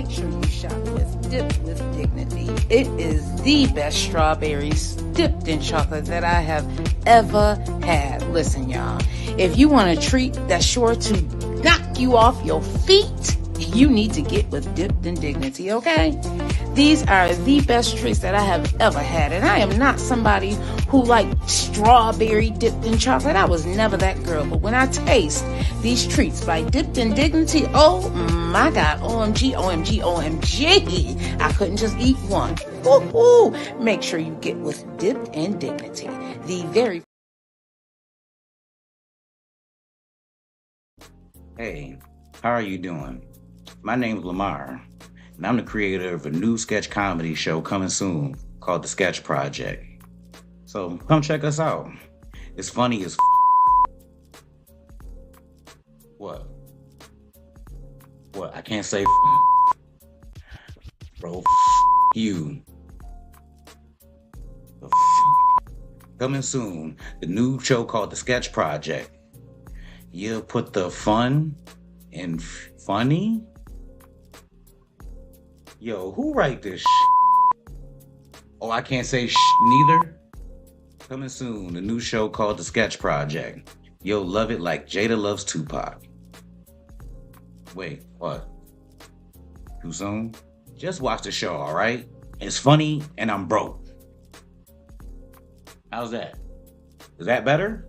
make sure you shop with Dip with Dignity. It is the best strawberries dipped in chocolate that I have ever had. Listen, y'all, if you want a treat that's sure to knock you off your feet, you need to get with Dipped in Dignity, okay? These are the best treats that I have ever had, and I am not somebody who liked strawberry dipped in chocolate. I was never that girl, but when I taste these treats by Dipped in Dignity, oh my God, OMG, OMG, OMG, I couldn't just eat one. Ooh. Make sure you get with Dipped in Dignity, the very... Hey, how are you doing? My name is Lamar, and I'm the creator of a new sketch comedy show coming soon called The Sketch Project. So come check us out. It's funny as What? I can't say Bro, you. Coming soon, the new show called The Sketch Project. You put the fun in funny? Yo, who write this Oh, I can't say neither. Coming soon, a new show called The Sketch Project. You'll love it like Jada loves Tupac. Wait, what? Too soon? Just watch the show, all right? It's funny and I'm broke. How's that? Is that better?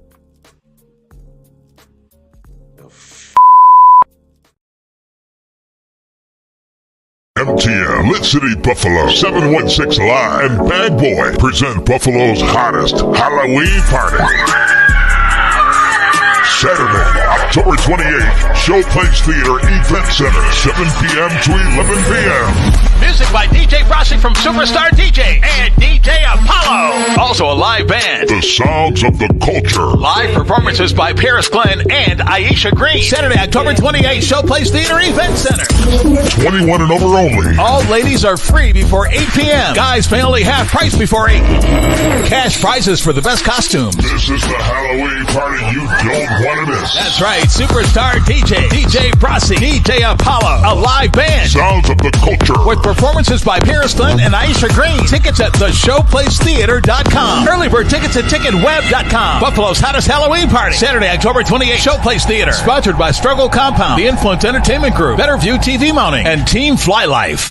MTM, Lit City Buffalo, 716 Live, and Bad Boy present Buffalo's hottest Halloween party. Saturday, October 28th, Showplace Theater Event Center, 7 p.m. to 11 p.m. Music by DJ Frosty from Superstar DJ and DJ Apollo. Also a live band. The Sounds of the Culture. Live performances by Paris Glenn and Aisha Green. Saturday, October 28th, Showplace Theater Event Center. 21 and over only. All ladies are free before 8 p.m. Guys pay only half price before 8. Cash prizes for the best costumes. This is the Halloween party you don't want to miss. That's right, Superstar DJ, DJ Frosty, DJ Apollo, a live band. Sounds of the Culture. With performances by Paris Glenn and Aisha Green. Tickets at theshowplacetheater.com. Early bird tickets at ticketweb.com. Buffalo's hottest Halloween party. Saturday, October 28th, Showplace Theater. Sponsored by Struggle Compound, The Influence Entertainment Group, Better View TV Mounting, and Team Fly Life.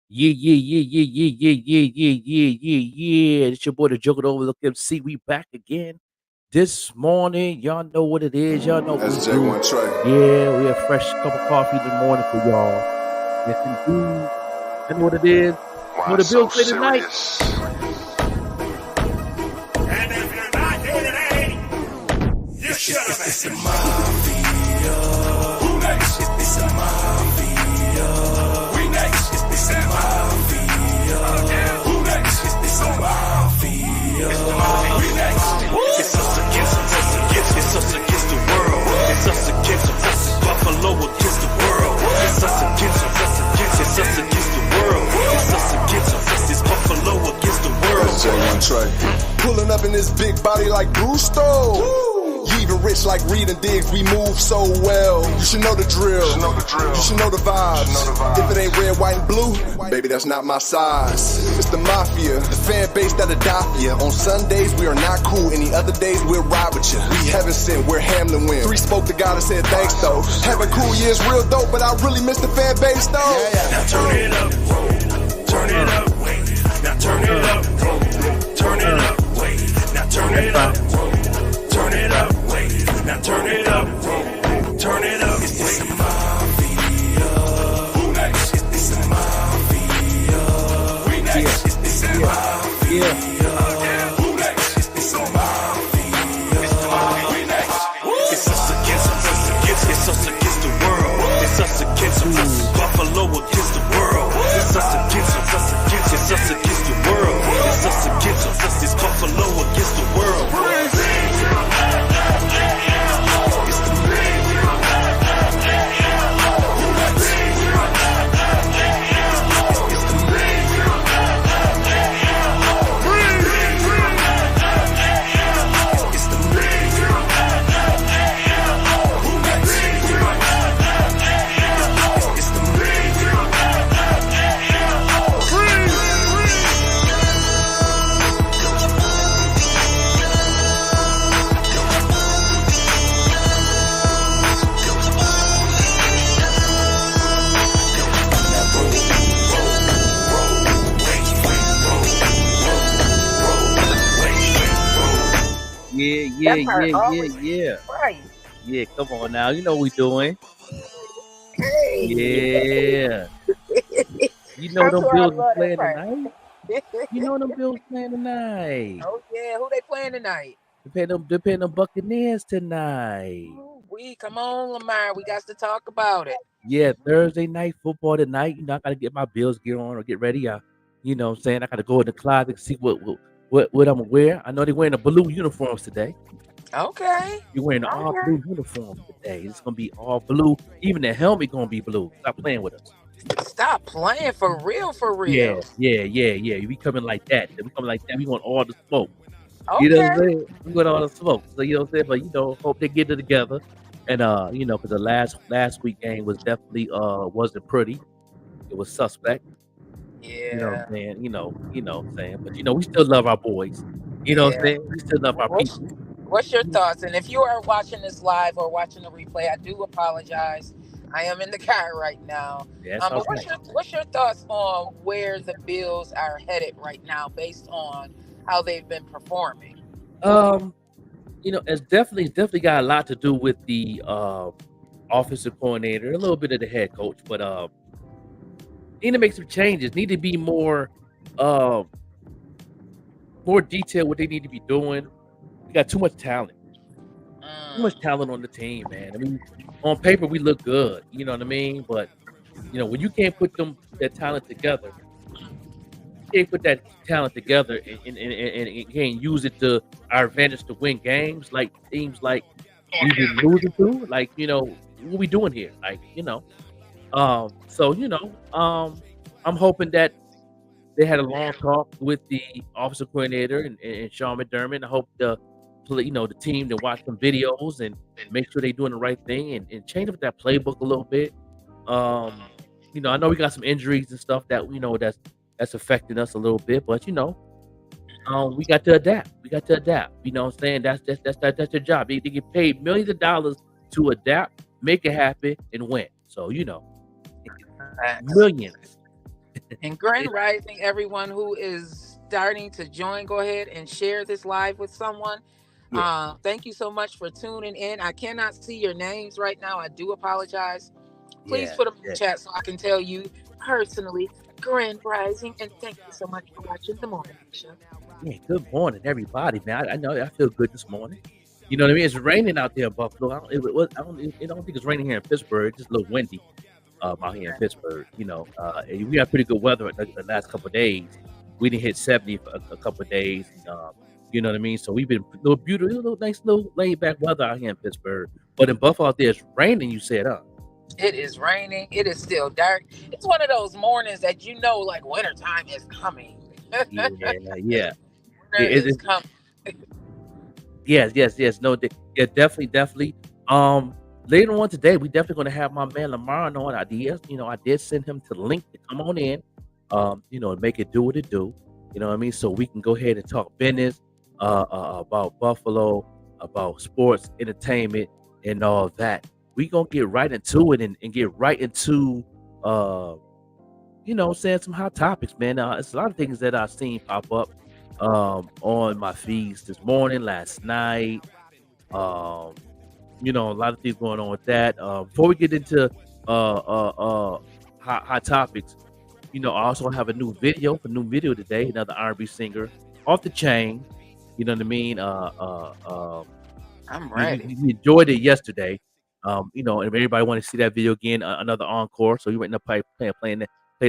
Yeah. It's your boy, the Joker, the Overlook MC. We back again this morning. Y'all know what it is. Y'all know what we do. SJ1 Trey. Yeah, we have fresh cup of coffee in the morning for y'all. Yes, indeed. I know what it is. Wow, What the so Bills play tonight. serious. And if you're not here today, you should have been. It's the mafia. Who next? It's the mafia. We next. It's the mafia. Who next? It's the mafia. We next. It's us against the world. It's us against Buffalo against the world. It's us against the world. It's us against it's Buffalo against the world. SJ1 Trey. Pulling up in this big body like Gusto. You even rich like Reed and Diggs, we move so well. You should know the drill. You should know the vibes. If it ain't red, white, and blue, baby, that's not my size. It's the mafia, the fan base that'll die for ya. On Sundays, we are not cool. Any other days, we'll ride with ya. We heaven sent, we're Hamlin win. 3 spoke to God and said thanks though. Having cool years real dope, but I really miss the fan base though. Now turn it up, turn it up, wait. Now turn it up, turn it up, wait. Now turn it up, turn it up, wait. Now turn it up, turn it up, wait. It's the mafia. Who next? It's the mafia. We next. It's the mafia. Who next? It's the mafia. yeah, part yeah, always yeah. right. Yeah, come on now. You know what we doing. Hey. Yeah. You know I'm them sure I Bills is love that playing part. tonight. You know them Bills playing tonight. Oh yeah, who they playing tonight? They're playing them Buccaneers tonight. We come on, Lamar. We got to talk about it. Yeah, Thursday night football tonight. You know, I gotta get my Bills gear on or get ready. You know what I'm saying? I gotta go in the closet, see what I'm gonna wear. I know they're wearing the blue uniforms today. Okay. You're wearing the all blue uniforms today. It's gonna be all blue. Even the helmet gonna be blue. Stop playing with us. Stop playing for real, for real. Yeah. We coming like that. We coming like that. We want all the smoke. Okay. You know what I'm saying? We want all the smoke. So you know what I'm saying? But you know, hope they get it together. And you know, because the last week game was definitely wasn't pretty. It was suspect. Yeah. You know what I'm saying? You know what I'm saying? But you know, we still love our boys. You know what I'm saying? We still love our people. What's your thoughts? And if you are watching this live or watching the replay, I do apologize. I am in the car right now. But what's your thoughts on where the Bills are headed right now, based on how they've been performing? You know, it's definitely got a lot to do with the offensive coordinator, a little bit of the head coach, but need to make some changes. Need to be more detailed what they need to be doing. We got too much talent. Too much talent on the team, man. I mean, on paper we look good, you know what I mean? But you know, when you can't put that talent together, and can't use it to our advantage to win games, like teams like we've been losing to, like, you know, what we doing here? Like, you know. So, you know, I'm hoping that they had a long talk with the offensive coordinator and Sean McDermott. I hope the team to watch some videos and make sure they're doing the right thing and change up that playbook a little bit. You know, I know we got some injuries and stuff that, you know, that's affecting us a little bit, but you know, we got to adapt. You know what I'm saying? That's their job. They get paid millions of dollars to adapt, make it happen, and win. So, you know, millions. And Grand Rising, everyone who is starting to join, go ahead and share this live with someone. Yeah. Thank you so much for tuning in. I cannot see your names right now. I do apologize. Please put them in the chat so I can tell you personally. Grand Rising, and thank you so much for watching the morning show. Yeah, good morning, everybody, man. I know I feel good this morning. You know what I mean? It's raining out there in Buffalo. I don't think it's raining here in Pittsburgh. It's just a little windy out here in Pittsburgh. You know, we had pretty good weather the last couple of days. We didn't hit 70 for a couple of days. You know what I mean? So we've been nice little laid back weather out here in Pittsburgh. But in Buffalo out there, it's raining. You said, huh? It is raining. It is still dark. It's one of those mornings that you know, like, wintertime is coming. Yeah. It's coming. Yes. No, definitely. Later on today, we definitely going to have my man Lamar on ideas. You know, I did send him to the link to come on in. You know, make it do what it do. You know what I mean? So we can go ahead and talk business about Buffalo, about sports, entertainment, and all that. We gonna get right into it and get right into you know, saying some hot topics, man. It's a lot of things that I've seen pop up on my feeds this morning, last night. You know, a lot of things going on with that. Before we get into hot topics, you know, I also have a new video today. Another R&B singer, Off the Chain. You know what I mean? I'm ready. We enjoyed it yesterday. You know, and if everybody want to see that video again, another encore. So you went in the play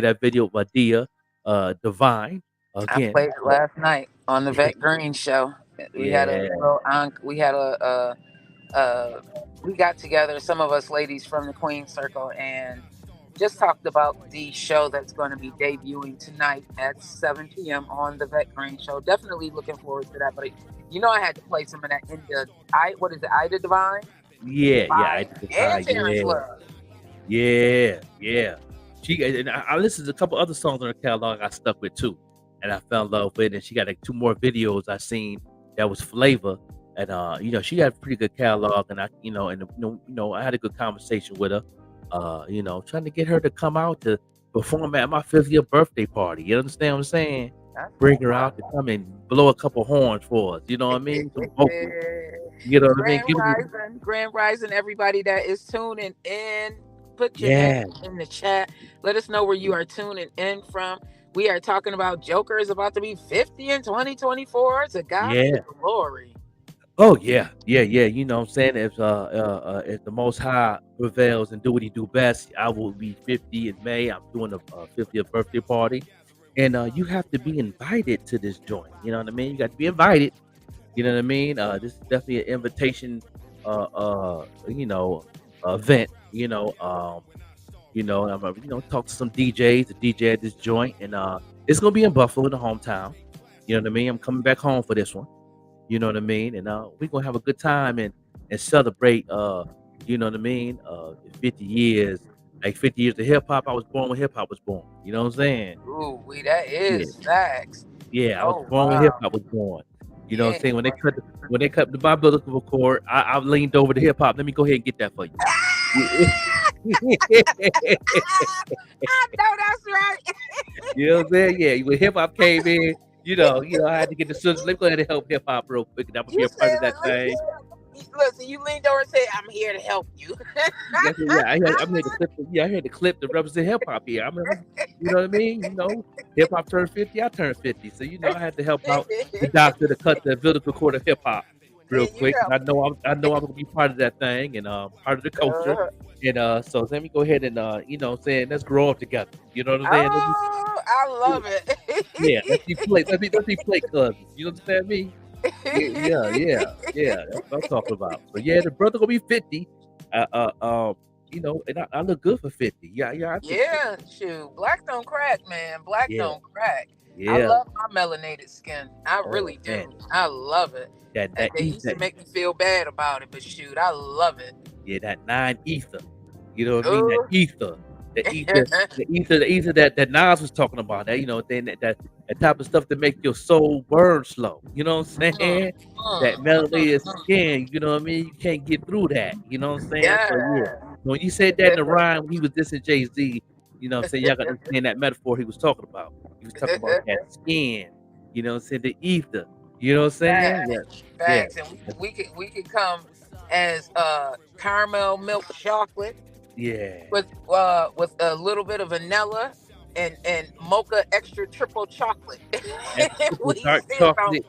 that video by Dia Divine again. I played it last night on the Vet Green show. We had we got together, some of us ladies from the Queen Circle, and just talked about the show that's going to be debuting tonight at 7 p.m. on the Vet Green show. Definitely looking forward to that. But you know, I had to play some of that in the Ida Divine. Yeah. I listened to a couple other songs on her catalog I stuck with too, and I fell in love with it. And she got like 2 more videos I seen that was flavor, and you know, she got a pretty good catalog. And I had a good conversation with her, you know, trying to get her to come out to perform at my 50th birthday party. You understand what I'm saying? Bring her out to come and blow a couple horns for us. You know what I mean? You know what I mean? Grand Rising, everybody that is tuning in. Put your Yeah. name in the chat. Let us know where you are tuning in from. We are talking about Joker is about to be 50 in 2024. To God be the glory. Oh yeah. You know what I'm saying? If the Most High prevails and do what He do best, I will be 50 in May. I'm doing a 50th birthday party, and you have to be invited to this joint. You know what I mean? You got to be invited. You know what I mean? This is definitely an invitation, event. I'm gonna talk to some DJs, the DJ at this joint, and it's gonna be in Buffalo, the hometown. You know what I mean? I'm coming back home for this one. You know what I mean? And we're gonna have a good time and celebrate. You know what I mean? 50 years, like 50 years of hip hop. I was born when hip hop was born. You know what I'm saying? Ooh, that is facts. Yeah, I was born when hip hop was born. You know what I'm saying? When they cut the biblical cord, I leaned over to hip hop. Let me go ahead and get that for you. I know that's right. You know what I'm saying? Yeah, when hip hop came in, you know, I had to get the sisters. Let me go ahead and help hip hop real quick. That would be a part of that thing. Listen, you leaned over and said, "I'm here to help you." I had the clip to represent hip hop here. I remember, you know what I mean? You know, hip hop turned 50, I turned 50. So I had to help out the doctor to cut the umbilical cord of hip hop real quick. I know I'm gonna be part of that thing and part of the culture. And so let me go ahead and let's grow up together. You know what I'm saying? Oh, I love it. Yeah, let's be play cousins. You understand me? Yeah. That's what I'm talking about. So yeah, the brother gonna be 50. And I look good for 50. Yeah. Shoot. Black don't crack, man. Black don't crack. Yeah. I love my melanated skin. I really do. Man. I love it. They used to make me feel bad about it, but shoot, I love it. Yeah, that 9 ether. You know what I mean? That ether. The ether that Nas was talking about. That type of stuff that make your soul burn slow. You know what I'm saying? That melanated skin, you know what I mean? You can't get through that. You know what I'm saying? Yeah. So, when you said that in the rhyme, he was dissing Jay-Z, you know what I'm saying? Y'all got to understand that metaphor he was talking about. He was talking about that skin, you know what I'm saying? The ether. You know what I'm saying? Facts. And we could come as caramel milk chocolate. Yeah. With a little bit of vanilla and mocha extra triple chocolate. Dark chocolate.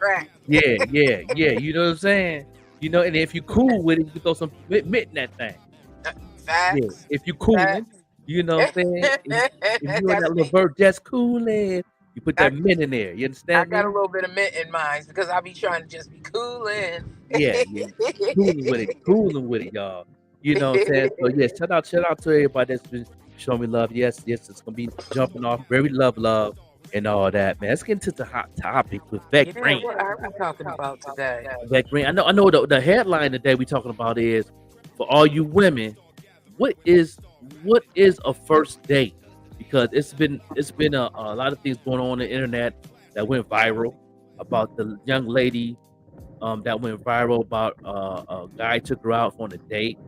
Yeah. You know what I'm saying? And if you cool with it, you can throw some mint in that thing. Facts. Yeah. If you cool it, you know what I'm saying? If you in that little bird just cooling, you put that mint in there. You understand? I got a little bit of mint in mine because I be trying to just be cooling. Yeah. Cooling with it, y'all. You know what I'm saying? So yeah, shout out to everybody that's been showing me love. Yes, it's gonna be jumping off. Very love, and all that, man. Let's get into the hot topic with Beck Green. What are we talking about today? Beck Green. I know the headline today we talking about is for all you women, what is a first date? Because it's been a lot of things going on the internet that went viral about the young lady that went viral about a guy took her out on a date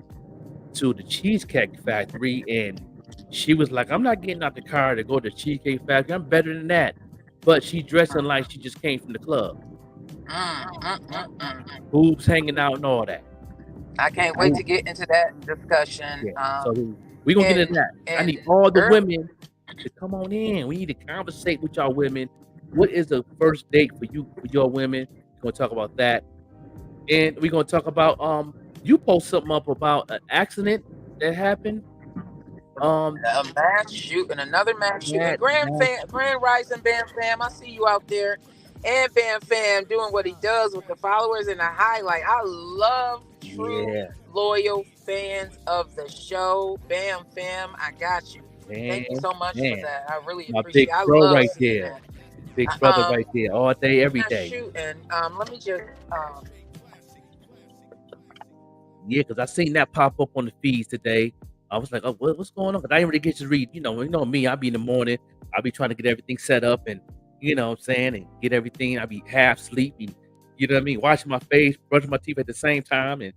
to the Cheesecake Factory, and she was like, "I'm not getting out the car to go to the Cheesecake Factory. I'm better than that." But she dressing like she just came from the club, boobs hanging out and all that. I can't wait to get into that discussion. Yeah. So we gonna get into that. I need all the women to come on in. We need to conversate with y'all women. What is the first date for you, for your women? We're gonna talk about that, and we're gonna talk about you post something up about an accident that happened. A mass shooting, another mass shooting. Grand Rising Bam Fam, I see you out there. And Bam Fam doing what he does with the followers and the highlight. I love true loyal fans of the show. Bam Fam, I got you. Thank you so much for that. I really appreciate it. I love right there. That. Big brother right there, all day, every day. Shooting. Let me just yeah, because I seen that pop up on the feeds today. I was like, "Oh, what's going on?" Because I didn't really get to read. You know me. I be in the morning. I be trying to get everything set up, and you know what I'm saying, and get everything. I be half sleeping. You know what I mean? Washing my face, brushing my teeth at the same time, and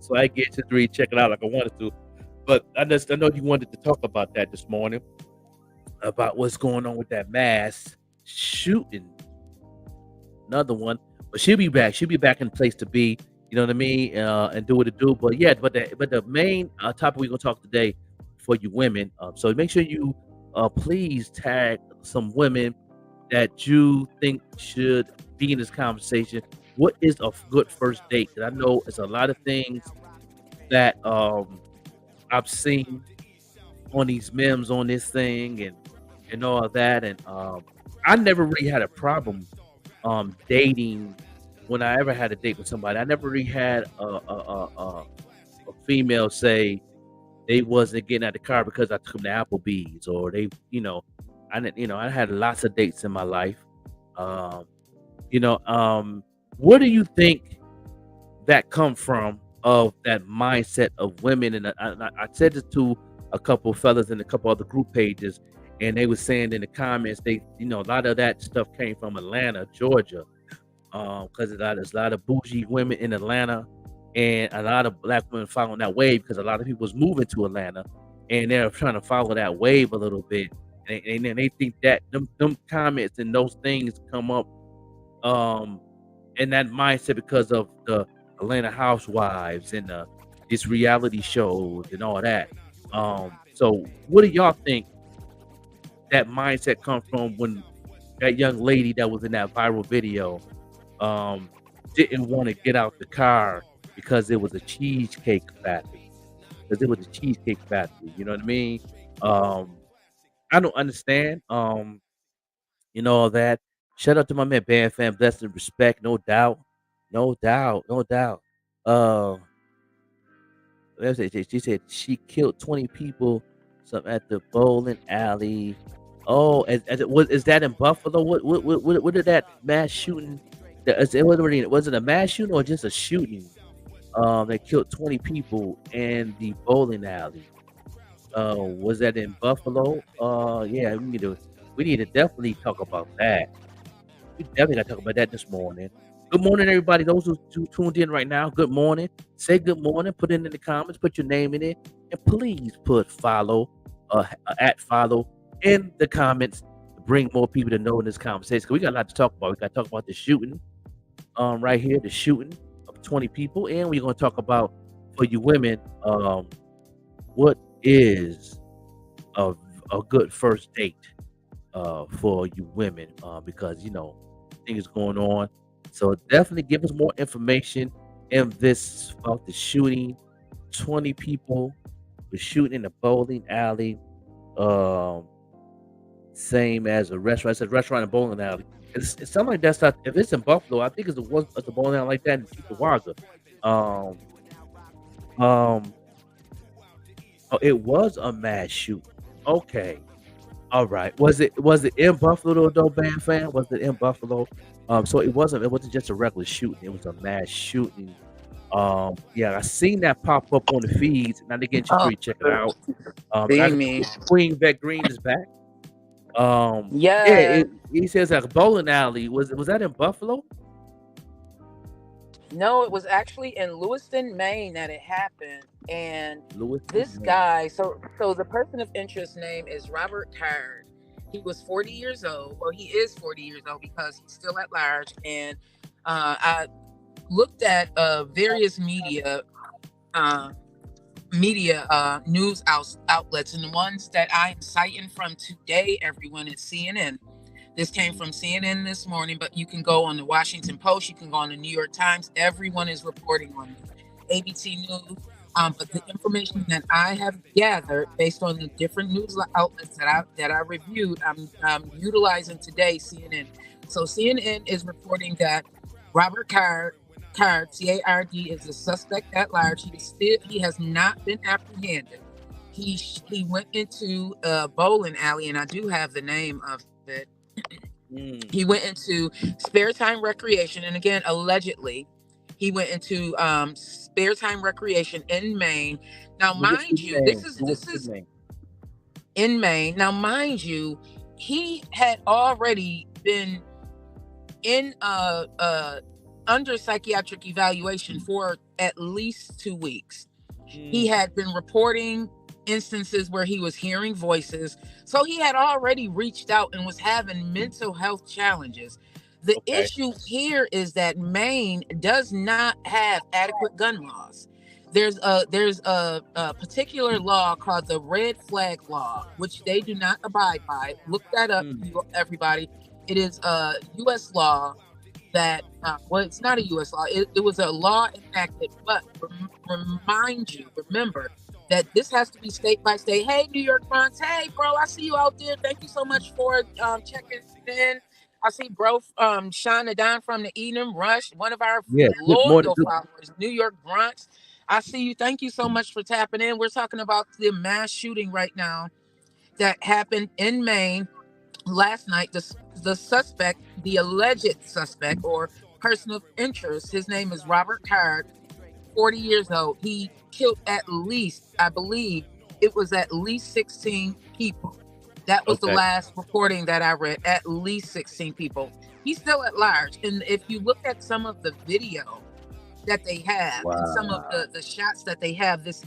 so I get to read, check it out like I wanted to. But I know you wanted to talk about that this morning, about what's going on with that mass shooting. Another one. But she'll be back. She'll be back in the place to be. You know what I mean? And do what it do. But yeah, but the main topic we're gonna talk today for you women. So make sure you please tag some women that you think should be in this conversation. What is a good first date? Because I know it's a lot of things that I've seen on these memes on this thing and all that. And I never really had a problem dating when I ever had a date with somebody. I never really had a female say they wasn't getting out the car because I took them to Applebee's, or they, I had lots of dates in my life. Where do you think that come from, of that mindset of women? And I said this to a couple of fellas in a couple other group pages, and they were saying in the comments, a lot of that stuff came from Atlanta, Georgia, because there's a lot of bougie women in Atlanta, and a lot of black women following that wave, because a lot of people was moving to Atlanta, and they're trying to follow that wave a little bit, and then they think that them comments and those things come up in that mindset because of the Atlanta Housewives and these reality shows and all that. So what do y'all think that mindset comes from, when that young lady that was in that viral video didn't want to get out the car because it was a cheesecake factory? You know what I mean? I don't understand. All that. Shout out to my man Band Fam, blessed and respect, no doubt. She said she killed 20 people at the bowling alley. Oh, is that in Buffalo? What did that mass shooting? Was it a mass shooting or just a shooting? That killed 20 people in the bowling alley. Was that in Buffalo? Yeah, we need to definitely talk about that. We definitely got to talk about that this morning. Good morning, everybody. Those who tuned in right now, good morning. Say good morning. Put it in the comments. Put your name in it. And please put follow, at follow in the comments to bring more people to know in this conversation. Because we got a lot to talk about. We got to talk about the shooting right here, the shooting of 20 people. And we're going to talk about, for you women, what is a good first date for you women, because, things going on. So definitely give us more information in this about the shooting. 20 people were shooting in a bowling alley. Same as a restaurant. It said restaurant and bowling alley. It sounds like that's not. If it's in Buffalo, I think it's a bowling alley like that in Cheektowaga. It was a mass shooting. Okay. All right. Was it in Buffalo though, Band Fan? Was it in Buffalo? So it wasn't just a regular shooting, it was a mass shooting. Yeah, I seen that pop up on the feeds. Now they get you free, check it out. Queen Vet Green is back. Yeah. He says like a bowling alley. Was that in Buffalo? No, it was actually in Lewiston, Maine that it happened. And Lewiston, guy, so the person of interest name is Robert Card. He was 40 years old. Well, he is 40 years old because he's still at large. And I looked at various media news outlets, and the ones that I'm citing from today, everyone, is CNN. This came from CNN this morning, but you can go on the Washington Post, you can go on the New York Times. Everyone is reporting on it. ABC News. But the information that I have gathered based on the different news outlets that I reviewed, I'm utilizing today CNN. So CNN is reporting that Robert Card, C-A-R-D, is a suspect at large. He has not been apprehended. He went into a bowling alley, and I do have the name of it. He went into Spare Time Recreation, and again, allegedly, he went into Spare Time Recreation in Maine. Now, mind you, this is in Maine. Now, mind you, he had already been in under psychiatric evaluation for at least 2 weeks. He had been reporting instances where he was hearing voices. So he had already reached out and was having mental health challenges. The Okay. issue here is that Maine does not have adequate gun laws. There's a particular law called the red flag law, which they do not abide by. Look that up, everybody. It is a U.S. law that, well, it's not a U.S. law. It was a law enacted, but remember that this has to be state by state. Hey, New York Bronx. Hey, bro, I see you out there. Thank you so much for checking in. I see bro Sean Adon from the Eden Rush, one of our Yeah, good morning. loyal followers, New York Bronx. I see you. Thank you so much for tapping in. We're talking about the mass shooting right now that happened in Maine last night. The suspect, the alleged suspect or person of interest, his name is Robert Card, 40 years old. He killed at least, I believe, it was at least 16 people. That was the Okay. last reporting that I read. At least 16 people. He's still at large. And if you look at some of the video that they have and some of the shots that they have, this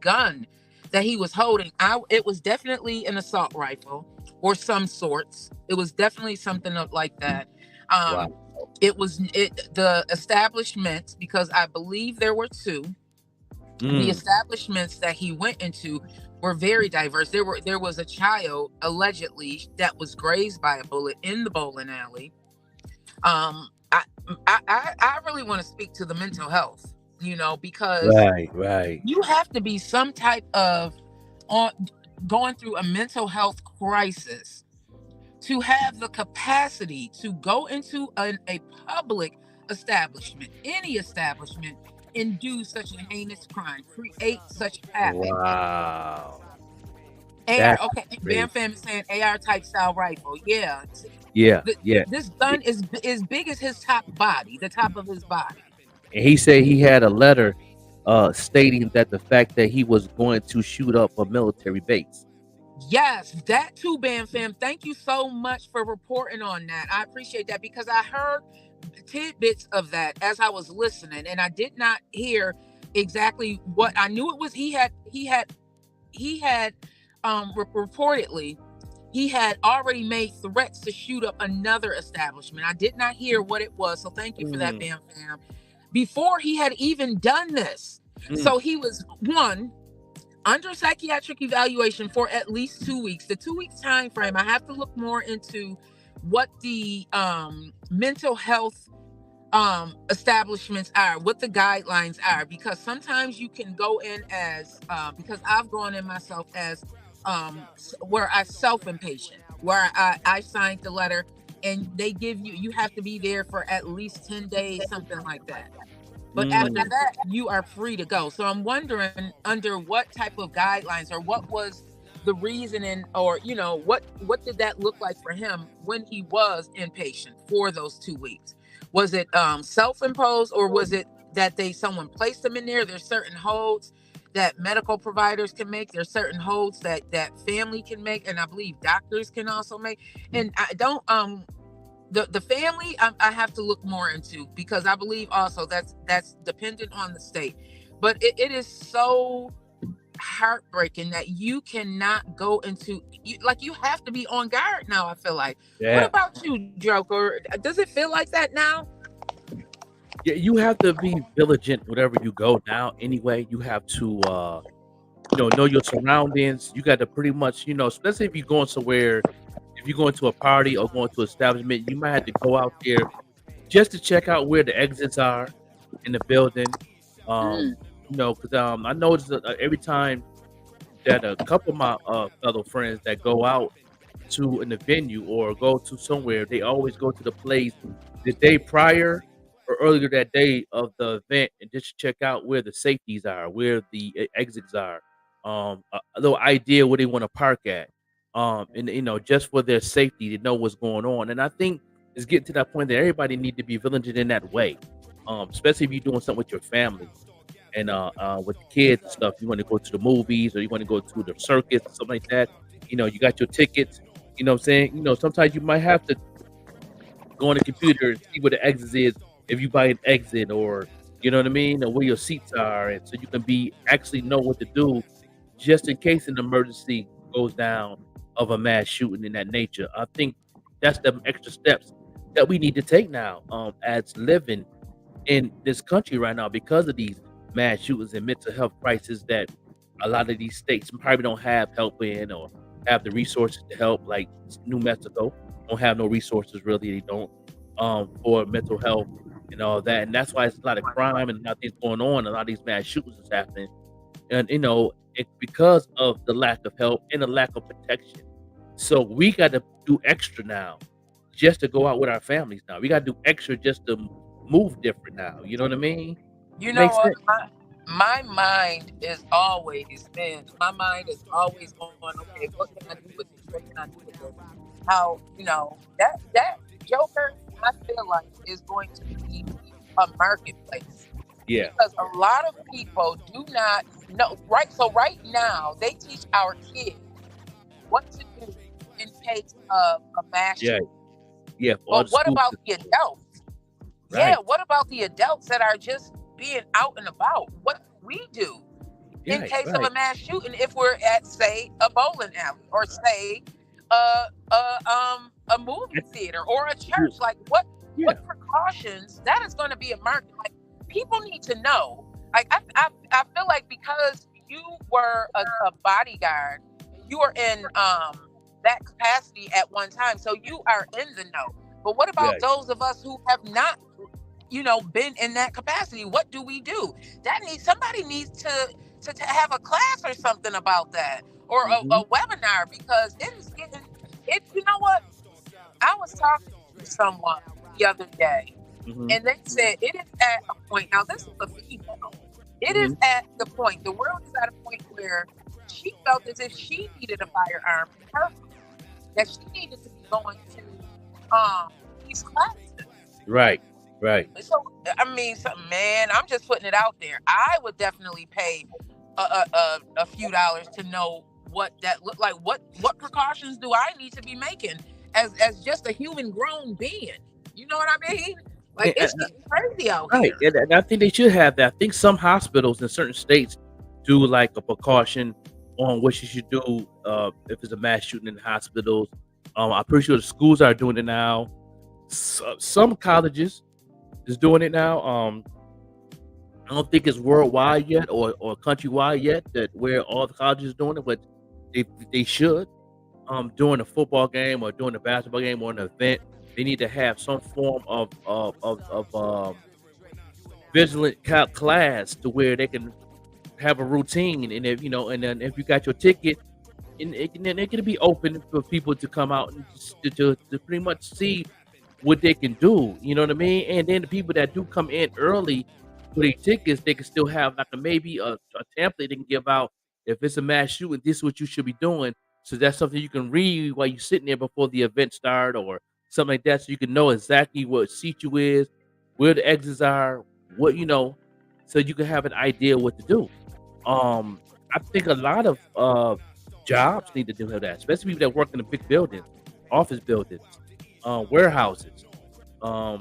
gun that he was holding, it was definitely an assault rifle or some sorts. It was definitely something like that. The establishments, because I believe there were two, the establishments that he went into were very diverse. There was a child allegedly that was grazed by a bullet in the bowling alley. I really want to speak to the mental health, because Right. you have to be some type of going through a mental health crisis to have the capacity to go into a public establishment, any establishment, and do such a heinous crime, create such havoc. Wow. AR, That's okay, crazy. Bam Fam is saying AR type style rifle. Yeah. Yeah. This gun is as big as his top body, the top of his body. And he said he had a letter stating that the fact that he was going to shoot up a military base. Yes, that too, Bam Fam. Thank you so much for reporting on that. I appreciate that because I heard tidbits of that as I was listening, and I did not hear exactly what I knew it was. He had reportedly he had already made threats to shoot up another establishment. I did not hear what it was, so thank you for that, Bam Fam. Before he had even done this, so he was under psychiatric evaluation for at least 2 weeks. The 2 weeks time frame, I have to look more into what the mental health establishments are, what the guidelines are, because sometimes you can go in as because I've gone in myself as where I self-impatient, where I signed the letter and they give you have to be there for at least 10 days, something like that. But after that, you are free to go. So I'm wondering under what type of guidelines or what was the reasoning, or what did that look like for him when he was inpatient for those 2 weeks? Was it self-imposed, or was it that someone placed him in there? There's certain holds that medical providers can make. There's certain holds that family can make, and I believe doctors can also make. And I don't the family I have to look more into, because I believe also that's dependent on the state. But it is so heartbreaking that you cannot go into you have to be on guard now, I feel like. Yeah. What about you, Joker? Does it feel like that now? Yeah, you have to be vigilant wherever you go now. Anyway, you have to know your surroundings. You got to pretty much, especially if you're going somewhere, if you're going to a party or going to an establishment, you might have to go out there just to check out where the exits are in the building. Because I noticed that every time that a couple of my fellow friends that go out to in the venue or go to somewhere, they always go to the place the day prior or earlier that day of the event and just check out where the safeties are, where the exits are, a little idea where they want to park at, and just for their safety to know what's going on. And I think it's getting to that point that everybody need to be vigilant in that way, especially if you're doing something with your family and with the kids and stuff. You want to go to the movies or you want to go to the circus or something like that. You got your tickets. You know what I'm saying? Sometimes you might have to go on the computer and see where the exit is if you buy an exit, or you know what I mean, or where your seats are, and so you can actually know what to do just in case an emergency goes down of a mass shooting in that nature. I think that's the extra steps that we need to take now, as living in this country right now because of these mass shootings and mental health crisis that a lot of these states probably don't have help in or have the resources to help. Like New Mexico don't have no resources really. They don't for mental health and all that, and that's why it's a lot of crime and a lot of things going on. A lot of these mass shootings is happening, and it's because of the lack of help and the lack of protection. So we got to do extra now, just to go out with our families. Now we got to do extra just to move different now. You know what I mean? You know Makes what? sense. My mind is always on, okay, what can I do with this? What can I do with this? How, that Joker, I feel like, is going to be a marketplace. Yeah. Because a lot of people do not know, right? So right now, they teach our kids what to do in case of a mass Yeah. shooting. Yeah. For all But the what school about the systems. adults? Yeah, Right. what about the adults that are just being out and about? What do we do in Right. case of a Right. mass shooting if we're at, say, a bowling alley or say a movie theater or a church? Like what Yeah. what precautions? That is going to be a market. Like people need to know. Like I feel like because you were a bodyguard, you were in that capacity at one time, so you are in the know. But what about Yeah. those of us who have not, been in that capacity? What do we do? Somebody needs to have a class or something about that, or hmm a webinar, because you know what? I was talking to someone the other day, hmm and they said it is at a point. Now this is a female. It is hmm at the point. The world is at a point where she felt as if she needed a firearm in her home, that she needed to be going to these classes. Right. Right. So I mean, man, I'm just putting it out there. I would definitely pay a few dollars to know what that look like. What precautions do I need to be making as just a human grown being? You know what I mean? Like And, it's getting crazy out right. here. And I think they should have that. I think some hospitals in certain states do like a precaution on what you should do if there's a mass shooting in hospitals. I'm pretty sure the schools are doing it now. Some colleges is doing it now. I don't think it's worldwide yet or countrywide yet that where all the colleges are doing it, but they should. During a football game or during a basketball game or an event, they need to have some form of vigilant class to where they can have a routine. And if and then if you got your ticket, and it can be open for people to come out and to pretty much see what they can do. You know what I mean? And then the people that do come in early for their tickets, they can still have like maybe a template they can give out. If it's a mass shooting, this is what you should be doing. So that's something you can read while you're sitting there before the event start or something like that, so you can know exactly what seat you is, where the exits are, so you can have an idea what to do. I think a lot of jobs need to do that, especially people that work in the big buildings, office buildings, warehouses. I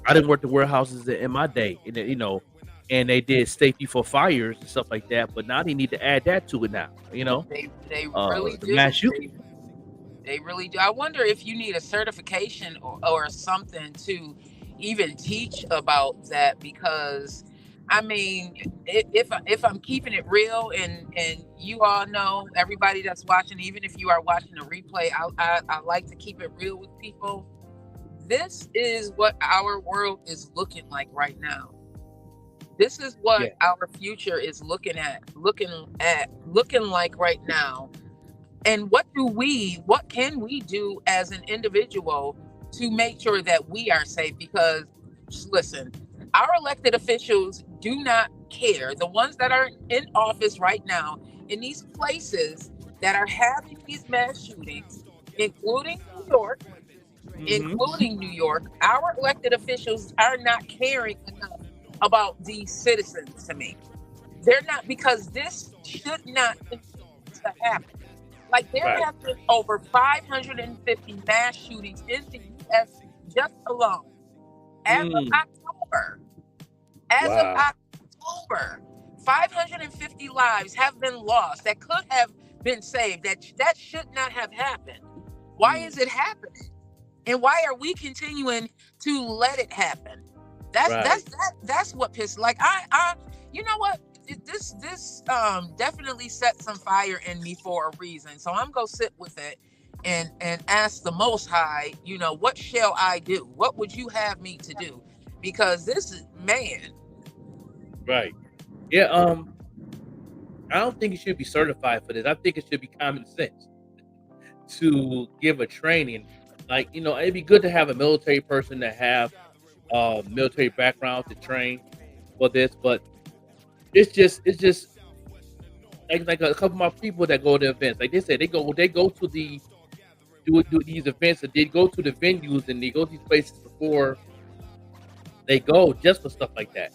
didn't work the warehouses in my day, and they did safety for fires and stuff like that. But now they need to add that to it now. They really The do. mass shooting. They really do. I wonder if you need a certification or something to even teach about that, because I mean, if I'm keeping it real, and you all know, everybody that's watching, even if you are watching a replay, I like to keep it real with people. This is what our world is looking like right now. This is what Yeah. our future is looking like right now. And what can we do as an individual to make sure that we are safe? Because listen, our elected officials do not care. The ones that are in office right now in these places that are having these mass shootings, including New York, our elected officials are not caring enough about these citizens to me. They're not, because this should not continue to happen. Like there Right. have been over 550 mass shootings in the U.S. just alone as of Mm. October. As of Wow. October, 550 lives have been lost that could have been saved. That should not have happened. Why is it happening? And why are we continuing to let it happen? That's what pissed. Like I you know what? This definitely set some fire in me for a reason. So I'm gonna sit with it and ask the Most High, you know, what shall I do? What would you have me to do? Because this is, man. Right. Yeah. I don't think it should be certified for this. I think it should be common sense to give a training. Like, you know, it'd be good to have a military person that have military background to train for this, but it's just like a couple of my people that go to events. Like they said, they go to the do these events, and they go to the venues and they go to these places before they go, just for stuff like that.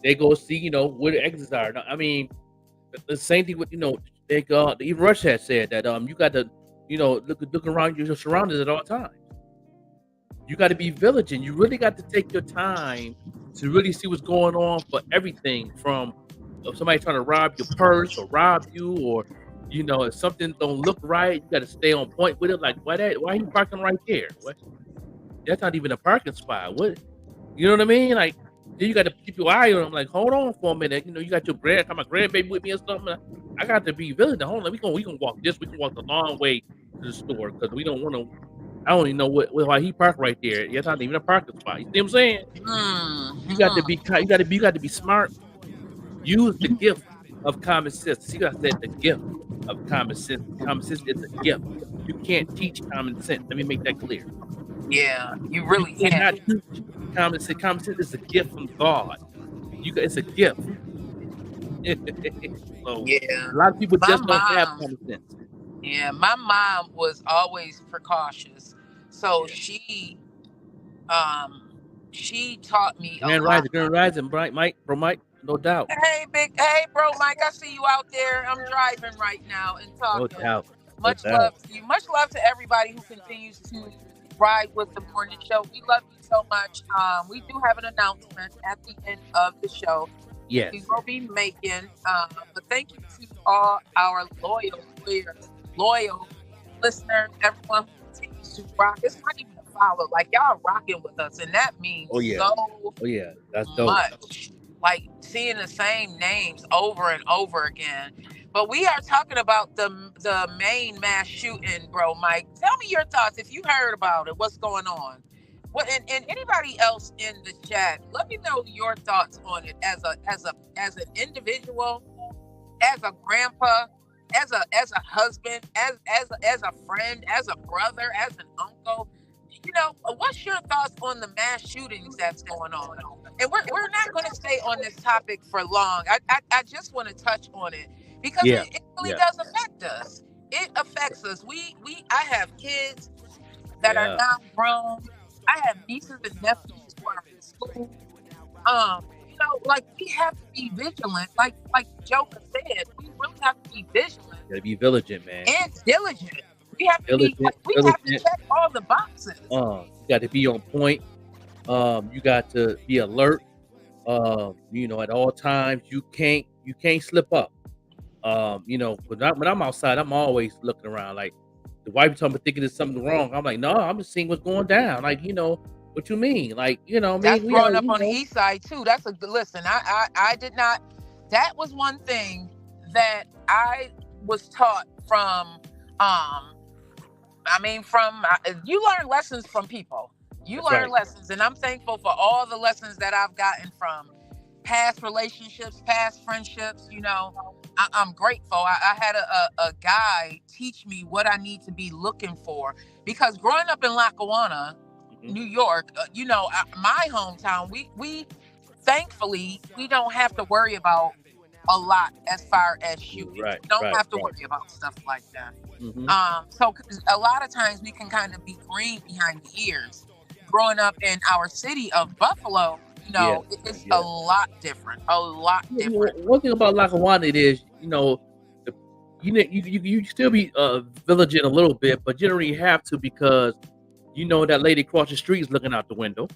They go see, you know, where the exits are. Now, I mean, the same thing with, you know, they go. Even Rush had said that you got to, you know, look around your surroundings at all times. You got to be vigilant. You really got to take your time to really see what's going on for everything, from somebody trying to rob your purse or rob you, or, you know, if something don't look right, you got to stay on point with it. Like, why are you parking right there? What? That's not even a parking spot. What? You know what I mean? Like, then you got to keep your eye on them. Like, hold on for a minute. You know, you got your grandbaby with me or something. I got to be vigilant. Hold on, we can walk this. We can walk the long way to the store, because we don't want to. I don't even know why he parked right there. That's not even a parking spot. You see what I'm saying? You got to be smart. Use the gift of common sense. You got to say the gift of common sense. Common sense is a gift. You can't teach common sense. Let me make that clear. Yeah, you really You cannot teach common sense. Common sense is a gift from God. It's a gift. So, yeah. A lot of people just don't have common sense. Yeah, my mom was always precautious, so she taught me a lot. Grand Rising, Mike, no doubt. Hey, bro, Mike, I see you out there. I'm driving right now and talking. No doubt. Much love to you. Much love to everybody who continues to ride with the morning show. We love you so much. We do have an announcement at the end of the show. Yes. We will be making. But thank you to all our loyal listeners, everyone who continues to rock. It's not even a follow. Like, y'all rocking with us, and that means that's dope. Much. Like, seeing the same names over and over again. But we are talking about the main mass shooting, bro, Mike. Tell me your thoughts. If you heard about it, what's going on? What and anybody else in the chat, let me know your thoughts on it as an individual, as a grandpa, as a husband, as a friend, as a brother, as an uncle. You know, what's your thoughts on the mass shootings that's going on? And we're not going to stay on this topic for long. I just want to touch on it because it really does affect us. It affects us. I have kids that are now grown. I have nieces and nephews who are in school. You know, like, we have to be vigilant. Like Joker said, we really have to be vigilant. You gotta be vigilant, man. And diligent. We have to have to check all the boxes. You got to be on point. You got to be alert. You know, at all times. You can't slip up. You know, when I'm outside, I'm always looking around. Like, the wife talking about thinking there's something wrong. I'm like, no, I'm just seeing what's going down. Like, you know, what you mean? Like, you know, that's growing up on the east side too. That's a good listen. I did not. That was one thing that I was taught from. You learn lessons from people. You learn lessons, and I'm thankful for all the lessons that I've gotten from past relationships, past friendships. You know, I'm grateful. I had a guy teach me what I need to be looking for, because growing up in Lackawanna, New York, you know, my hometown, we thankfully we don't have to worry about a lot as far as shooting. We don't have to worry about stuff like that. So a lot of times we can kind of be green behind the ears. Growing up in our city of Buffalo, you know, it's a lot different. A lot different. One thing about Lackawanna is, you know, you still be vigilant a little bit, but you don't really have to, because you know that lady across the street is looking out the window.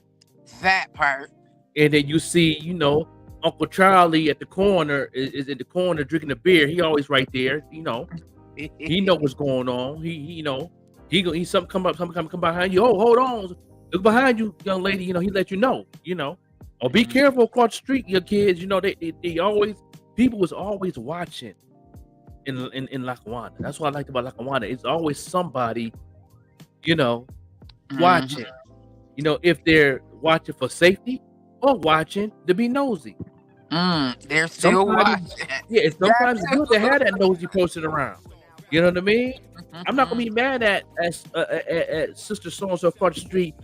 That part. And then you see, you know, Uncle Charlie at the corner is in the corner drinking a beer. He always right there, you know. He know what's going on. He you know, He's something come behind you. Oh, hold on, look behind you, young lady. You know, he let you know. You know, or be careful across the street, your kids. You know, they always people was always watching in Lackawanna. That's what I liked about Lackawanna. It's always somebody, you know, watching. You know, if they're watching for safety or watching to be nosy. They're still watching. Yeah, it's sometimes it's good to have that nosy posted around. You know what I mean? I'm not gonna be mad at sister so and so across the street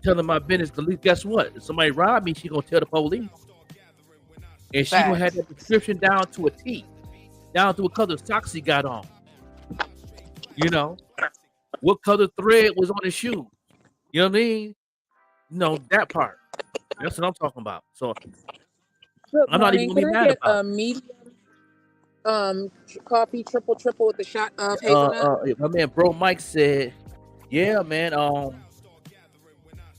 telling my business. Because guess what? If somebody robbed me, she gonna tell the police, and she gonna have that description down to a T, down to what color socks he got on. You know, what color thread was on his shoe. You know what I mean? No, that part. That's what I'm talking about. So I'm not even gonna be mad about it. Medium coffee triple with a shot of hazelnut. My man Bro Mike said, yeah, man,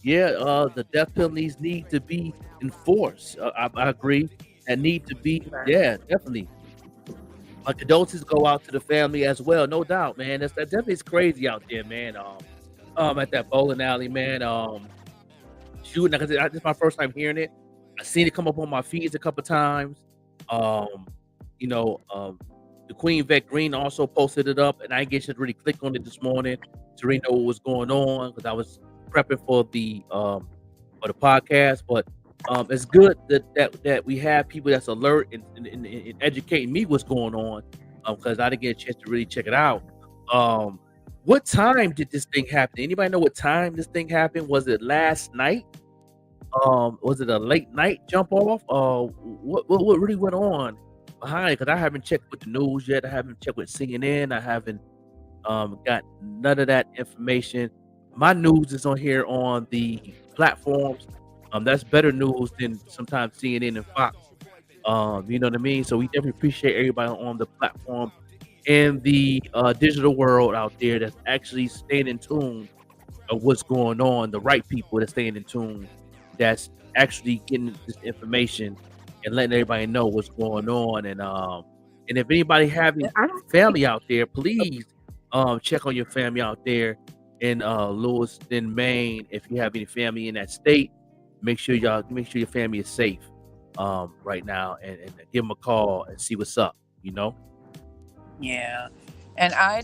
the death penalties need to be enforced. I agree. That need to be, yeah, definitely. My condolences go out to the family as well, no doubt, man. That definitely is crazy out there, man. At that bowling alley, man. Shooting, like I said, this is my first time hearing it. I seen it come up on my feeds a couple times. The Queen Vet Green also posted it up, and I didn't get to really click on it this morning to really know what was going on because I was prepping for the podcast. But it's good that we have people that's alert and educating me what's going on because I didn't get a chance to really check it out. What time did this thing happen? Anybody know what time this thing happened? Was it last night? Was it a late night jump off? What really went on behind it? Because I haven't checked with the news yet. I haven't checked with CNN. I haven't got none of that information. My news is on here on the platforms. That's better news than sometimes CNN and Fox. You know what I mean? So we definitely appreciate everybody on the platform and the digital world out there that's actually staying in tune of what's going on. The right people that's staying in tune, that's actually getting this information and letting everybody know what's going on. And if anybody having family out there, please check on your family out there in Lewiston, Maine. If you have any family in that state, make sure your family is safe right now and give them a call and see what's up, you know? Yeah. And I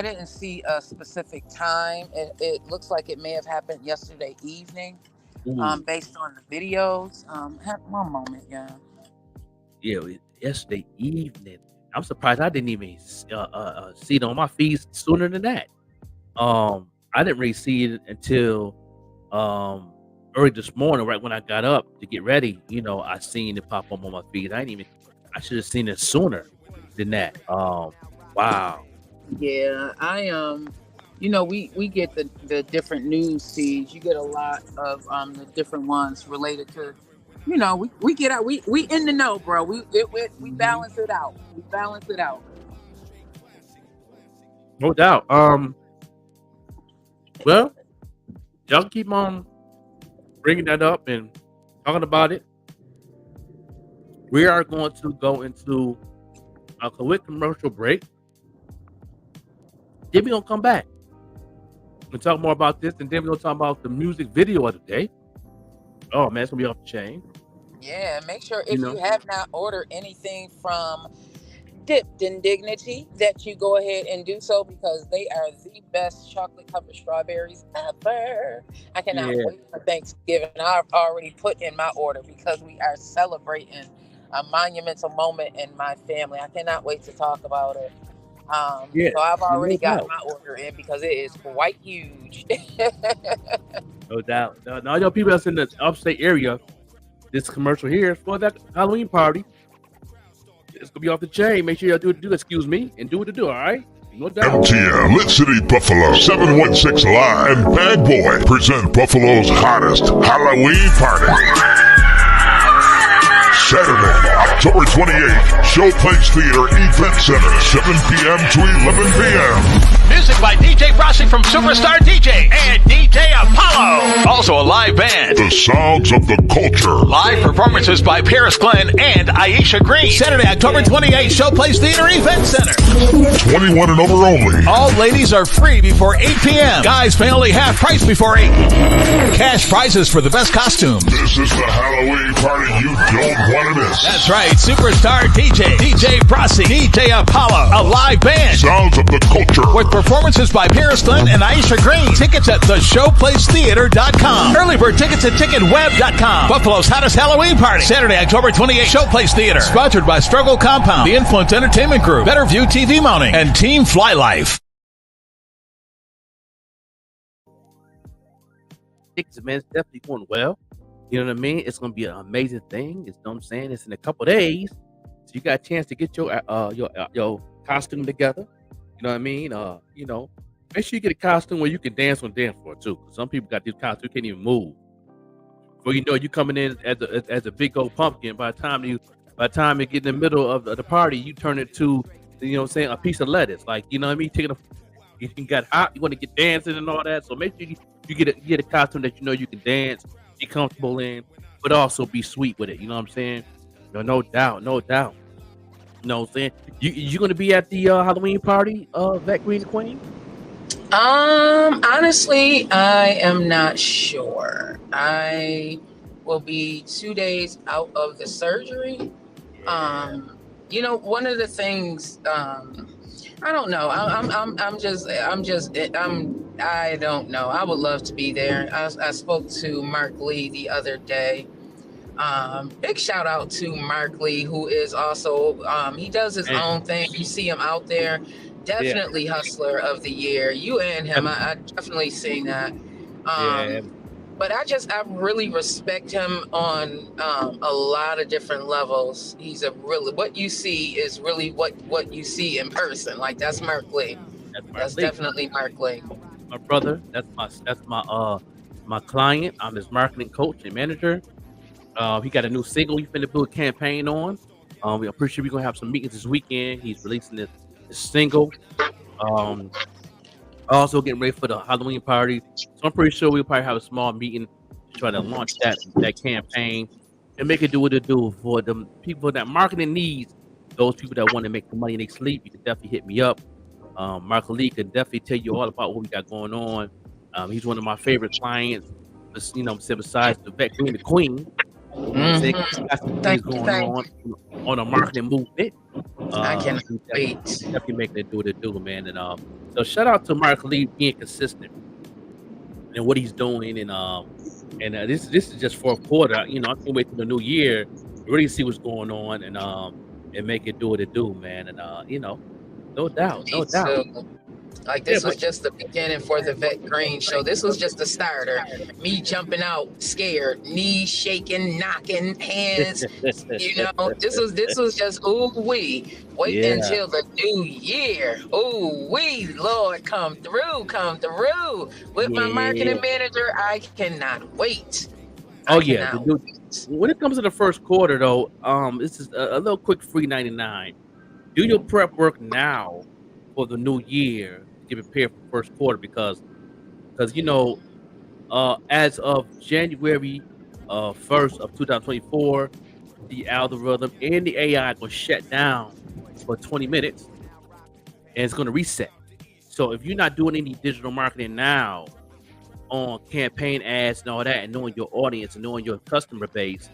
didn't see a specific time. It looks like it may have happened yesterday evening, based on the videos. Have one moment, yeah. Yeah, yesterday evening. I'm surprised I didn't even see it on my feeds sooner than that. I didn't really see it until early this morning, right when I got up to get ready. You know, I seen it pop up on my feed. I should have seen it sooner than that. Wow. Yeah, we get the different news feeds. You get a lot of the different ones related to, we get out. We in the know, bro. We balance it out. We balance it out. No doubt. Well, y'all keep on bringing that up and talking about it. We are going to go into a quick commercial break. Then we're going to come back and talk more about this. And then we're going to talk about the music video of the day. Oh, man, it's going to be off the chain. Yeah, make sure if you have not ordered anything from Dipped in Dignity that you go ahead and do so because they are the best chocolate covered strawberries ever. I cannot wait for Thanksgiving. I've already put in my order because we are celebrating a monumental moment in my family. I cannot wait to talk about it. So I've already got my order in because it is quite huge. No doubt. Now, y'all people that's in the upstate area, this commercial here is for that Halloween party. It's gonna be off the chain. Make sure y'all do excuse me, and do what to do, all right? No doubt. MTL, Lit City Buffalo, 716 Live, and Bad Boy present Buffalo's hottest Halloween party. Saturday, October 28th, Showplace Theater Event Center, 7 p.m. to 11 p.m. Music by DJ Brasi from Superstar DJ and DJ Apollo. Also a live band. The sounds of the culture. Live performances by Paris Glenn and Aisha Green. Saturday, October 28th, Showplace Theater Event Center. 21 and over only. All ladies are free before 8 p.m. Guys pay only half price before 8. Cash prizes for the best costumes. This is the Halloween party you don't want to miss. That's right, Superstar DJ, DJ Brasi, DJ Apollo, a live band. Sounds of the culture. With performances by Paris Glenn and Aisha Green. Tickets at theshowplacetheater.com. Early bird tickets at ticketweb.com. Buffalo's hottest Halloween party. Saturday, October 28th, Showplace Theater. Sponsored by Struggle Compound, The Influence Entertainment Group, Better View TV Mounting, and Team Fly Life. Tickets, man, it's definitely going well. You know what I mean? It's going to be an amazing thing. It's, you know what I'm saying? It's in a couple days. So you got a chance to get your costume together. You know what I mean? You know, make sure you get a costume where you can dance on dance floor too. Some people got these costumes you can't even move. Well, you know, you coming in as a big old pumpkin. By the time you get in the middle of the party, you turn it to, you know what I'm saying, a piece of lettuce. Like, you know what I mean? You got hot, you want to get dancing and all that. So make sure you get a costume that you know you can dance, be comfortable in, but also be sweet with it. You know what I'm saying? No doubt. You know what I'm saying? You gonna be at the Halloween party, Vet Green Queen? Honestly, I am not sure. I will be 2 days out of the surgery. You know, one of the things, I don't know. I don't know. I would love to be there. I spoke to Mark Lee the other day. Big shout out to Mark Lee, who is also, he does his own thing. You see him out there. Definitely Hustler of the Year. You and him, I definitely seen that. But I really respect him on a lot of different levels. He's what you see is really what you see in person. Like, that's Mark Lee. That's definitely Mark Lee. My brother. That's my client. I'm his marketing coach and manager. He got a new single he's finna build a campaign on. I'm pretty sure we're gonna have some meetings this weekend. He's releasing this single. Also getting ready for the Halloween party. So I'm pretty sure we'll probably have a small meeting to try to launch that campaign and make it do what it do for the people that marketing needs. Those people that want to make the money in their sleep, you can definitely hit me up. Mark Lee can definitely tell you all about what we got going on. He's one of my favorite clients. You know, besides the Vet Queen, the Queen. Got some things going on a marketing movement. I cannot wait. Definitely making it do what it do, man. And so shout out to Mark Lee being consistent and what he's doing. And this is just fourth quarter. You know, I can't wait till the new year to really see what's going on and make it do what it do, man. And you know, no doubt. Like, this was just the beginning for the Vet Green show. This was just the starter. Me jumping out scared, knees shaking, knocking, hands. You know, this was just ooh-wee. Wait until the new year. Ooh-wee, Lord, come through. With my marketing manager, I cannot wait. When it comes to the first quarter, though, this is a little quick free 99. Do your prep work now for the new year to get prepared for first quarter because you know, as of January 1st of 2024, the algorithm and the AI will shut down for 20 minutes and it's going to reset. So if you're not doing any digital marketing now on campaign ads and all that, and knowing your audience and knowing your customer base,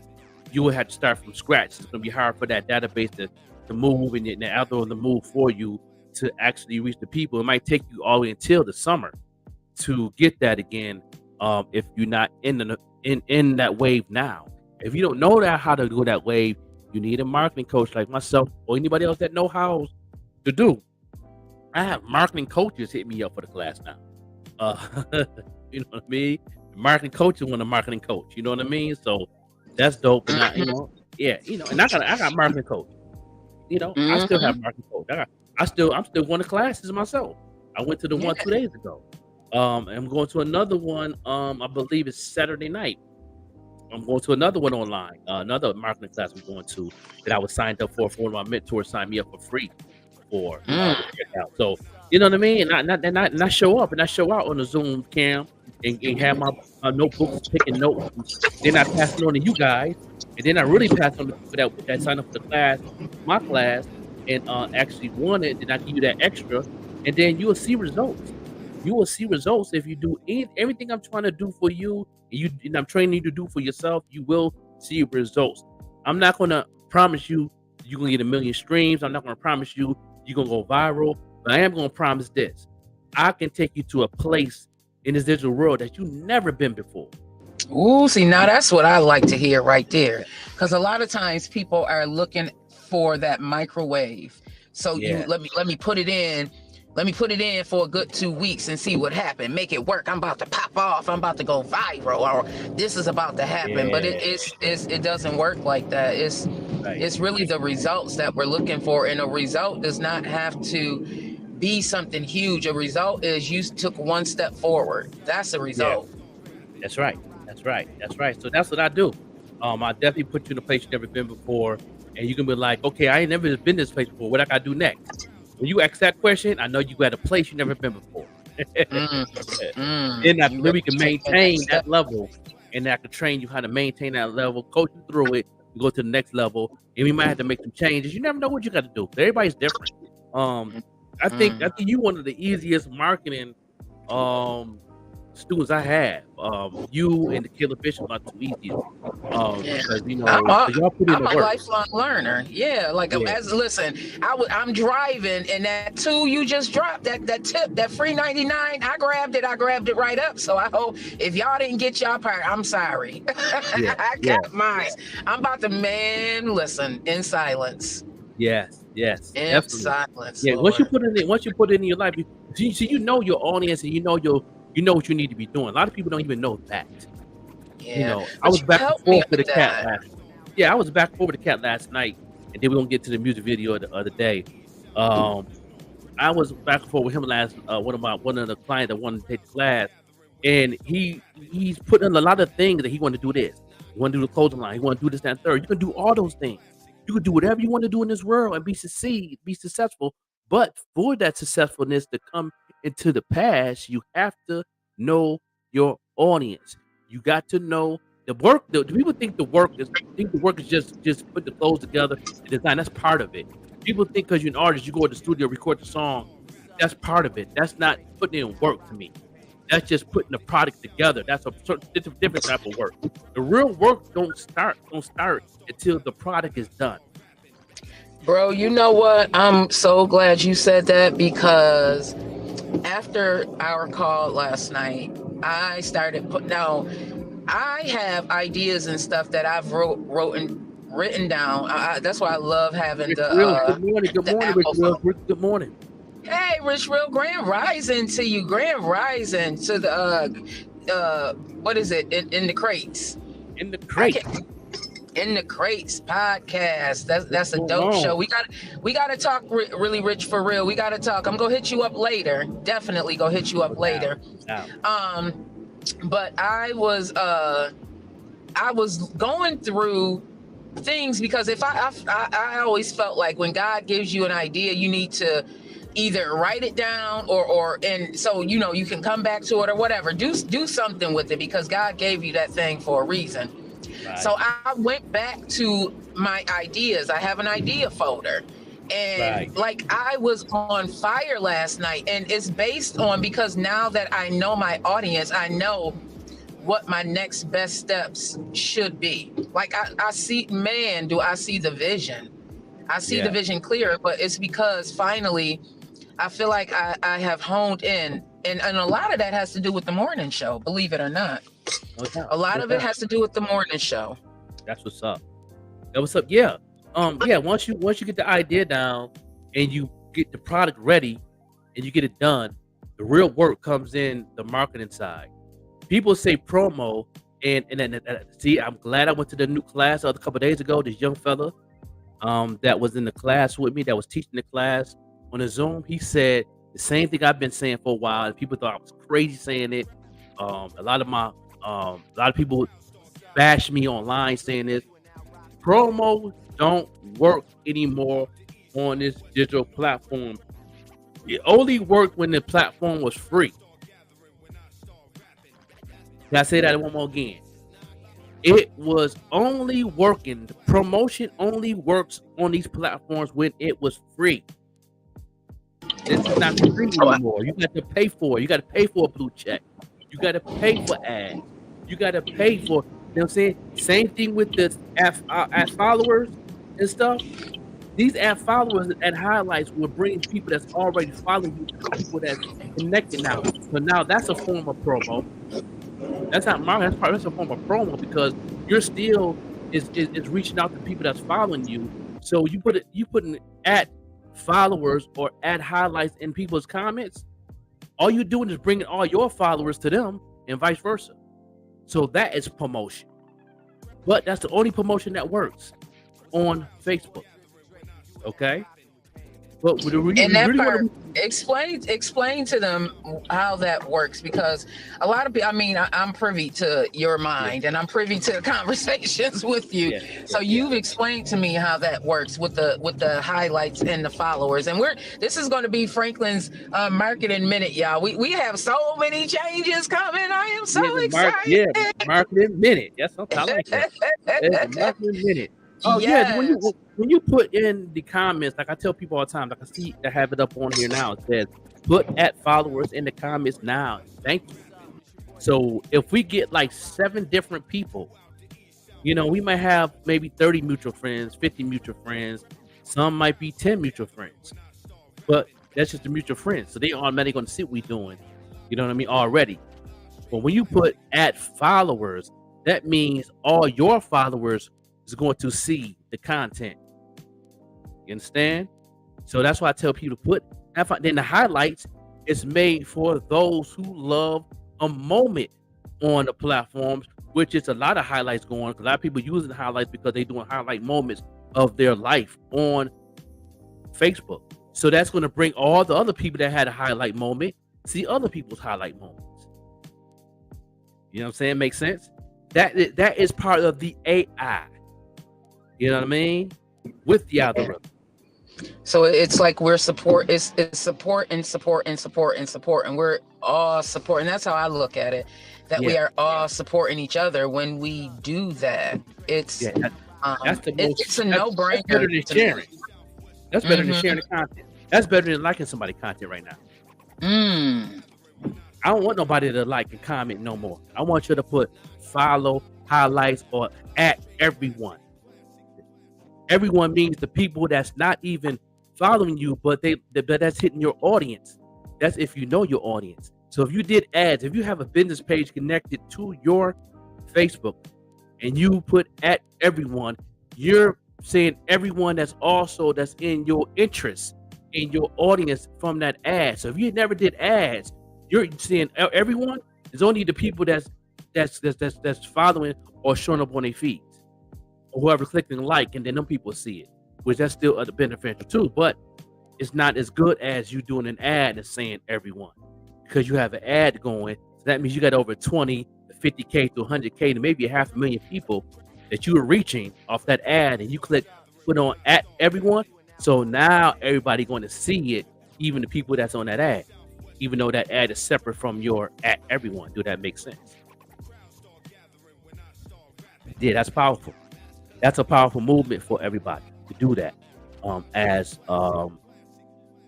you will have to start from scratch. It's going to be hard for that database to move and the algorithm to move for you to actually reach the people. It might take you all the way until the summer to get that again. If you're not in that wave now, if you don't know how to do that wave, you need a marketing coach like myself or anybody else that know how to do. I have marketing coaches hit me up for the class now. You know what I mean? Marketing coaches want a marketing coach. You know what I mean? So that's dope. And and I got marketing coach. You know, I still have marketing coach. I'm still going to classes myself. I went to the one 2 days ago. I'm going to another one. I believe it's Saturday night. I'm going to another one online, another marketing class I'm going to that I was signed up for one of my mentors signed me up for free for to check out. So you know what I mean? And I show up and I show out on the Zoom cam and have my notebooks taking notes. Then I pass it on to you guys, and then I really pass on to people that sign up for the class, my class, and actually want it. Then I give you that extra, and then you will see results. You will see results if you do everything I'm trying to do for you, and I'm training you to do for yourself. You will see results. I'm not going to promise you you're going to get 1 million streams. I'm not going to promise you you're going to go viral. But I am going to promise this. I can take you to a place in this digital world that you've never been before. Ooh, see, now that's what I like to hear right there. Because a lot of times people are looking for that microwave. So you let me put it in. Let me put it in for a good 2 weeks and see what happened. Make it work. I'm about to pop off. I'm about to go viral, or this is about to happen. But it doesn't work like that. It's really the results that we're looking for, and a result does not have to be something huge. A result is you took one step forward. That's a result. Yeah. That's right. So that's what I do. I definitely put you in a place you've never been before, and you can be like, okay, I ain't never been this place before. What I gotta do next? When you ask that question, I know you got a place you've never been before. Then we can maintain that level, and I can train you how to maintain that level, coach you through it, and go to the next level. And we might have to make some changes. You never know what you got to do. Everybody's different. I think you one of the easiest marketing students I have. You and the Killer Bishop are too easy. Because y'all put in I'm the a work. lifelong learner. Yeah, listen, I'm driving, and that tool you just dropped, that tip, that free 99, I grabbed it right up. So I hope if y'all didn't get y'all part, I'm sorry. I got mine. I'm about to listen in silence. Yes, in definitely. silence. Yeah, Lord. once you put it in your life, you know your audience, and you know what you need to be doing. A lot of people don't even know that. Yeah, I was back and forth with the cat last night, and then we're gonna get to the music video the other day. I was back and forth with him last. One of the clients that wanted to take the class, and he's putting in a lot of things that he want to do this. He want to do the clothing line. He want to do this, that, and third. You can do all those things. You can do whatever you want to do in this world and be successful. But for that successfulness to come into the past, you have to know your audience. You got to know the work. The people think the work is just put the clothes together and design. That's part of it. People think because you're an artist, you go to the studio, record the song. That's part of it. That's not putting in work to me. That's just putting the product together. That's a different type of work. The real work don't start until the product is done. Bro, you know what? I'm so glad you said that, because after our call last night, I started I have ideas and stuff that I've written down. That's why I love having Good morning, Good morning. Hey, Rich Real, Grand Rising to you. Grand Rising to the what is it? In the crates. In the crates. In the Crates podcast. That's a dope show. We gotta talk really rich for real. We gotta talk. I'm gonna hit you up later. Definitely go hit you up later. But I was going through things, because if I always felt like when God gives you an idea, you need to either write it down or so you can come back to it or whatever. Do something with it, because God gave you that thing for a reason. Right. So I went back to my ideas. I have an idea folder, and I was on fire last night, and it's based on, because now that I know my audience, I know what my next best steps should be. Like I see the vision. I see the vision clearer, but it's because finally I feel like I have honed in, and a lot of that has to do with the morning show, believe it or not. A lot of it has to do with the morning show. That's what's up. Yeah. Once you get the idea down and you get the product ready and you get it done, the real work comes in the marketing side. People say promo, and see, I'm glad I went to the new class a couple of days ago. This young fella that was in the class with me, that was teaching the class on the Zoom, he said the same thing I've been saying for a while, and people thought I was crazy saying it. A lot of people bash me online saying this. Promo don't work anymore on this digital platform. It only worked when the platform was free. Can I say that one more again? It was only working. The promotion only works on these platforms when it was free. It's not free anymore. You got to pay for it. You got to pay for a blue check. You got to pay for ads. You got to pay for, you know what I'm saying? Same thing with the ad followers and stuff. These ad followers and highlights will bring people that's already following you to people that's connected now. So now that's a form of promo. That's not marketing. That's a form of promo because you're still is reaching out to people that's following you. So you putting ad followers or ad highlights in people's comments. All you're doing is bringing all your followers to them and vice versa. So that is promotion. But that's the only promotion that works on Facebook. Okay. But and that part, explain to them how that works, because a lot of people, I mean, I'm privy to your mind and I'm privy to conversations with you. So you've explained to me how that works with the highlights and the followers. And this is going to be Franklin's marketing minute, y'all. We have so many changes coming. I am so excited. Marketing minute. That's something I like that. Marketing minute. Oh yes. Yeah, when you put in the comments, like I tell people all the time, like I see I have it up on here now. It says put at followers in the comments now. Thank you. So if we get like 7 different people, you know, we might have maybe 30 mutual friends, 50 mutual friends. Some might be 10 mutual friends, but that's just the mutual friends. So they automatically going to see what we're doing. You know what I mean? Already. But when you put at followers, that means all your followers is going to see the content. You understand? So that's why I tell people to put. Then the highlights is made for those who love a moment on the platforms, which is a lot of highlights going. Because a lot of people using highlights because they're doing highlight moments of their life on Facebook. So that's going to bring all the other people that had a highlight moment see other people's highlight moments. You know what I'm saying? Makes sense? That is part of the AI. You know what I mean? With the algorithm. So it's like we're support. It's support and support and support and support, and we're all support. And that's how I look at it. That we are all supporting each other when we do that. It's that's the most. It's a no-brainer. That's better than sharing. That's better than sharing the content. That's better than liking somebody's content right now. I don't want nobody to like and comment no more. I want you to put follow, highlights, or at everyone. Everyone means the people that's not even following you, but that's hitting your audience. That's if you know your audience. So if you did ads, if you have a business page connected to your Facebook and you put at everyone, you're saying everyone that's in your interest, in your audience from that ad. So if you never did ads, you're saying everyone is only the people that's following or showing up on their feeds. Whoever clicking like, and then them people see it, which that's still beneficial too, but it's not as good as you doing an ad and saying everyone, because you have an ad going. So that means you got over 20 to 50K to 100K to maybe 500,000 people that you are reaching off that ad, and you put on at everyone. So now everybody going to see it, even the people that's on that ad, even though that ad is separate from your at everyone. Do that make sense? Yeah, that's powerful. That's a powerful movement for everybody to do that as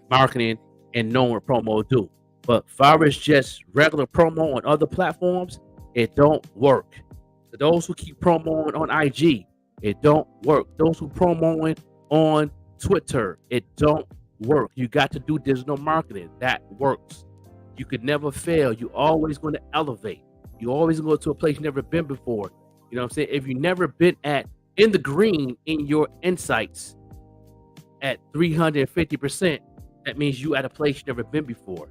marketing and knowing what promo do. But far as just regular promo on other platforms, it don't work. For those who keep promoing on IG, it don't work. Those who promoing on Twitter, it don't work. You got to do digital marketing. That works. You could never fail. You're always going to elevate. You always go to a place you've never been before. You know what I'm saying? If you've never been in the green in your insights at 350%, that means you at a place you've never been before.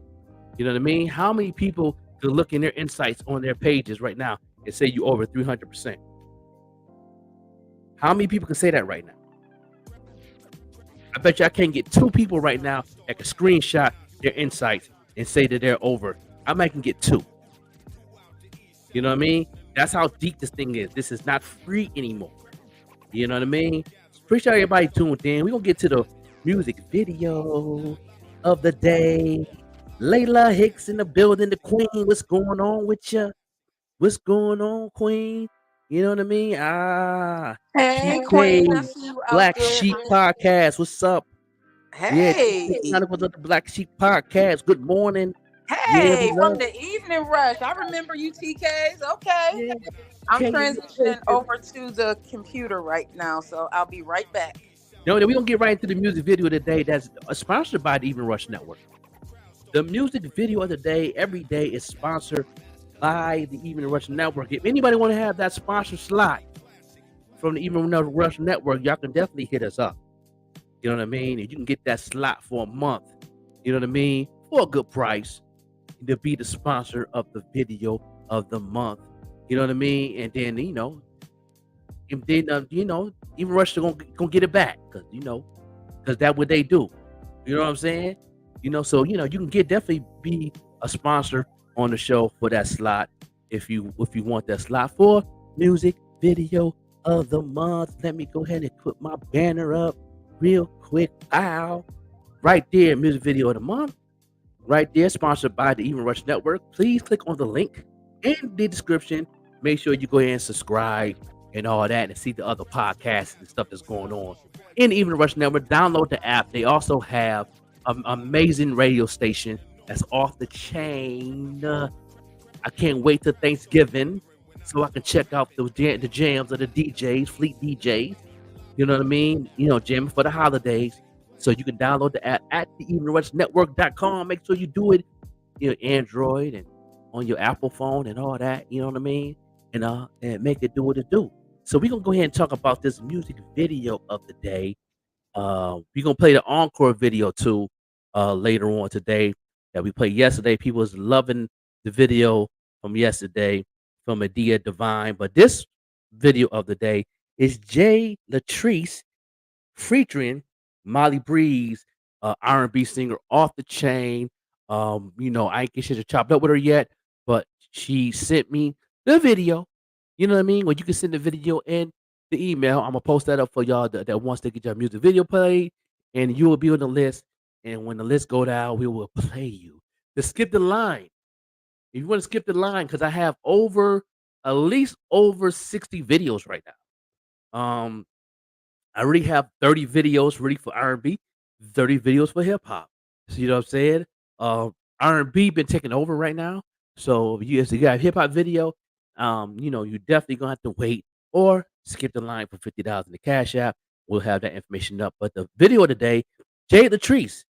You know what I mean? How many people could look in their insights on their pages right now and say you over 300%? How many people can say that right now? I bet you I can't get 2 people right now that can screenshot their insights and say that they're over. I might can get 2. You know what I mean? That's how deep this thing is. This is not free anymore. You know what I mean? Appreciate everybody tuned in. We're gonna get to the music video of the day. Layla Hicks in the building, the queen. What's going on with you? What's going on, queen? You know what I mean? Hey, TK, Queen, I see you out Black there. Sheep Podcast. What's up? Hey, Yeah, Chronicles of the Black Sheep Podcast. Good morning. hey, Yeah, from the evening rush. I remember you, TKs. Okay. Yeah. I'm Okay. transitioning over to the computer right now, so I'll be right back. No, we're gonna get right into the music video today. That's sponsored by the Even Rush Network. The music video of the day, every day, is sponsored by the Even Rush Network. If anybody want to have that sponsor slot from the Even Rush Network, y'all can definitely hit us up. You know what I mean? And you can get that slot for a month. You know what I mean? For a good price to be the sponsor of the video of the month. You know what I mean? And then Even Rush are gonna get it back because that's what they do. You know what I'm saying? So you can definitely be a sponsor on the show for that slot if you want that slot for music video of the month. Let me go ahead and put my banner up real quick. Ow. Right there, music video of the month. Right there, sponsored by the Even Rush Network. Please click on the link in the description. Make sure you go ahead and subscribe and all that and see the other podcasts and stuff that's going on in the Even Rush Network. Download the app. They also have an amazing radio station that's off the chain. I can't wait till Thanksgiving so I can check out the jams of the DJs, Fleet DJs. You know what I mean? Jamming for the holidays. So you can download the app at the evenrunshnetwork.com. Make sure you do it, Android and on your Apple phone and all that. You know what I mean? And make it do what it do. So we're gonna go ahead and talk about this music video of the day. We're gonna play the encore video too later on today that we played yesterday. People was loving the video from yesterday from Adia Divine, but this video of the day is Jay Latrice featuring Molly Breeze, R&B singer, Off the Chain. I ain't get shit to chop up with her yet, but she sent me the video. You know what I mean? Well, you can send the video in the email. I'm gonna post that up for y'all that wants to get your music video played, and you will be on the list. And when the list go down, we will play you. To skip the line, if you want to skip the line, because I have at least over 60 videos right now. I already have 30 videos ready for R&B, 30 videos for hip hop. So you know what I'm saying? R&B been taking over right now. So if you got a hip hop video, you definitely gonna have to wait or skip the line for $50 in the Cash App. We'll have that information up. But the video of the day, Jay Latrice,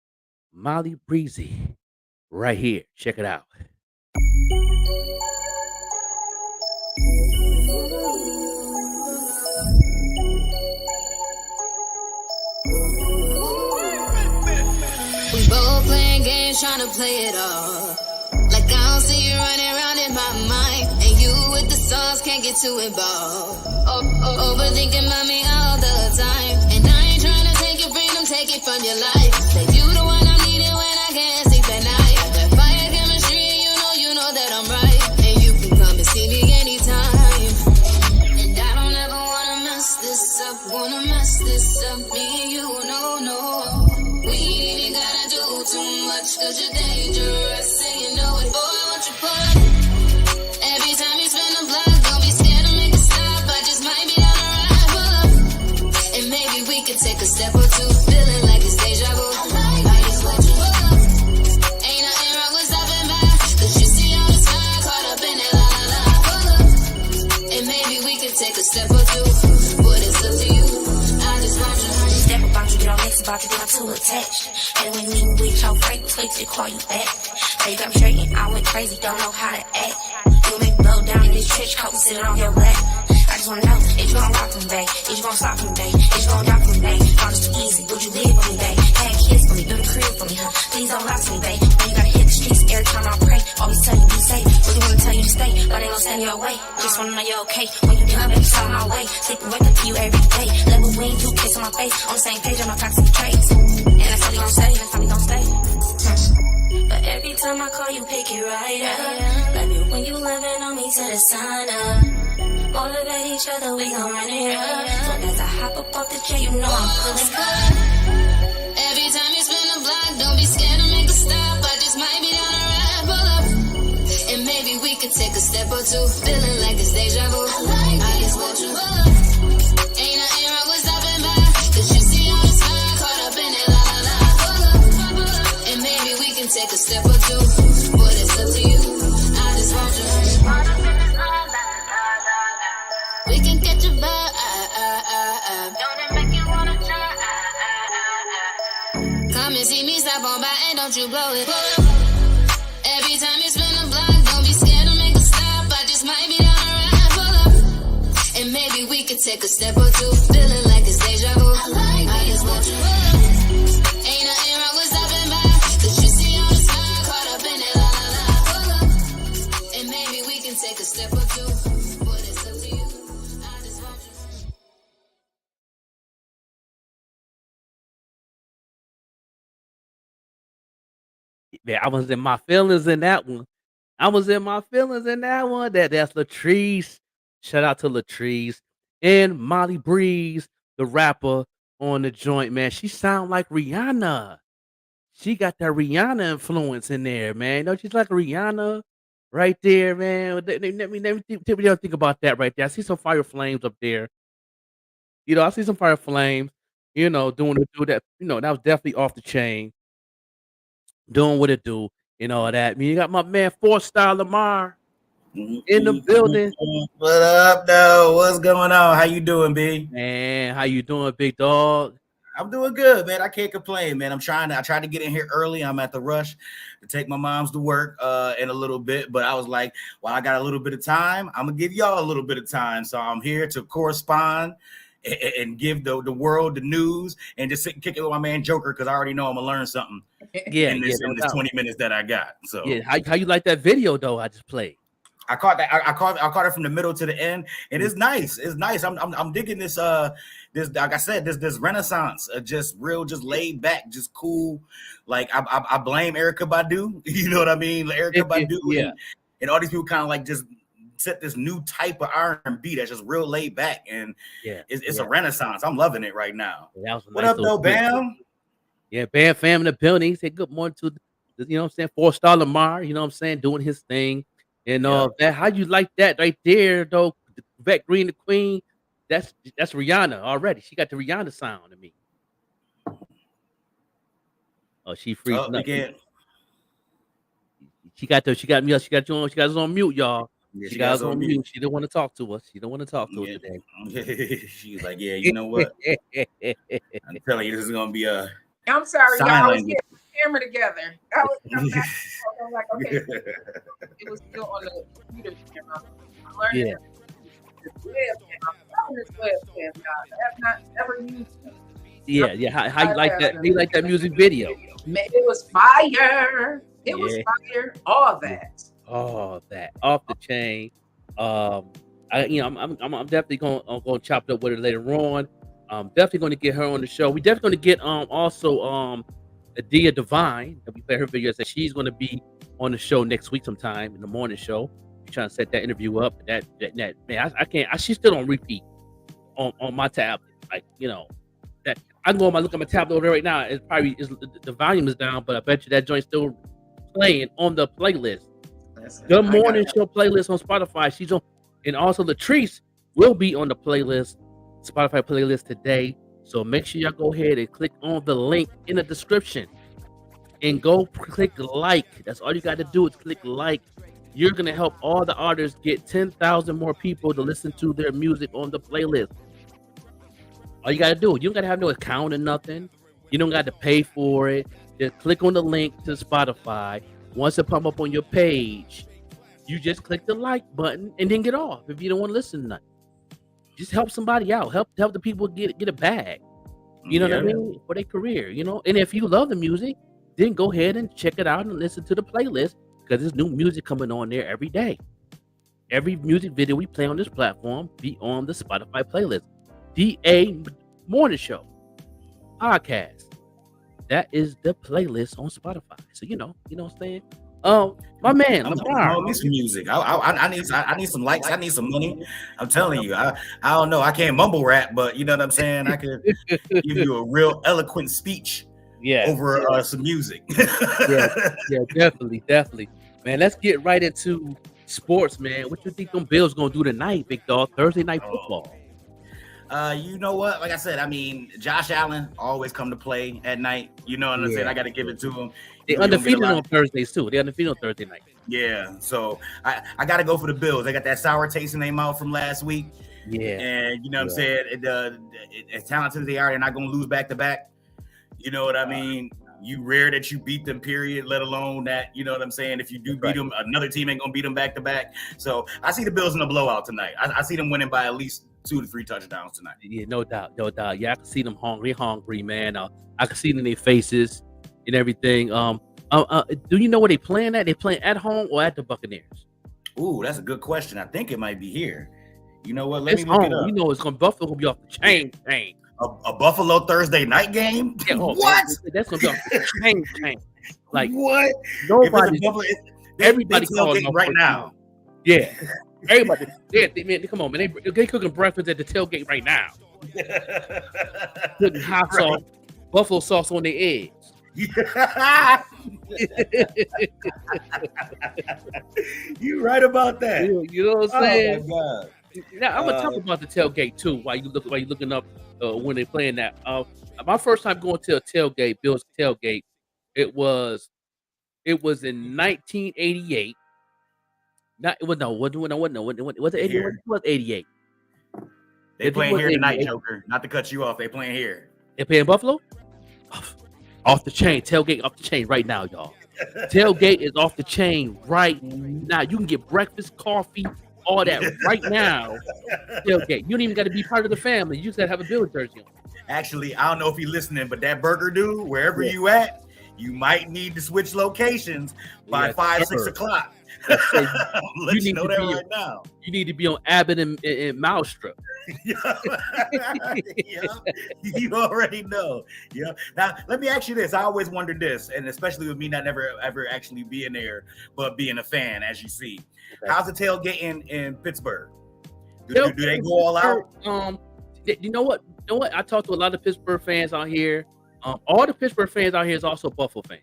Molly Breezy, right here. Check it out. We both playing games, trying to play it all. Like I don't see you running around in my mind. And you with the sauce, can't get too involved. Overthinking about me all the time. And I ain't trying to take your freedom, take it from your life. That you the one I'm needing when I can't sleep at night. That fire chemistry, you know that I'm right. And you can come and see me anytime. And I don't ever wanna mess this up, me and you, no. We ain't even gotta do too much, cause you're dangerous and you know it. Boy, won't you pull up? Every time you spin the block, don't be scared to make a stop. I just might be down the ride, pull up. And maybe we could take a step or two, feeling like it's deja vu. I just let you pull up. Ain't nothing wrong with stopping by, cause you see all the time caught up in that la. Pull up. And maybe we could take a step or two, but it's up to you. I just want you. Step about you, get all next about you, get I'm too attached. And when me with your fragrance, wait till they call you back. Now you got me straight and I went crazy, don't know how to act. You make me blow down in this trench coat, sitting on your lap. I just wanna know, if you gon' rock from back, if you gon' stop from back, if you gon' drop from back. All this too easy, would you live for me, babe? Had kids for me, do the crib for me, huh? Please don't lie to me, babe. When you gotta hit the streets, every time I pray, always tell you be safe. Really wanna tell you to stay, but ain't gon' stand your way. Just wanna know you're okay, when you done, baby, on my way. Sleep and wake up to you every day. Level wing, you kiss on my face, on the same page, on my toxic traits. And that's all you gon' say, that's all you gon' stay. But every time I call you, pick it right up. Baby, When you living on me to the sun up. Motivate each other, we gon' run it up. Soon as I hop up off the jet, you know I'm pulling up. Every time you spin a block, don't be scared to make a stop. I just might be down a ride, pull up. And maybe we could take a step or two. Feeling like it's deja vu. I just want you up. Ain't nothing wrong with stopping by. Cause you see all the smile caught up in it, la la la. Pull up. And maybe we can take a step or two. But it's up to you. I just want you. We can catch a vibe. Don't it make you wanna try? Come and see me, stop on by and don't you blow it. Every time you spin a block, don't be scared to make a stop. I just might be down a ride, pull up. And maybe we could take a step or two. Feeling like it's deja vu. I just want you up. Ain't nothing wrong with stopping by. Cause you see all the smile caught up in it, la la la. Pull up. And maybe we can take a step or two. But it's up to you. I just want you. Yeah, I was in my feelings in that one. That's Latrice. Shout out to Latrice and Molly Breeze, the rapper on the joint, man. She sound like Rihanna. She got that Rihanna influence in there, man. Don't you like Rihanna right there, man? Let me think about that right there. I see some fire flames up there. I see some fire flames. Doing that. That was definitely off the chain. Doing what it do and all that. I mean, you got my man 4-Star Lamar in the building. What up, though? What's going on? How you doing, B? Man, how you doing, big dog? I'm doing good, man. I can't complain, man. I tried to get in here early. I'm at the rush to take my mom's to work in a little bit, but I was like, well, I got a little bit of time. I'm gonna give y'all a little bit of time, so I'm here to correspond and give the world the news and just sit and kick it with my man Joker because I already know I'm gonna learn something. In this 20 minutes that I got. So yeah, how you like that video though? I just played. I caught that. I caught it from the middle to the end, and it's nice. It's nice. I'm digging this. This, like I said, this Renaissance, just real, just laid back, just cool. Like I blame Erykah Badu. You know what I mean? Like Erykah Badu, yeah. And all these people kind of like just set this new type of R&B that's just real laid back, and it's a renaissance. I'm loving it right now. Yeah, what up, though, Bam? Yeah, Bam fam in the building. He said good morning to you know what I'm saying, 4-Star Lamar, you know what I'm saying, doing his thing. And that how you like that right there, though? Vet Green, the Queen, that's Rihanna already. She got the Rihanna sound to me. Oh, she freezing up. Again. She got me. She got us on mute, y'all. Yeah, she got us on mute. She didn't want to talk to us. She don't want to talk to us today. She's like, yeah, you know what? I'm telling you, this is gonna be a. I'm sorry, y'all. I was getting the camera together. I was like, okay, it was still on the computer camera. I'm learning this webcam. I'm learning this webcam, y'all. I have not ever used it. Yeah. How you like that? You like that music video? It was fire. It was fire. All that off the chain. I'm definitely gonna chop it up with her later on. Definitely going to get her on the show. We definitely going to get also Adia Divine. We play her video. That she's going to be on the show next week sometime in the morning show. We're trying to set that interview up. That man, I can't. She's still on repeat on my tablet. Like that I can go look at my tablet over there right now. It's probably the volume is down, but I bet you that joint's still playing on the playlist. The morning show playlist on Spotify. She's on, and also Latrice will be on the playlist. Spotify playlist today. So make sure y'all go ahead and click on the link in the description and go click like. That's all you got to do is click like. You're going to help all the artists get 10,000 more people to listen to their music on the playlist. All you got to do, you don't got to have no account or nothing. You don't got to pay for it. Just click on the link to Spotify. Once it pop up on your page, you just click the like button and then get off if you don't want to listen to nothing. Just help somebody out. Help the people get a bag. You know what I mean? For their career, And if you love the music, then go ahead and check it out and listen to the playlist because there's new music coming on there every day. Every music video we play on this platform be on the Spotify playlist. DA Morning Show podcast. That is the playlist on Spotify. So you know what I'm saying? My man, I'm Lamar. me some music. I need some likes. I need some money. I'm telling you. I don't know. I can't mumble rap, but you know what I'm saying. I could give you a real eloquent speech. Yeah, over some music. yeah, definitely. Man, let's get right into sports, man. What you think them Bills gonna do tonight, big dog? Thursday night football. You know what? Like I said, I mean, Josh Allen always come to play at night. You know what I'm saying? I got to give it to him. They undefeated on Thursdays too. They undefeated on Thursday night. Yeah, so I got to go for the Bills. They got that sour taste in their mouth from last week. Yeah, and you know what I'm saying? As talented as they are, they're not going to lose back to back. You know what I mean? You rare that you beat them, period, let alone that, you know what I'm saying? If you do beat them, another team ain't going to beat them back to back. So I see the Bills in a blowout tonight. I see them winning by at least 2 to 3 touchdowns tonight. Yeah, no doubt. Yeah, I can see them hungry, man. I can see it in their faces and everything. Do you know where they playing at? They playing at home or at the Buccaneers? Ooh, that's a good question. I think it might be here. You know what? Let me look it up. You know it's going Buffalo will be off the chain. A Buffalo Thursday night game? Yeah, what? That's gonna be off the chain. Like what? Nobody. Everybody calling right now. Yeah. Everybody, come on, man. They cooking breakfast at the tailgate right now. Putting hot sauce, buffalo sauce on their eggs. You right about that. You know what I'm saying? Oh my God. Now I'm gonna talk about the tailgate too. While you looking up when they're playing that. My first time going to a tailgate, Bill's tailgate, it was in 1988. Was it 88? It was 88. They playing here tonight, Joker. Not to cut you off. They playing here. They playing Buffalo? Off the chain. Tailgate off the chain right now, y'all. Tailgate is off the chain right now. You can get breakfast, coffee, all that right now. Tailgate. You don't even got to be part of the family. You just got to have a Bills jersey on. Actually, I don't know if he's listening, but that burger dude, wherever you at, you might need to switch locations by 5-6 o'clock. Let you know that right now. You need to be on Abbott and Mousetrap. You already know. Yeah. Now, let me ask you this. I always wondered this, and especially with me not ever actually being there, but being a fan, as you see. Okay. How's the tailgate in Pittsburgh? Do they go all out? You know what? I talked to a lot of Pittsburgh fans out here. All the Pittsburgh fans out here is also Buffalo fans.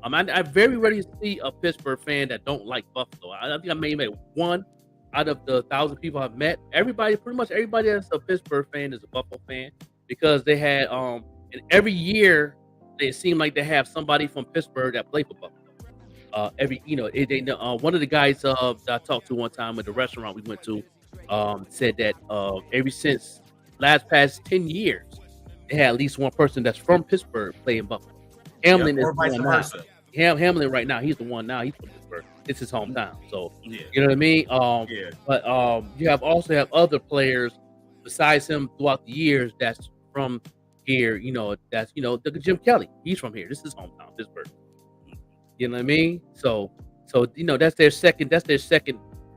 I very rarely see a Pittsburgh fan that don't like Buffalo. I think I may have met one out of the 1,000 people I've met. Pretty much everybody that's a Pittsburgh fan is a Buffalo fan because they had and every year it seemed like they have somebody from Pittsburgh that played for Buffalo. One of the guys that I talked to one time at the restaurant we went to said that ever since past 10 years they had at least one person that's from Pittsburgh playing Buffalo. Hamlin is vice versa. Hamlin right now, he's the one now. He's from Pittsburgh. It's his hometown. So you know what I mean? But you also have other players besides him throughout the years that's from here, that's Jim Kelly. He's from here. This is his hometown, Pittsburgh. You know what I mean? So that's their second. Pittsburgh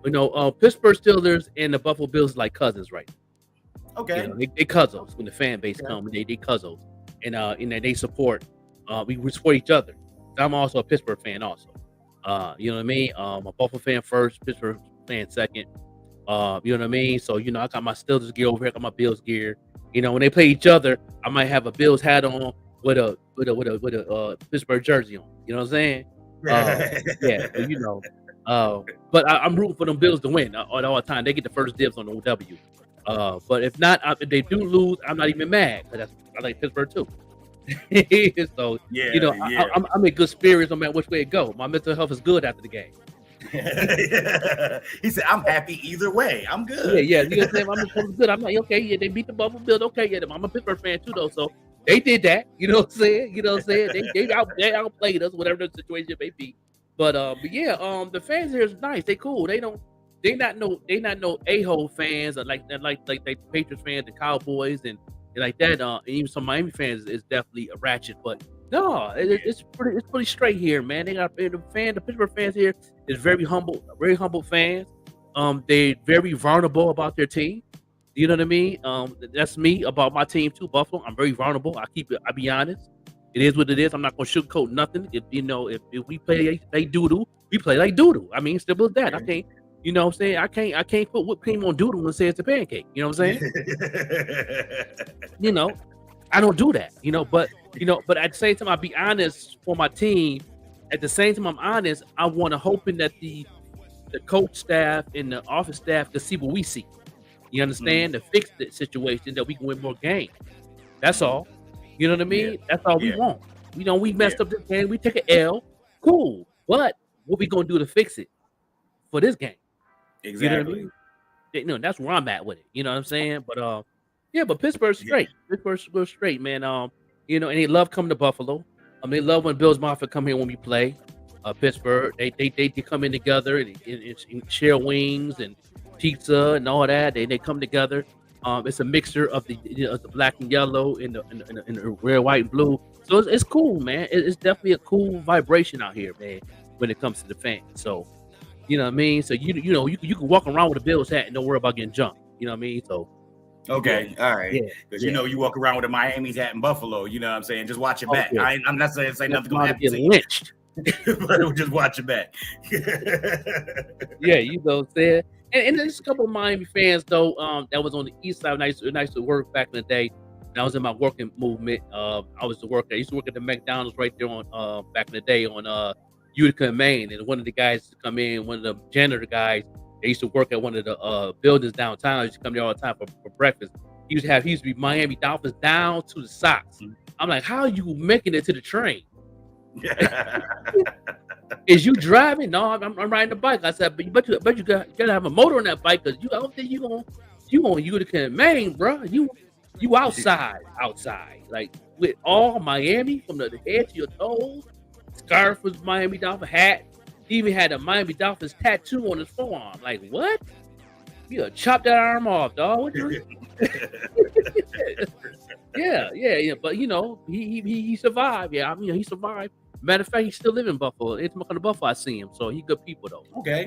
Steelers and the Buffalo Bills like cousins, right? Okay. They cousins when the fan base come, they cousins. And they support we support each other. I'm also a Pittsburgh fan also. You know what I mean? I'm a Buffalo fan first, Pittsburgh fan second. You know what I mean? So, I got my Steelers gear over here, I got my Bills gear. When they play each other, I might have a Bills hat on with a Pittsburgh jersey on. You know what I'm saying? But I'm rooting for them Bills to win all the time. They get the first dibs on the W. But if not, if they do lose, I'm not even mad because I like Pittsburgh too. So I'm in good spirits no matter which way it go. My mental health is good after the game. He said, "I'm happy either way. I'm good." Yeah. You know what I'm saying? I'm good. I'm like, okay, yeah, they beat the Buffalo Bills. Okay, yeah, I'm a Pittsburgh fan too, though. So they did that. You know what I'm saying? They outplayed us, whatever the situation may be. But the fans here is nice. They cool. They not no a-hole fans like Patriots fans, the Cowboys and like that. And even some Miami fans is definitely a ratchet, but no, it's pretty straight here, man. They got the Pittsburgh fans here is very humble fans. They're very vulnerable about their team. You know what I mean? That's me about my team too, Buffalo. I'm very vulnerable. I be honest. It is what it is. I'm not gonna sugarcoat nothing. If we play like doodle, we play like doodle. I mean, simple as that. I can't, you know what I'm saying? I can't put whipped cream on doodle and say it's a pancake. You know what I'm saying? I don't do that. But at the same time, I'll be honest for my team. At the same time, I'm honest. I want to hoping that the coach staff and the office staff can see what we see. You understand? To fix the situation that we can win more games. That's all. You know what I mean? Yeah. That's all we want. We messed up this game. We take an L. Cool. But what we gonna do to fix it for this game? Exactly. You know what I mean? That's where I'm at with it. You know what I'm saying? But but Pittsburgh's straight. Pittsburgh's straight, man. And they love coming to Buffalo. They love when Bills Mafia come here when we play. Pittsburgh. They come in together and share wings and pizza and all that. They come together. It's a mixture of the black and yellow and the red, white, and blue. So it's cool, man. It's definitely a cool vibration out here, man, when it comes to the fans. So, you know what I mean? So, you can walk around with a Bills hat and don't worry about getting jumped. You know what I mean? So, okay, all right. Because you walk around with a Miami's hat in Buffalo. You know what I'm saying? Just watch it back. Yeah. I'm not saying nothing's going to happen to you. Lynched. But just watch it back. Yeah, you know what I'm saying? And there's a couple of Miami fans though that was on the east side. I used to work back in the day. And I was in my working movement. I used to work at the McDonald's right there on back in the day on Utica and Maine. And one of the guys used to come in, one of the janitor guys, they used to work at one of the buildings downtown. I used to come there all the time for breakfast. He used to be Miami Dolphins down to the socks. I'm like, how are you making it to the train? Is you driving? No, I'm riding the bike. I said, but you gotta have a motor on that bike because I don't think you gonna Utica and Maine, bro. You outside, like with all Miami from the head to your toes. Scarf was Miami Dolphin hat. He even had a Miami Dolphins tattoo on his forearm. Like what? You gotta chop that arm off, dog. Yeah. But he survived. Yeah, I mean he survived. Matter of fact, he still live in Buffalo. It's the Buffalo. I see him, so he good people though. Okay.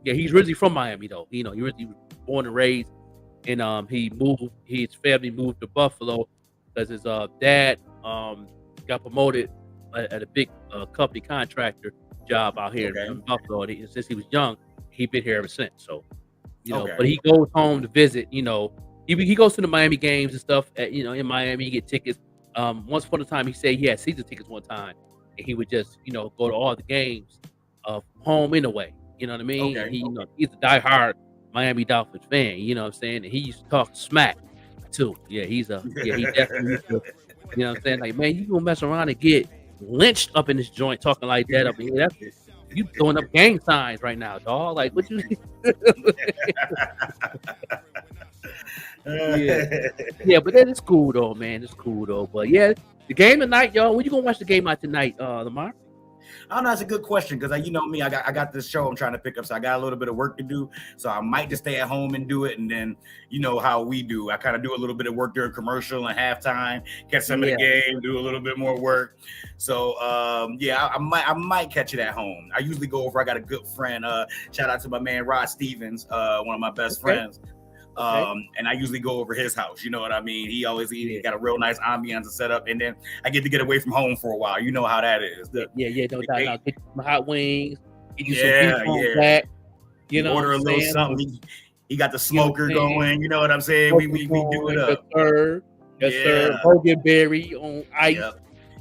He's originally from Miami though. He was born and raised, and he moved. His family moved to Buffalo because his dad got promoted at a big company contractor job out here in Buffalo. And since he was young, he been here ever since. So, but he goes home to visit. He goes to the Miami games and stuff. In Miami, he get tickets. Once upon a time, he said he had season tickets one time, and he would just, go to all the games home in a way. You know what I mean? Okay. He's a diehard Miami Dolphins fan. You know what I'm saying? And he used to talk smack too. Yeah, he definitely used to. You know what I'm saying? Like, man, you gonna mess around and get lynched up in this joint talking like that up here? You throwing up gang signs right now, dog. Like, what you? But that is cool though, man. It's cool though. But yeah, the game tonight, y'all. When you gonna watch the game out tonight, Lamar? I don't know. That's a good question because you know me, I got this show I'm trying to pick up, so I got a little bit of work to do. So I might just stay at home and do it, and then you know how we do. I kind of do a little bit of work during commercial and halftime, catch some of the game, do a little bit more work. So I might catch it at home. I usually go over. I got a good friend. Shout out to my man Rod Stevens, one of my best friends. And I usually go over his house. You know what I mean? He got a real nice ambiance to set up, and then I get to get away from home for a while. You know how that is. Don't doubt. Get some hot wings. Get you some beef back. You know, order a little something. He got the smoker going. You know what I'm saying? We do it up. Yes, sir. Boganberry on ice.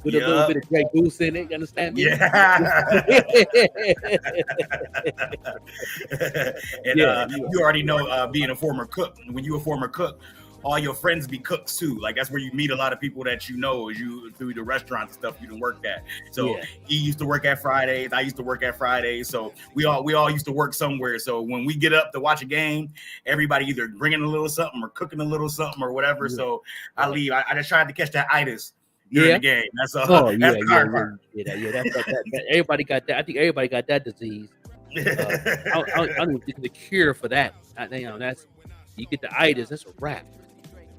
With a little bit of Grey Goose in it, you understand me? You already know, being a former cook, when you're a former cook, all your friends be cooks too. Like that's where you meet a lot of people that you know through the restaurants and stuff you done worked at. So he used to work at Fridays. I used to work at Fridays. So we all used to work somewhere. So when we get up to watch a game, everybody either bringing a little something or cooking a little something or whatever. So I leave. I just tried to catch that itis during the game. That's all. That's the hard part. That everybody got that. I think everybody got that disease. I don't think the cure for that. That's you get the itis. That's a wrap.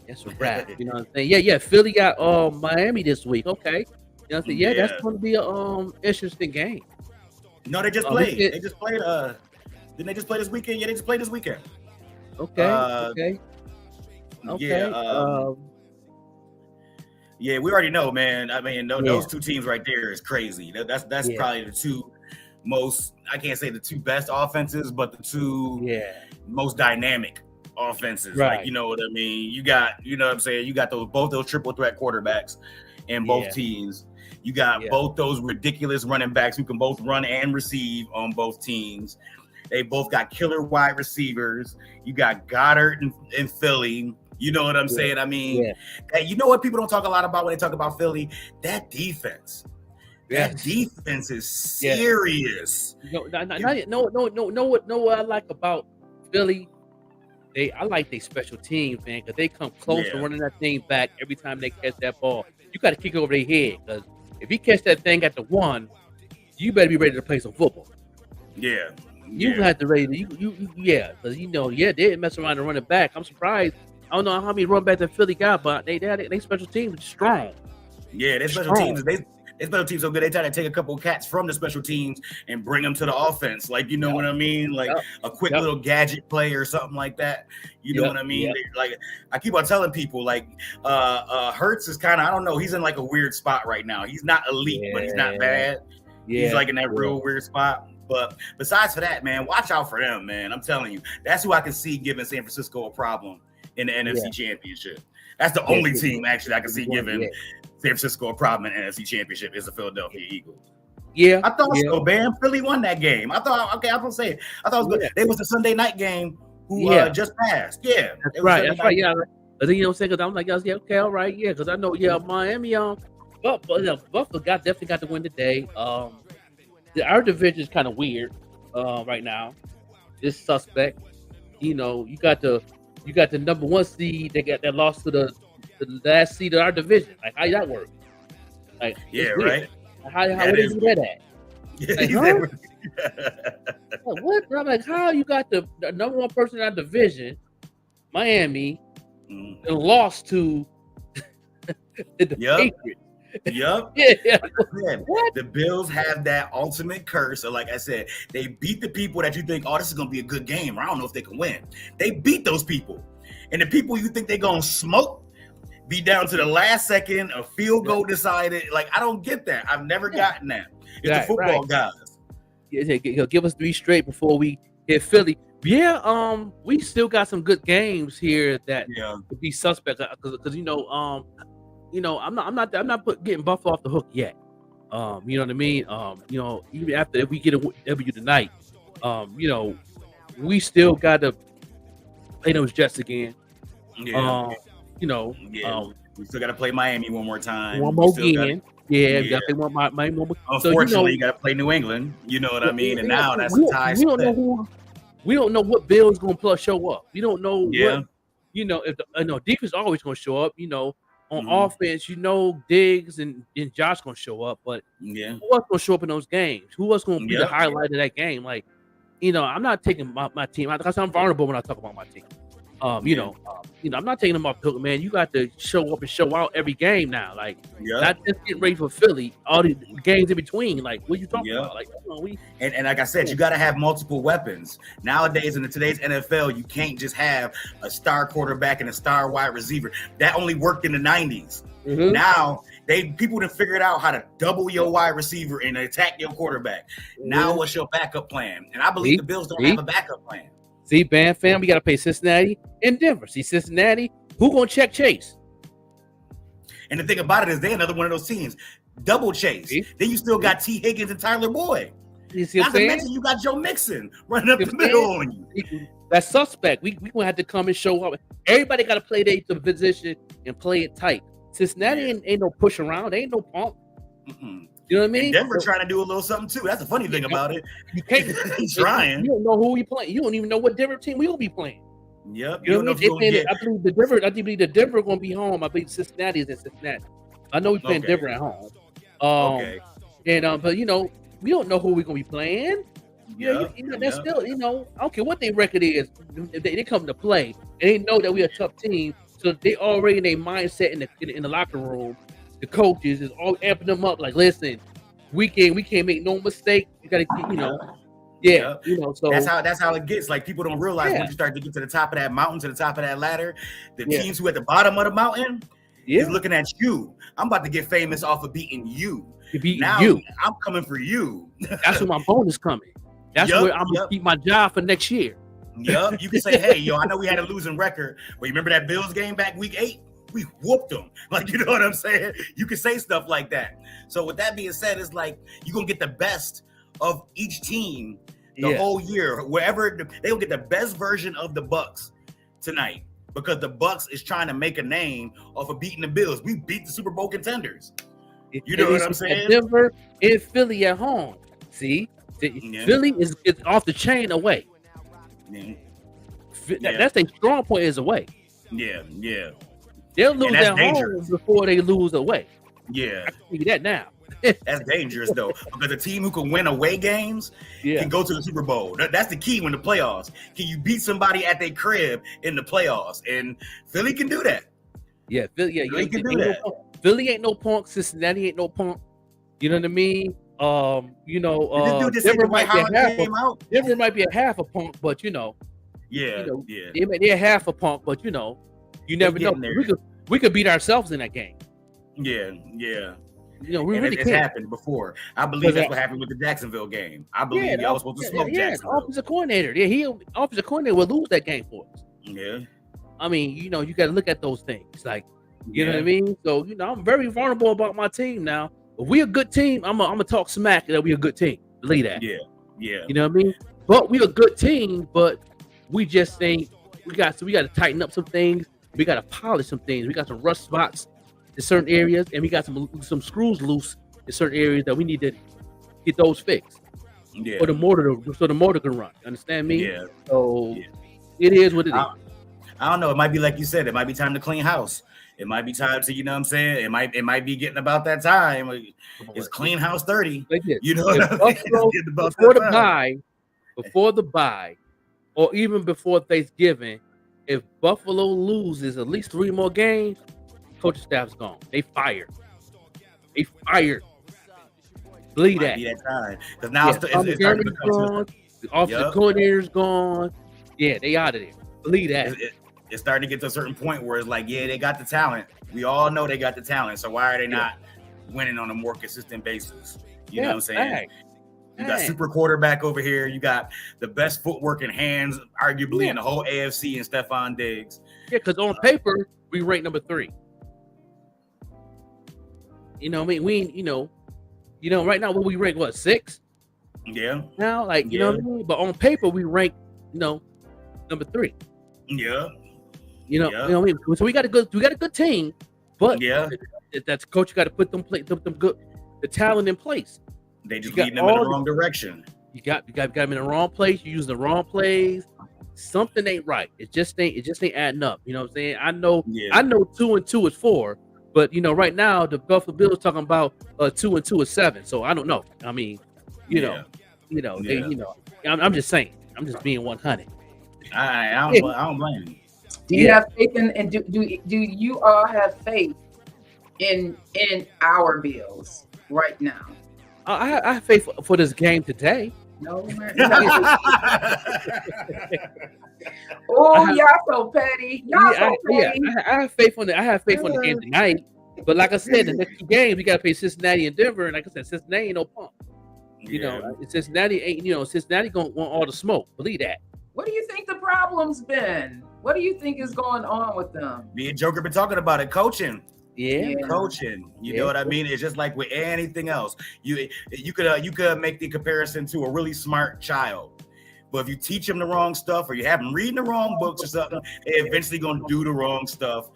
That's a wrap. You know what I'm saying? Yeah. Philly got Miami this week. Okay. You know what I'm saying? Yeah, that's going to be a interesting game. No, they just played. They just played. Didn't they just play this weekend? Yeah, they just played this weekend. Okay. Yeah, we already know, man. I mean, those two teams right there is crazy. That's probably the two most, I can't say the two best offenses, but the two most dynamic offenses. Right. Like, you know what I mean? You got, you know what I'm saying? You got both those triple threat quarterbacks in both teams. You got both those ridiculous running backs who can both run and receive on both teams. They both got killer wide receivers. You got Goddard in Philly. You know what I'm saying? I mean, you know what people don't talk a lot about when they talk about Philly? That defense. That defense is serious. No, what I like about Philly, I like their special teams, man, because they come close to running that thing back every time they catch that ball. You got to kick it over their head, because if you catch that thing at the 1, you better be ready to play some football. Yeah. You have to ready to, because they mess around and run it back. I'm surprised. I don't know how many run back that Philly got, but they special teams is strong. Yeah, their special teams, they special teams so good. They try to take a couple of cats from the special teams and bring them to the offense. Like, you know what I mean? Like a quick little gadget play or something like that. You know what I mean? Like, I keep on telling people, like, Hurts is kind of, I don't know, he's in like a weird spot right now. He's not elite, but he's not bad. He's like in that real weird spot. But besides for that, man, watch out for them, man. I'm telling you, that's who I can see giving San Francisco a problem in the NFC Championship. That's the only team actually I can see giving San Francisco a problem in the NFC Championship is the Philadelphia Eagles. Yeah, I thought so, Bam. Philly won that game. I thought, okay, I'm gonna say it. I thought it was good. They was the Sunday night game who just passed. Yeah, that's right. That's right. Yeah, but then, you know what I'm saying? Because I'm like, okay, all right, yeah. Because I know, Miami, Buffalo definitely got to win today. Our division is kind of weird right now. It's suspect. You know, you got the number 1 seed. They got that lost to the last seed of our division. Like, how that work? Like, right. How where they do that at? Like, what? I'm like, how you got the number 1 person in our division, Miami, and lost to the Patriots? Yep. The Bills have that ultimate curse. So like I said, they beat the people that you think, oh, this is going to be a good game. I don't know if they can win. They beat those people. And the people you think they're going to smoke be down to the last second, a field goal decided. Like, I don't get that. I've never gotten that. It's the football guys. Give us 3 straight before we hit Philly. Yeah, we still got some good games here that could be suspect because I'm not getting Buffalo off the hook yet. You know what I mean? Even after if we get a W tonight, we still got to play those Jets again. We still got to play Miami one more time. One more game. We got to play Miami one more. Unfortunately, you got to play New England. You know what I mean? And now that's a tie. We don't know what Bill's going to show up. We don't know what, if defense always going to show up, on offense, Diggs and Josh going to show up, but who else going to show up in those games? Who else going to be the highlight of that game? Like, I'm not taking my team because I'm vulnerable when I talk about my team. I'm not taking them off the hook, man. You got to show up and show out every game now. Like, not just getting ready for Philly, all the games in between. Like, what are you talking about? Like, and like I said, you got to have multiple weapons. Nowadays, in today's NFL, you can't just have a star quarterback and a star wide receiver. That only worked in the 90s. Mm-hmm. Now, people done figured out how to double your wide receiver and attack your quarterback. Now, what's your backup plan? And I believe the Bills don't have a backup plan. See, Bam fam, we got to play Cincinnati and Denver. See, Cincinnati, who going to check Chase? And the thing about it is they're another one of those teams. Double Chase. See? Then you still got T. Higgins and Tyler Boyd. You see what I'm saying? Not to mention you got Joe Mixon running up the middle on you. That's suspect. We going to have to come and show up. Everybody got to play their position and play it tight. Cincinnati ain't no push around. They ain't no pump. Mm-mm. You know what I mean? And Denver trying to do a little something too. That's the funny thing about it. You can't. He's trying. You don't know who we playing. You don't even know what Denver team we will be playing. Yep. You know what I mean? I believe the Denver going to be home. I believe Cincinnati is in Cincinnati. I know we're playing Denver at home. And but we don't know who we're going to be playing. That's still I don't care what their record is. They come to play and they know that we're a tough team. So they already in their mindset in the locker room. The coaches is all amping them up. Like, listen, we can't make no mistake. You got to, So that's how it gets. Like, people don't realize once you start to get to the top of that mountain, to the top of that ladder, the teams who at the bottom of the mountain, He's looking at you. I'm about to get famous off of beating you. Now I'm coming for you. That's where my bonus coming. That's where I'm gonna keep my job for next year. Yup. You can say, hey, yo, I know we had a losing record, but you remember that Bills game back week 8? We whooped them. Like, you know what I'm saying? You can say stuff like that. So with that being said, it's like you're gonna get the best of each team the whole year. Wherever they'll get the best version of the Bucks tonight. Because the Bucks is trying to make a name off of beating the Bills. We beat the Super Bowl contenders. You know what I'm saying? Denver and Philly at home. See, Philly is off the chain away. That's their strong point is away. Yeah. They'll lose at home before they lose away. Yeah, I can see that now. That's dangerous though, because a team who can win away games can go to the Super Bowl. That's the key when the playoffs. Can you beat somebody at their crib in the playoffs? And Philly can do that. Yeah, Philly can do that. Philly ain't no punk. Cincinnati ain't no punk. You know what I mean? Denver might be a half a punk, but they're half a punk, but you never know. We could beat ourselves in that game. Yeah. We really it's happened before. I believe that's what happened with the Jacksonville game. I believe y'all was supposed to smoke Jacksonville. Offensive coordinator. Yeah, offensive coordinator will lose that game for us. Yeah. I mean, you got to look at those things. Like, you know what I mean? So, I'm very vulnerable about my team now. If we're a good team, I'm gonna talk smack that we're a good team. Believe that. Yeah. You know what I mean? But we're a good team, but we just think we got to tighten up some things. We got to polish some things. We got some rust spots in certain areas, and we got some screws loose in certain areas that we need to get those fixed. Yeah. So the motor can run. Understand me? Yeah. So it is what it is. I don't know. It might be like you said. It might be time to clean house. It might be time to, you know what I'm saying? It might be getting about that time. It's clean house 30. You know what I mean? Before the bye, or even before Thanksgiving, if Buffalo loses at least 3 more games, coaching staff's gone. They fired. Believe that. Because now it's gone. The offensive coordinator's gone. Yeah, they out of there. Believe that. It's starting to get to a certain point where it's like, yeah, they got the talent. We all know they got the talent. So why are they not winning on a more consistent basis? You know what I'm saying? You got super quarterback over here. You got the best footwork and hands, arguably, in the whole AFC, and Stephon Diggs. Yeah, because on paper, we rank number 3. You know what I mean? Right now, we rank, 6? Yeah. Now, you know what I mean? But on paper, we rank, number 3. Yeah. You know what I mean? So we got a good team, but that's coach. You got to put the talent in place. They just leading them in the wrong direction. You got them in the wrong place. You use the wrong plays. Something ain't right. It just ain't adding up. You know what I'm saying? I know 2 and 2 is 4, but right now the Buffalo Bills talking about 2 and 2 is 7. So I don't know. I mean, I'm just saying. I'm just being 100. I don't blame you. Do you have faith in, and do you all have faith in our Bills right now? I have faith for this game today. No, y'all so petty. I have faith on the game tonight. But like I said, the next 2 games we got to play Cincinnati and Denver, and like I said, Cincinnati ain't no pump. Cincinnati ain't. Cincinnati gonna want all the smoke. Believe that. What do you think the problem's been? What do you think is going on with them? Me and Joker been talking about it. Coaching. Yeah. Coaching. You know what I mean? It's just like with anything else. You could make the comparison to a really smart child. But if you teach them the wrong stuff, or you have them reading the wrong books or something, they're eventually gonna do the wrong stuff.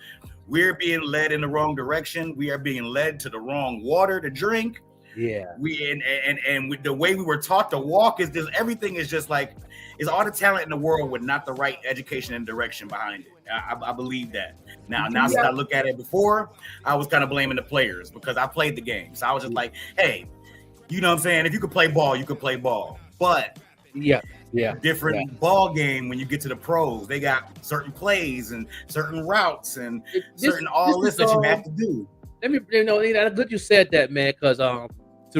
We're being led in the wrong direction. We are being led to the wrong water to drink. Yeah. And with the way we were taught to walk is just everything is just like is all the talent in the world with not the right education and direction behind it. I believe that. Now since I look at it before, I was kind of blaming the players because I played the game. So I was just like, hey, you know what I'm saying? If you could play ball, you could play ball. But different ball game when you get to the pros. They got certain plays and certain routes and certain all this that you have to do. Let me, good you said that, man, because to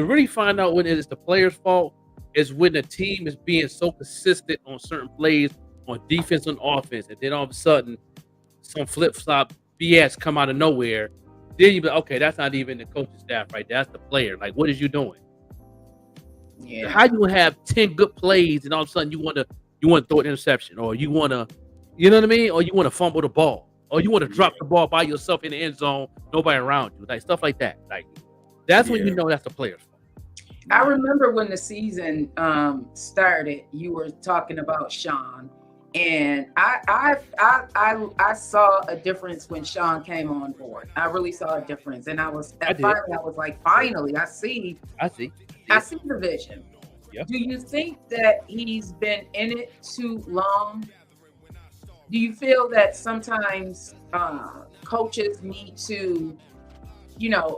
really find out when it is the player's fault is when the team is being so consistent on certain plays on defense and offense, and then all of a sudden some flip-flop BS come out of nowhere, then you be like, okay, that's not even the coaching staff right there. That's the player. Like, what is you doing? Yeah. How you have 10 good plays and all of a sudden you want to throw an interception, or you want to, you know what I mean, or you want to fumble the ball, or you want to drop the ball by yourself in the end zone, nobody around you, like stuff like that. Like that's when you know that's the player's fault. I remember when the season started, you were talking about Sean, and I saw a difference when Sean came on board. I really saw a difference, and I was like, finally, I see the vision. Yep. Do you think that he's been in it too long? Do you feel that sometimes coaches need to,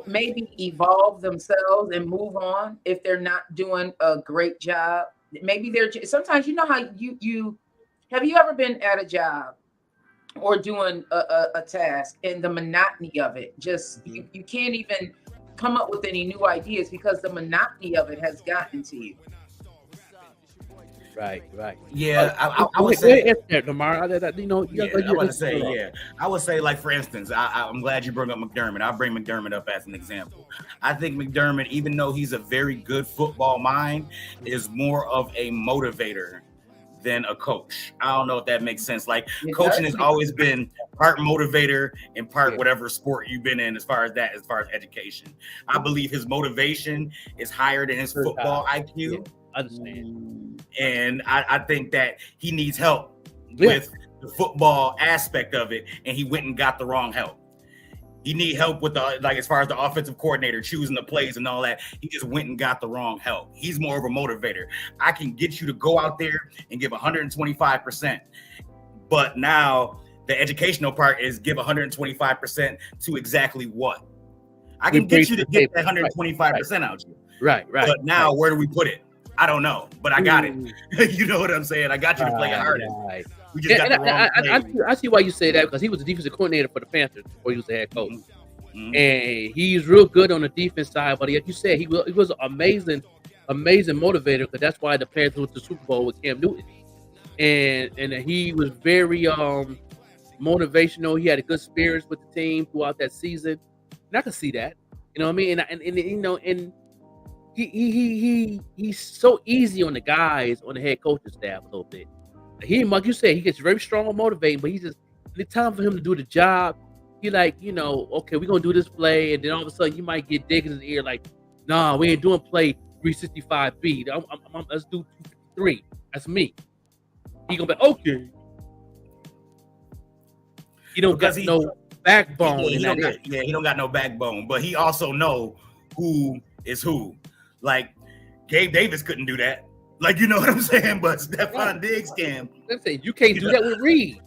maybe evolve themselves and move on if they're not doing a great job? Maybe sometimes, how you have you ever been at a job or doing a task and the monotony of it, just you can't even come up with any new ideas because the monotony of it has gotten to you? Right. Yeah, I would say, Lamar. I would say, like, for instance, I'm glad you brought up McDermott. I'll bring McDermott up as an example. I think McDermott, even though he's a very good football mind, is more of a motivator than a coach. I don't know if that makes sense. Like, coaching has always been part motivator and part whatever sport you've been in as far as education. I believe his motivation is higher than his football IQ. Yeah, I understand. And I think that he needs help with the football aspect of it, and he went and got the wrong help. He need help with as far as the offensive coordinator choosing the plays and all that. He just went and got the wrong help. He's more of a motivator. I can get you to go out there and give 125%, but now the educational part is give 125% to exactly what? I can get you to get that 125% out you. Right. But now where do we put it? I don't know, but I got it. You know what I'm saying? I got you to play it hardest. We just got the wrong I see why you say that, because he was the defensive coordinator for the Panthers before he was the head coach. Mm-hmm. And he's real good on the defense side, but like you said, he was an amazing motivator, because that's why the Panthers went to the Super Bowl with Cam Newton. And he was very motivational. He had a good spirits with the team throughout that season. And I can see that. You know what I mean? And he's so easy on the guys on the head coaching staff a little bit. He, like you said, he gets very strong on motivating, but it's time for him to do the job. He okay, we're gonna do this play, and then all of a sudden you might get digging in the ear like, nah, we ain't doing play 365B. Let's do 253. That's me. He gonna be okay. He don't got no backbone. He don't got no backbone, but he also know who is who. Like, Gabe Davis couldn't do that. Like, you know what I'm saying? But Stephon Diggs can. Let's say you can't do that with Reed.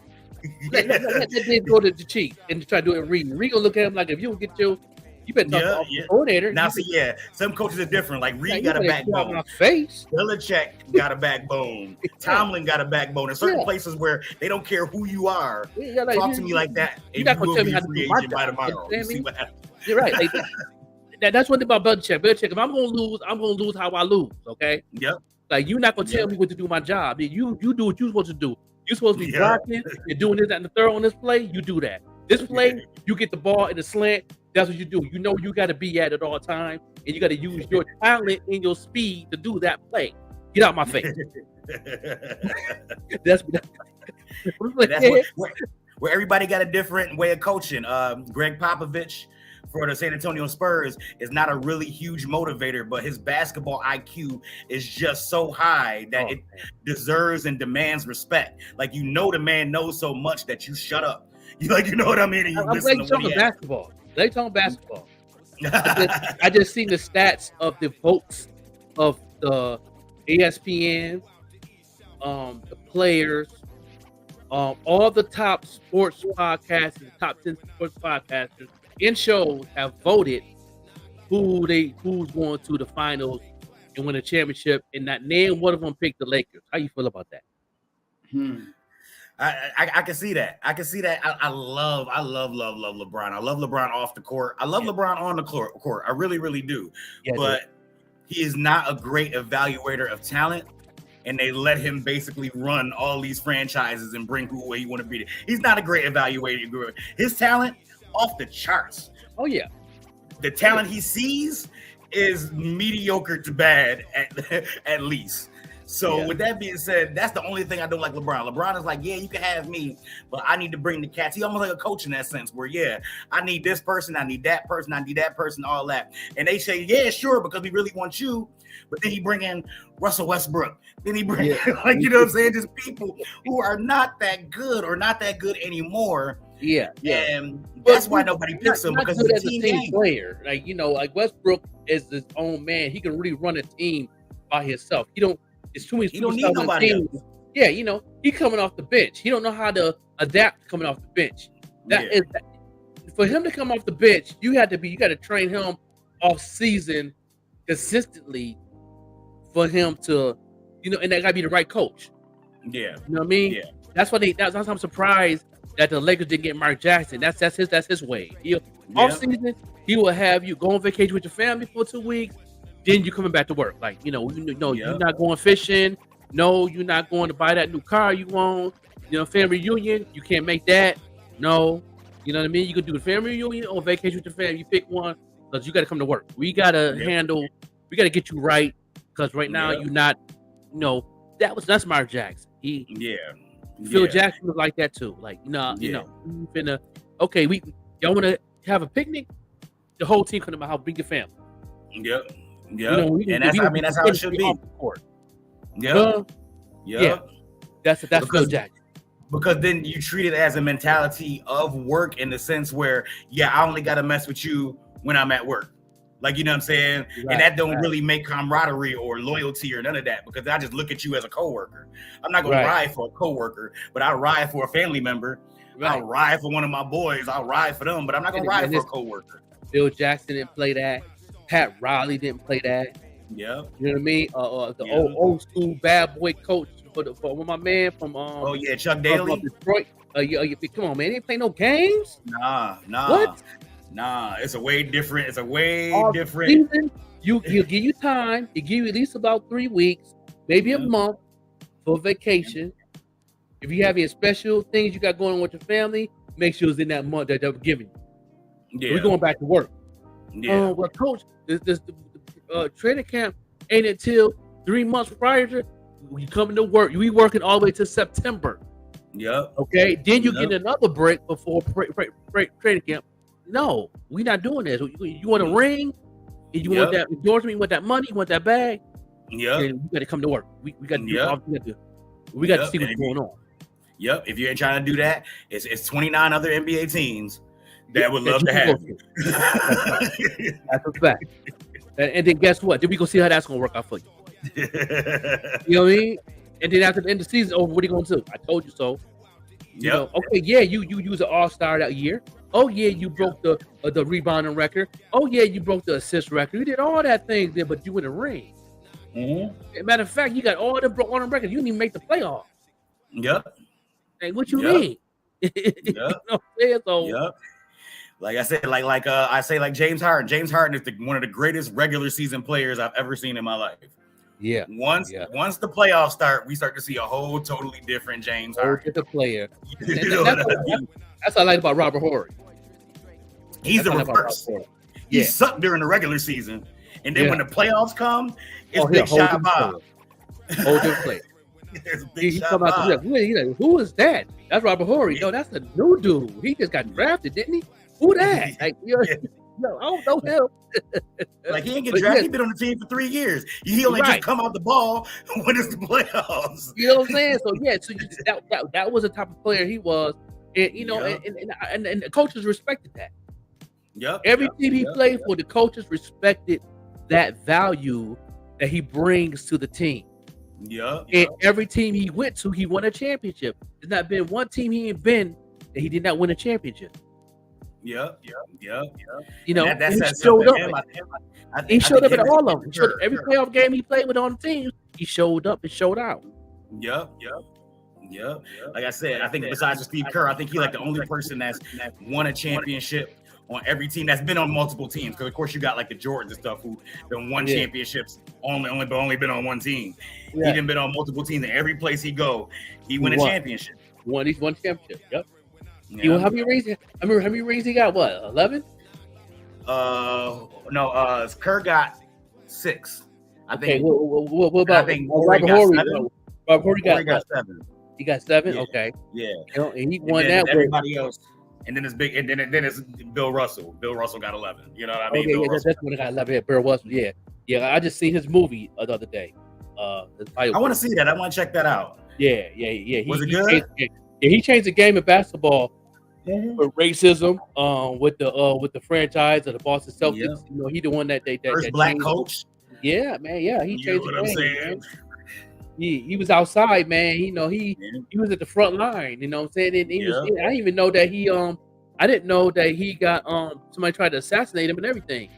Let Diggs go to the Chiefs and try to do it with Reed. Reed gonna look at him like, if you don't get you better talk to the coordinator. Now, some coaches are different. Like, Reed got a backbone. My face. Belichick got a backbone. Tomlin got a backbone. In certain places where they don't care who you are, talk to me like that. You're not gonna tell me how to do my job. By tomorrow. You see what happens. You're right. That's one thing about Belichick. Belichick, if I'm gonna lose how I lose. Okay. Yep. Like, you're not gonna tell me what to do my job. You do what you're supposed to do. You're supposed to be blocking. You're doing this, that, and the third on this play. You do that. This play, you get the ball in the slant. That's what you do. You know you got to be at it all time, and you got to use your talent and your speed to do that play. Get out my face. That's where everybody got a different way of coaching. Greg Popovich for the San Antonio Spurs is not a really huge motivator, but his basketball IQ is just so high that it deserves and demands respect. Like, the man knows so much that you shut up. You know what I mean? And I'm glad you're talking basketball. I just seen the stats of the votes of the ESPN, the players, all the top sports podcasters, the top 10 sports podcasters and shows have voted who's going to the finals and win a championship, and not name one of them picked the Lakers. How you feel about that? I can see that. I love LeBron. I love LeBron off the court. I love LeBron on the court. I really, really do. But he is not a great evaluator of talent. and they let him basically run all these franchises and bring who he want to be. He's not a great evaluator. His talent off the charts. Oh yeah, the talent he sees is mediocre to bad at least. So with that being said, that's the only thing I don't like LeBron. LeBron is like, yeah, you can have me, but I need to bring the cats. He almost like a coach in that sense where, I need this person, I need that person, I need that person, all that. And they say, yeah, sure, because we really want you. But then he bring in Russell Westbrook. Then he bring in, like, you know what I'm saying? Just people who are not that good or not that good anymore. Yeah. And that's why nobody picks him, because he's a team player. Like, like Westbrook is his own man. He can really run a team by himself. It's too many. He don't need nobody else. Yeah, he coming off the bench. He don't know how to adapt coming off the bench. For him to come off the bench, you got to train him off season consistently for him to, and that gotta be the right coach. Yeah. You know what I mean? Yeah. That's why I'm surprised that the Lakers didn't get Mark Jackson. That's his way. Off season, he will have you go on vacation with your family for 2 weeks. Then you're coming back to work. Like, you're not going fishing. No, you're not going to buy that new car you want. Family reunion, you can't make that. No. You know what I mean? You can do the family reunion or vacation with your family. You pick one, because you got to come to work. We got to we got to get you right, because right now you're not, that's Mark Jackson. Phil Jackson was like that too. Like, okay, y'all want to have a picnic? The whole team come to my house, bring your family. Yep. Yeah, and that's how it should be. That's Phil Jackson. Because then you treat it as a mentality of work, in the sense where, I only got to mess with you when I'm at work. Like, you know what I'm saying? Right, and that don't really make camaraderie or loyalty or none of that, because I just look at you as a coworker. I'm not going to ride for a coworker, but I'll ride for a family member. Right. I'll ride for one of my boys. I'll ride for them, but I'm not going to ride for a coworker. Phil Jackson didn't play that. Pat Riley didn't play that. Yeah. You know what I mean? The old school bad boy coach for my man from Chuck Daly. Detroit. Come on, man. They ain't play no games. Nah. What? Nah, it's a way different. Season, you give you time. You give you at least about 3 weeks, maybe a month for vacation. If you have any special things you got going on with your family, make sure it's in that month that they're giving you. Yeah. We're going back to work. Yeah. Well, coach, this training camp ain't until 3 months prior to you coming to work. We working all the way to September. Yep. Okay. Then you get another break before training camp. No, we not doing this. You want a ring? And you want that endorsement? You want that money? You want that bag? Yeah. You got to come to work. We got to do. We got to see what's going on. Yep. If you ain't trying to do that, it's 29 other NBA teams that would love to have you. That's a fact. And then guess what? Then we go see how that's gonna work out for you. You know what I mean? And then after the end of the season over, what are you gonna do? I told you so. You use an all-star that year. Oh yeah, you broke the rebounding record. Oh yeah, you broke the assist record. You did all that things there, but you win a ring. Mm-hmm. Matter of fact, you got all the records. You didn't even make the playoffs. Yep. Hey, what you mean? Yep. Like I said, like James Harden. James Harden is one of the greatest regular season players I've ever seen in my life. Yeah. Once the playoffs start, we start to see a whole totally different James Harden. Different player. That's what I like about Robert Horry. He's the reverse. He sucked during the regular season, and then when the playoffs come, it's Big Shot Bob. Whole different player. He come out to like, who is that? That's Robert Horry. No, that's a new dude. He just got drafted, didn't he? Who that? Like, no, I don't know him. Like, he ain't get drafted. He been on the team for 3 years. He only just come out the ball when it's the playoffs. You know what I'm saying? So that was the type of player he was, and and the coaches respected that. Yep. Every team he played for, the coaches respected that value that he brings to the team. And every team he went to, he won a championship. There's not been one team he ain't been that he did not win a championship. Yeah. You know, he showed up. He showed up at all of them. Every playoff game he played with on the team, he showed up and showed out. Yep. Like I said, I think besides Steve Kerr, I think he's like the only person that's won a championship on every team that's been on multiple teams. Because of course you got like the Jordans and stuff who done won championships only been on one team. Yeah. He done been on multiple teams, and every place he go, he win a championship. He's won championship. Yep. Yeah. How many rings? How many rings he got? What, 11? No. Kerr got 6. I think. What about? I think Robert Horry Horry. Robert Horry got 7. He got 7. Yeah. Okay. Yeah. And he won then that. Everybody else. And then it's big, and then it's Bill Russell. Bill Russell got 11. You know what I mean? Okay, that's when I got 11. Yeah, Bill Russell. Yeah. I just seen his movie the other day. I want to see that. I want to check that out. Yeah. Was it good? He changed the game of basketball with racism. With the franchise of the Boston Celtics. Yeah. You know, he the one that first black coach. Yeah, man. Yeah, he changed the game. I'm saying? He was outside, man. You know, he was at the front line. You know what I'm saying? And he was, I didn't even know that he I didn't know that he got somebody tried to assassinate him and everything.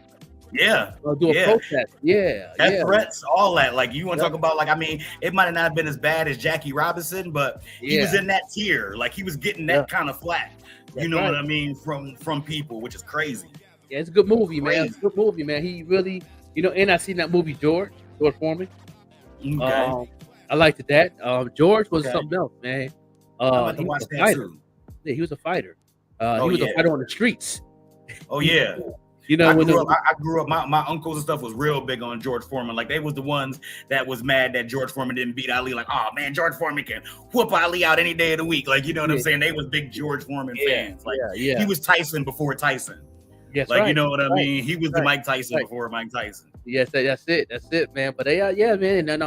Yeah. Do a protest. Yeah. Death threats, all that. Like you want to talk about, like, I mean, it might have not been as bad as Jackie Robinson, but he was in that tier. Like he was getting that kind of flack. You know what I mean? From people, which is crazy. Yeah, it's a good movie, man. It's a good movie, man. He really, and I seen that movie George Foreman. Okay. I liked that. George was something else, man. I'm to watch that too. Yeah, he was a fighter. He was a fighter on the streets. Oh yeah. You know, I grew up. My uncles and stuff was real big on George Foreman. Like they was the ones that was mad that George Foreman didn't beat Ali. Like, oh man, George Foreman can whoop Ali out any day of the week. Like, you know what I'm saying? They was big George Foreman fans. Like, he was Tyson before Tyson. Yes, like you know what I mean? He was the Mike Tyson before Mike Tyson. Yes, that's it, man. But man. And then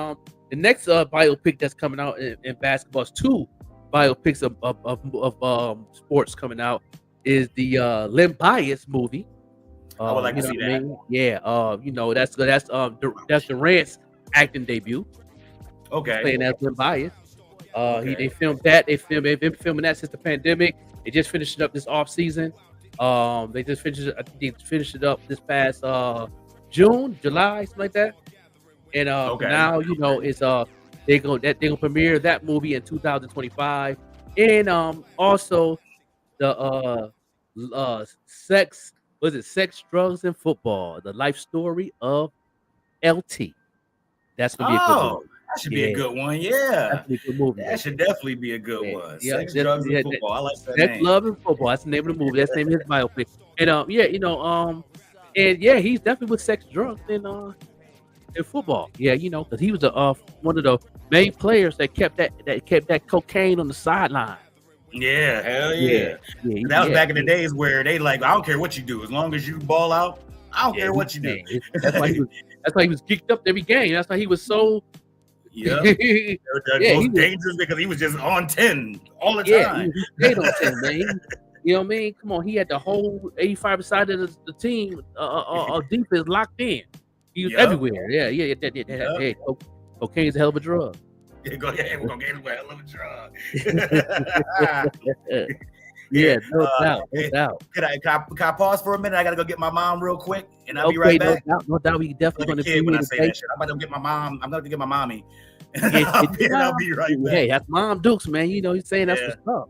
the next biopic that's coming out in basketball is 2 biopics of sports coming out is the Len Bias movie. I would like to see that. I mean? Yeah, that's Durant's acting debut. Okay, playing as Len Bias. They filmed that. They've been filming that since the pandemic. They just finished it up this off season. They just finished it. I think they finished it up this past June, July, something like that. And now it's they're gonna premiere that movie in 2025. And also the sex, drugs, and football, the life story of LT. That's gonna be a good movie. That should be a good one. Yeah, that's a good movie. That should definitely be a good one. Yeah, Sex, drugs, and football. I like that name. Love, and football. That's the name of the movie. That's the name of his biopic. And he's definitely with sex, drugs, and football. Yeah, because he was one of the main players that kept that cocaine on the sideline. Yeah, hell yeah. That was back in the days where they like, I don't care what you do, as long as you ball out. I don't care what you do. That's why he was geeked up every game. That's why he was so. Yeah, most dangerous because he was just on 10 all the time. He stayed on 10, man. You know what I mean? Come on, he had the whole 85 side of the team defense locked in. He was everywhere. Yeah. Hey, cocaine's a hell of a drug. We're gonna get him a hell of a drug. No doubt. Can I pause for a minute? I gotta go get my mom real quick, and I'll be right back. No doubt. We definitely gonna be when I say that shit. I'm about to get my mom. I'm going to get my mommy. I'll be right back. Hey, that's Mom Dukes, man. He's saying that's what's up.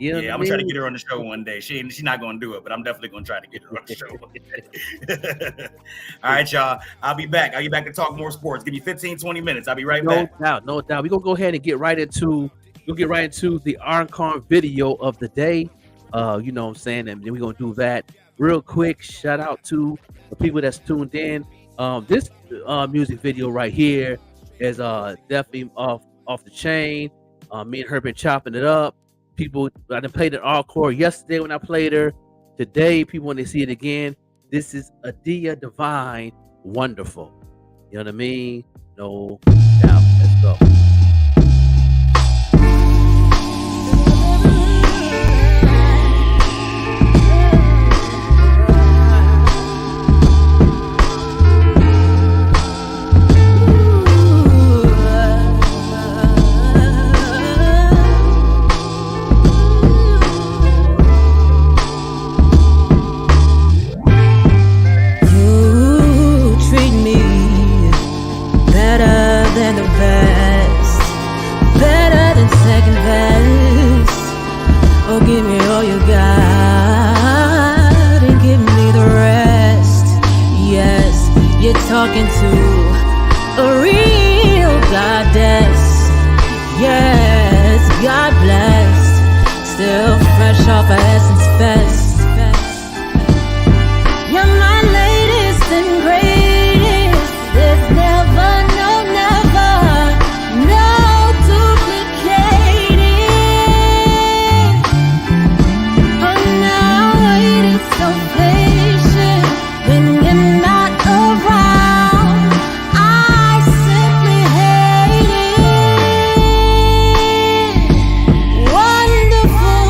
I'm gonna try to get her on the show one day. She's not gonna do it, but I'm definitely gonna try to get her on the show one day. All right, y'all. I'll be back to talk more sports. Give me 15-20 minutes. I'll be right back. No doubt. We're gonna go ahead and get right into the Archon video of the day. You know what I'm saying? And then we're gonna do that real quick. Shout out to the people that's tuned in. This music video right here is definitely off the chain. Me and her been chopping it up. People, I done played it encore yesterday when I played her. Today, people, when they see it again, this is Adia Divine, Wonderful. You know what I mean? No doubt. Let's go. Give me all you got and give me talking to a real goddess. Yes, God bless. Still fresh off of Essence Fest. You're my latest and greatest. There's never, no duplicating. Oh, now waiting so patient when you're not around. I simply hate it. Wonderful,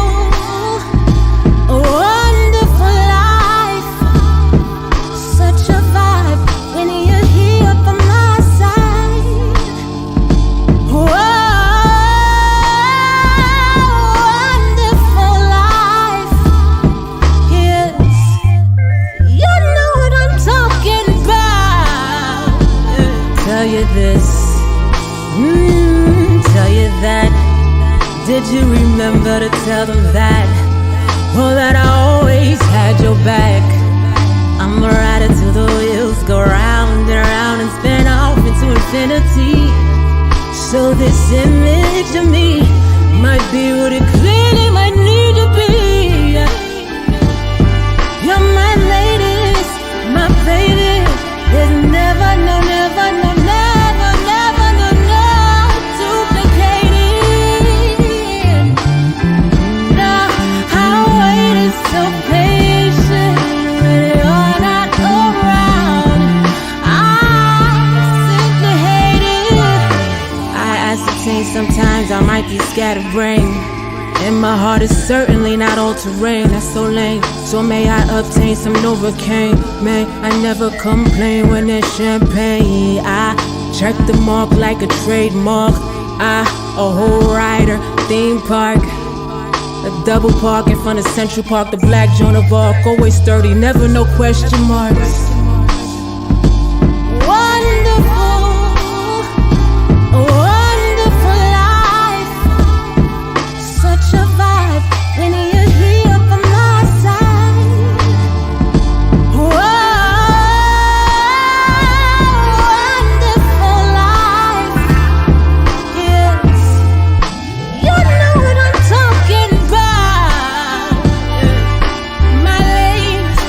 a wonderful life. Such a vibe when you're here by my side. Whoa, wonderful life. Yes, you know what I'm talking about. Tell you this, tell you that. Did you remember to tell them that? Oh, that I always had your back. I'm a rider till the wheels go round and round and spin off into infinity. So this image of me might be what it clearly might need to be. You're my latest, my baby. There's never, no duplicating. No, I waited so patient when you're not around. I simply hate it. I ascertain sometimes I might be scatterbrained, and my heart is certainly not all terrain. That's so lame. So may I obtain some Novocaine. May I never complain when there's champagne. I check the mark like a trademark. A whole rider, theme park, a double park in front of Central Park. The black Joan of Arc, always sturdy, never no question marks. Wonderful, a wonderful life. Such a vibe when you're here by my side. Whoa, wonderful life. Yes, you know what I'm talking about. My latest,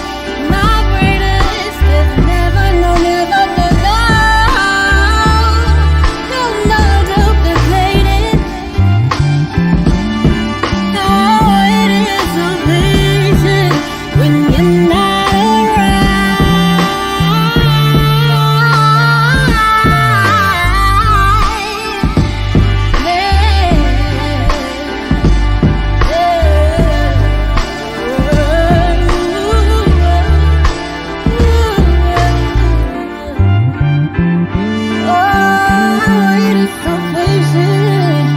my greatest. There's never, no duplicating. No, it is so patient when you're not around. Oh, it is so patient.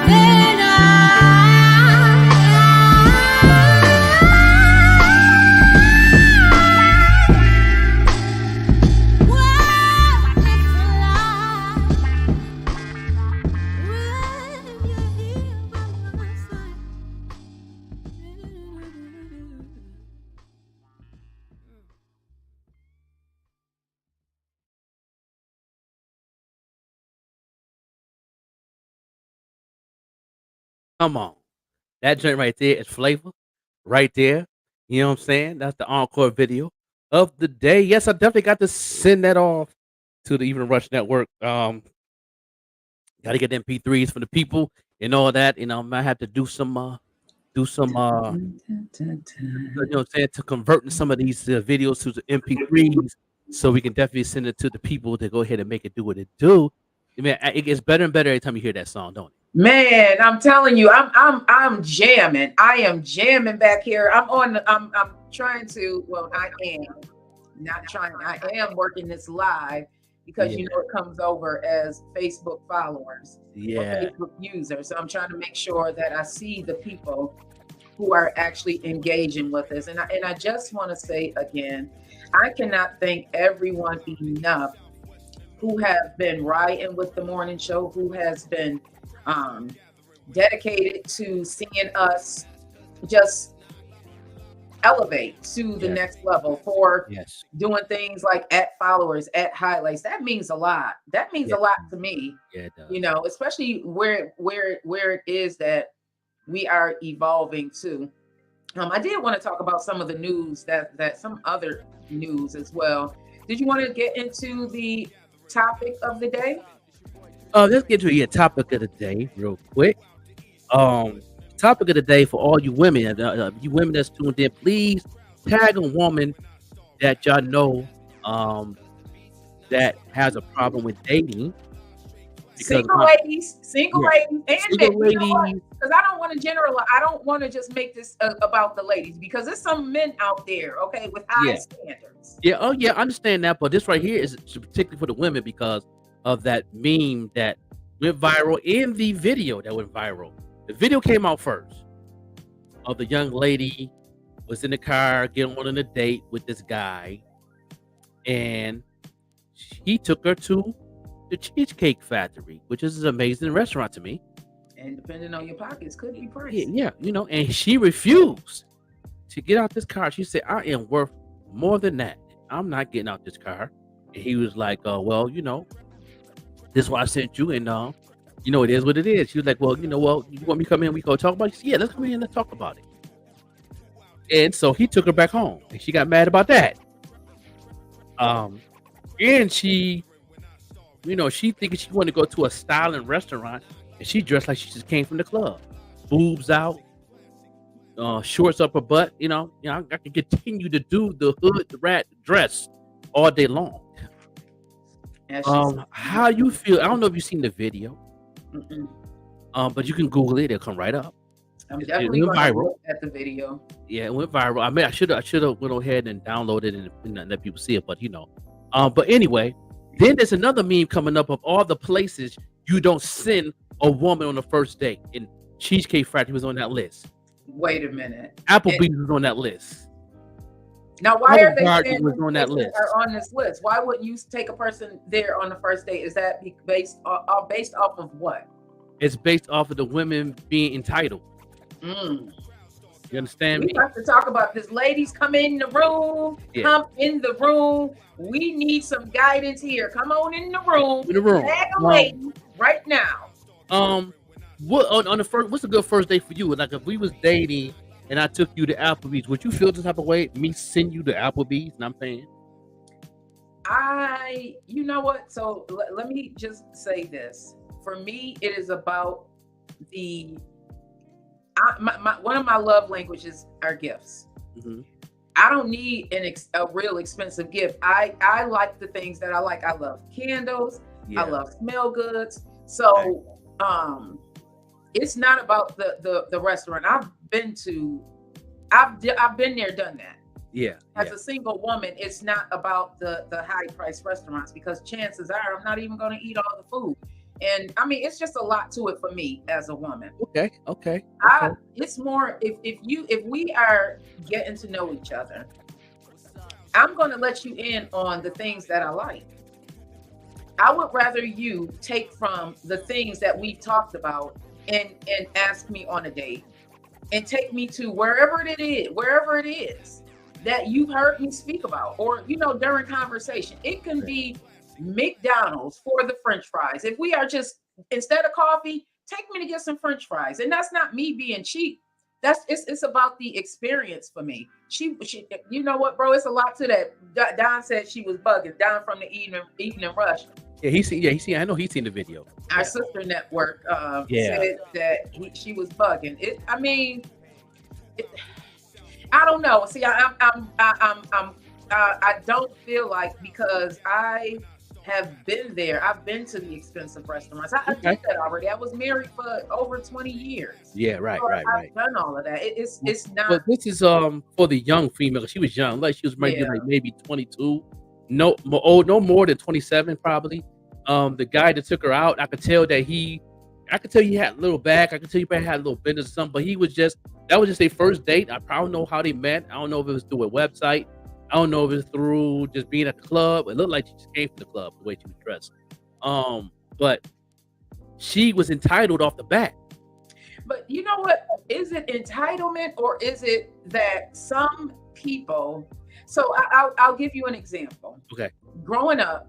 Then Come on. That joint right there is flavor right there. You know what I'm saying? That's the encore video of the day. Yes, I definitely got to send that off to the Even Rush Network. Got to get MP3s for the people and all that. You know, I might have to do some, you know what I'm saying, to converting some of these videos to the MP3s, so we can definitely send it to the people to go ahead and make it do what it do. I mean, it gets better and better every time you hear that song, don't it? Man, I'm telling you, I'm jamming. I am jamming back here. I'm trying to, well, I am not trying. I am working this live because you know it comes over as Facebook followers or Facebook users. So I'm trying to make sure that I see the people who are actually engaging with us. And I just want to say again, I cannot thank everyone enough who have been riding with the morning show, who has been dedicated to seeing us just elevate to the Yes. next level for Yes. doing things like at followers, at highlights. That means a lot. That means Yeah. a lot to me. Yeah, it does. You know, especially where it is that we are evolving to. I did want to talk about some of the news that some other news as well. Did you want to get into the topic of the day? Let's get to your topic of the day real quick. Topic of the day for all you women that's tuned in, please tag a woman that y'all know that has a problem with dating. Single ladies, and single ladies. Because I don't want to generalize. I don't want to just make this about the ladies, because there's some men out there, okay, with high Yeah. standards. Yeah, oh yeah, I understand that, but this right here is particularly for the women because of that meme that went viral in the video that went viral. The video came out first of the young lady was in the car getting on a date with this guy, and he took her to the Cheesecake Factory, which is an amazing restaurant to me. And depending on your pockets, could be pricey. Yeah, you know, and she refused to get out this car. She said, I am worth more than that. I'm not getting out this car. And he was like, well, you know, this is why I sent you, and you know, it is what it is. She was like, well, you know, you want me to come in? We go talk about it? She said, yeah, let's come in and let's talk about it. And so he took her back home, and she got mad about that. And she, you know, she thinking she wanted to go to a styling restaurant, and she dressed like she just came from the club, boobs out, shorts up her butt. You know, I can continue to do the hood, the rat dress all day long. How you feel? I don't know if you've seen the video, but you can Google it; it'll come right up. I'm It definitely went going to viral. look at the video. Yeah, it went viral. I mean, I should have went ahead and downloaded it and let people see it, but you know. But anyway, then there's another meme coming up of all the places you don't send a woman on the first date, and Cheesecake Factory was on that list. Wait a minute. Applebee's was on that list. Now, why are they Garden saying was on that places list. are on this list? Why wouldn't you take a person there on the first date? Is that based off of what? It's based off of the women being entitled. You understand We me? have to talk about this. Ladies, come in the room. Yeah. Come in the room. We need some guidance here. Come on in the room. In the room. Tag a lady right now. What on the first? What's a good first date for you? Like if we was dating and I took you to Applebee's, would you feel this type of way? Me send you to Applebee's and I'm paying? You know what? So let me just say this. For me, it is about one of my love languages are gifts. I don't need a real expensive gift. I like the things that I like. I love candles. Yeah. I love smell goods. So it's not about the restaurant. I've been there, done that. Yeah. As a single woman, it's not about the high price restaurants, because chances are I'm not even going to eat all the food. And I mean, it's just a lot to it for me as a woman. Okay. It's more if we are getting to know each other, I'm going to let you in on the things that I like. I would rather you take from the things that we've talked about and ask me on a date and take me to wherever it is that you've heard me speak about, or, you know, during conversation. It can be McDonald's for the French fries. If we are just, instead of coffee, take me to get some French fries. And that's not me being cheap. It's about the experience for me. She, you know what, bro? It's a lot to that. Don said she was bugging. Don from the Eating and Rush. Yeah, he seen. I know he's seen the video. Our sister network said that she was bugging. I don't know. See, I don't feel like, because I have been there. I've been to the expensive restaurants. I did that already. I was married for over 20 years. Yeah, right. I've done all of that. It's not. But this is for the young female. She was young, like she was maybe 22. No more than 27 probably. The guy that took her out, I could tell he had a little back. I could tell he probably had a little bend or something. But that was just their first date. I don't know how they met. I don't know if it was through a website. I don't know if it's through just being at the club. It looked like she just came from the club, the way she was dressed. But she was entitled off the bat. But you know what? Is it entitlement or is it that some people? So I'll give you an example. Okay. Growing up,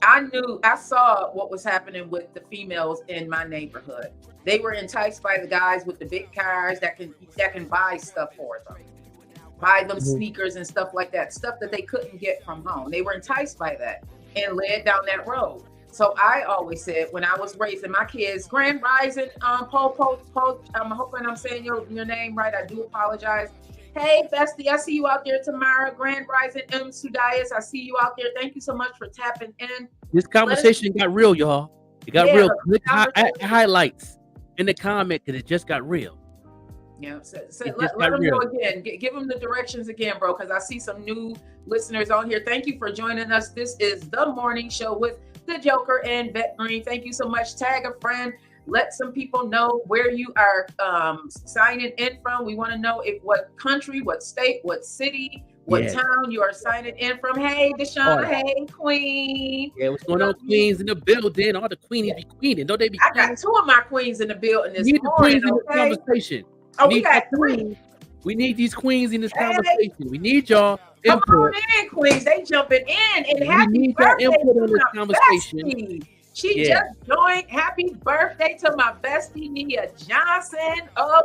I saw what was happening with the females in my neighborhood. They were enticed by the guys with the big cars that can buy stuff for them, buy them sneakers and stuff like that, stuff that they couldn't get from home. They were enticed by that and led down that road. So I always said when I was raising my kids, Grand Rising, I'm hoping I'm saying your name right. I do apologize. Hey, Bestie, I see you out there tomorrow. Grand Rising, M. Sudayas, I see you out there. Thank you so much for tapping in. This conversation got real, y'all. It got real. Click highlights in the comment because it just got real. Yeah, so let them go again. Give them the directions again, bro, because I see some new listeners on here. Thank you for joining us. This is The Morning Show with the Joker and Vet Green. Thank you so much. Tag a friend. Let some people know where you are signing in from. We want to know what country, what state, what city, what town you are signing in from. Hey, Deshaun. Hey, Queen. Yeah, what's going on, Queens in the building? All the queenies be queening. Don't they be I got 2 of my queens in the building this morning. We need the queens in this conversation. Oh, we got 3. We need these queens in this conversation. We need y'all input. Come on in, queens. They jumping in. And happy birthday to my bestie. She just joined. Happy birthday to my bestie Nia Johnson. Oh,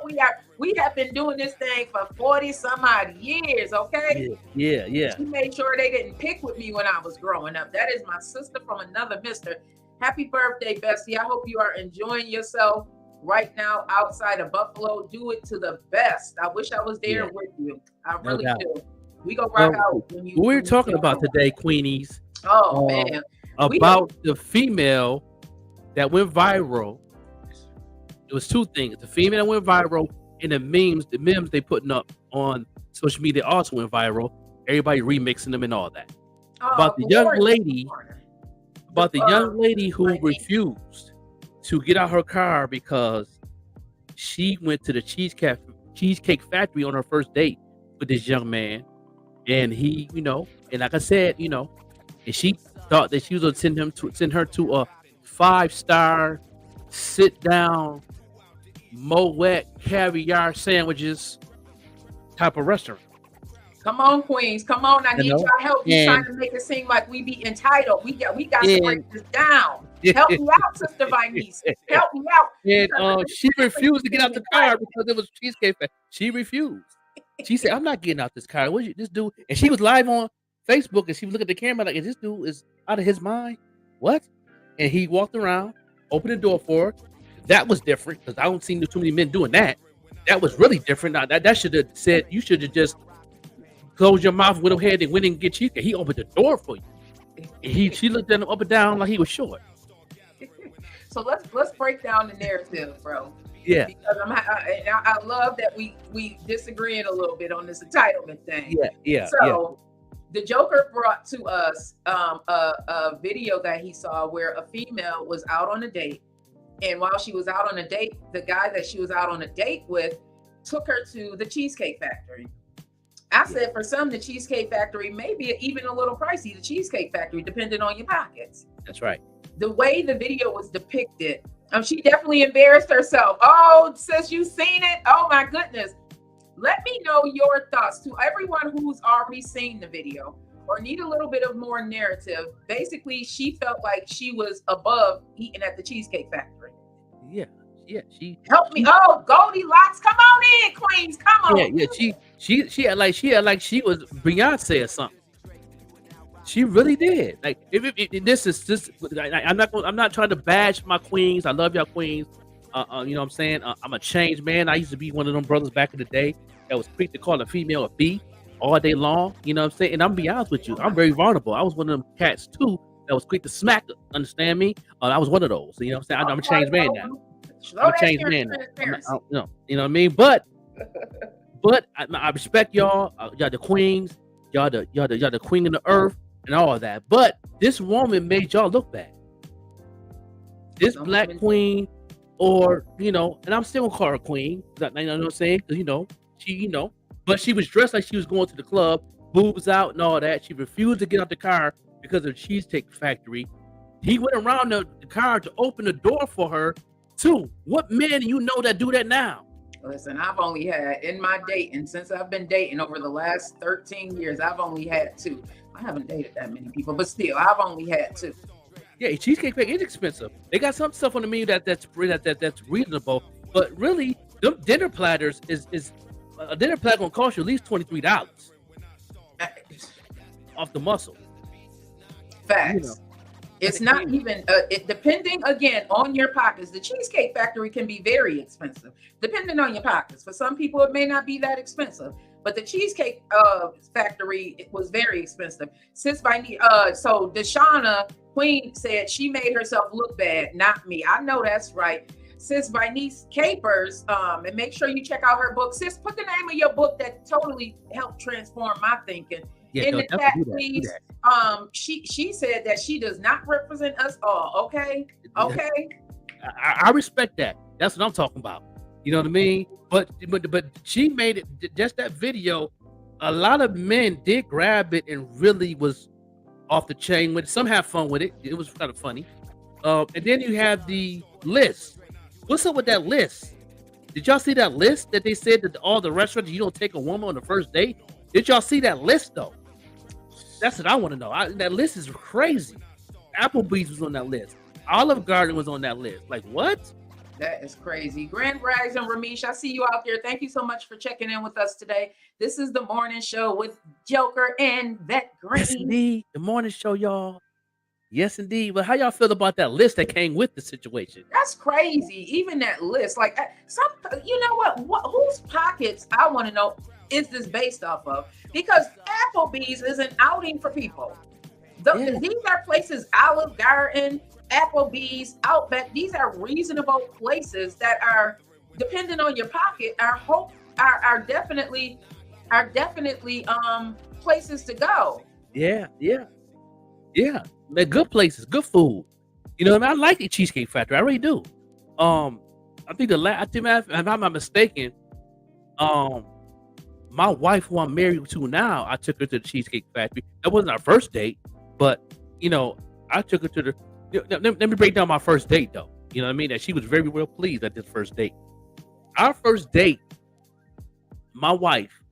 we have been doing this thing for 40 some odd years. Okay. Yeah. She made sure they didn't pick with me when I was growing up. That is my sister from another mister. Happy birthday, bestie. I hope you are enjoying yourself right now outside of Buffalo. Do it to the best. I wish I was there with you. I really do. We go rock out. We're talking about today, Queenies. Oh man. About the female that went viral. It was 2 things. The female that went viral and the memes they putting up on social media also went viral. Everybody remixing them and all that. About the young lady who refused to get out her car because she went to the Cheesecake Factory on her first date with this young man. And he, and like I said, and she thought that she was going to send her to a 5-star sit down Moet caviar sandwiches type of restaurant. Come on, Queens. Come on. I need y'all help. You trying to make it seem like we be entitled. We got to break this down. Help me out, Sister Vinice. Help me out. And she refused to get out the car because it was Cheesecake Factory. She refused. She said, I'm not getting out this car. What you this dude? And she was live on Facebook and she was looking at the camera like, this dude is out of his mind. What? And he walked around, opened the door for her. That was different because I don't see too many men doing that. That was really different. Now, that should have said, you should have just closed your mouth with her head and went and get cheesecake. He opened the door for you. And she looked at him up and down like he was short. So let's break down the narrative, bro. Yeah. Because I love that we disagreeing a little bit on this entitlement thing. Yeah. So the Joker brought to us a video that he saw where a female was out on a date. And while she was out on a date, the guy that she was out on a date with took her to the Cheesecake Factory. I said for some, the Cheesecake Factory may be even a little pricey, the Cheesecake Factory, depending on your pockets. That's right. The way the video was depicted, she definitely embarrassed herself. Oh, sis, you seen it? Oh my goodness. Let me know your thoughts to everyone who's already seen the video or need a little bit of more narrative. Basically, she felt like she was above eating at the Cheesecake Factory. Yeah. She help me. Oh, Goldilocks, come on in, Queens. Come on. Yeah. She had like she was Beyonce or something. She really did. Like if this is just, I'm not trying to bash my queens. I love y'all queens. You know what I'm saying? I'm a changed man. I used to be one of them brothers back in the day that was quick to call a female a B all day long. You know what I'm saying? And I'm gonna be honest with you, I'm very vulnerable. I was one of them cats too that was quick to smack her. Understand me? I was one of those. You know what I'm saying? I'm a changed man now. I'm a changed man now. You know what I mean? But I respect y'all. Y'all the queens. Y'all the queen of the earth and all of that. But this woman made y'all look bad. This black queen, or and I'm still gonna call her queen. You know what I'm saying? Because she, but she was dressed like she was going to the club, boobs out and all that. She refused to get out the car because of the Cheesecake Factory. He went around the car to open the door for her Two, what men do you know that do that now? Listen, I've only had in my dating, since I've been dating over the last 13 years, I've only had 2. I haven't dated that many people, but still, I've only had 2. Yeah, Cheesecake Factory is expensive. They got some stuff on the menu that's reasonable, but really, them dinner platters is a dinner platter gonna cost you at least $23 off the muscle. Facts. You know. It's not even depending again on your pockets. The Cheesecake Factory can be very expensive, depending on your pockets. For some people, it may not be that expensive, but the Cheesecake Factory it was very expensive. So Deshauna Queen said she made herself look bad, not me. I know that's right. Sis Bernice Capers, and make sure you check out her book. Sis, put the name of your book that totally helped transform my thinking in the chat, please. She said that she does not represent us all. Okay. I respect that. That's what I'm talking about. You know what I mean? But she made it just that video. A lot of men did grab it and really was off the chain with it. Some have fun with it. It was kind of funny. And then you have the list. What's up with that list? Did y'all see that list that they said that all the restaurants you don't take a woman on the first date? Did y'all see that list though? That's what I want to know. That list is crazy. Applebee's was on that list. Olive Garden was on that list. Like what? That is crazy. Grand Rising Ramesh, I see you out there. Thank you so much for checking in with us today. This is the morning show with Joker and Vet Green. Yes, indeed. The morning show, y'all. Yes, indeed. But how y'all feel about that list that came with the situation? That's crazy. Even that list, like you know what? Whose pockets? I want to know. Is this based off of? Because Applebee's is an outing for people. These are places, Olive Garden, Applebee's, Outback. These are reasonable places that are, depending on your pocket, are definitely places to go. Yeah. They're good places, good food. You know what I mean? I like the Cheesecake Factory. I really do. I think if I'm not mistaken, my wife, who I'm married to now, I took her to the Cheesecake Factory. That wasn't our first date, but I took her to the. Let me break down my first date, though. You know what I mean? That she was very well pleased at this first date. Our first date, my wife,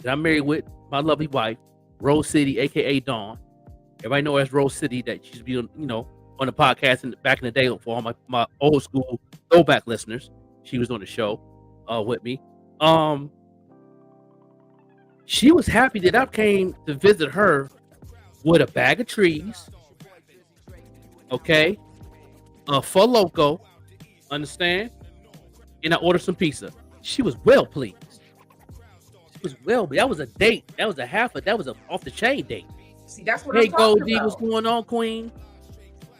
that I'm married with, my lovely wife, Rose City, aka Dawn. Everybody know her as Rose City. That she used to be on the podcast back in the day for all my old school throwback listeners. She was on the show with me. She was happy that I came to visit her with a bag of trees, okay, for Loco, understand? And I ordered some pizza. She was well pleased. That was a date. That was a off the chain date. See, that's what I'm talking Goldie, about. what's going on, Queen?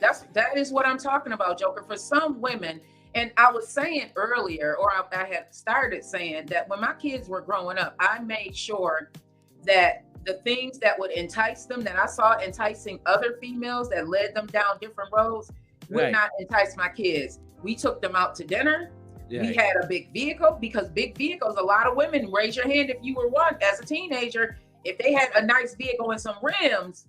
That is what I'm talking about, Joker. For some women, and I was saying earlier, or I had started saying that when my kids were growing up, I made sure that the things that would entice them, that I saw enticing other females that led them down different roads, would not entice my kids. We took them out to dinner. Yeah. We had a big vehicle, because big vehicles, a lot of women, raise your hand if you were one as a teenager, if they had a nice vehicle and some rims,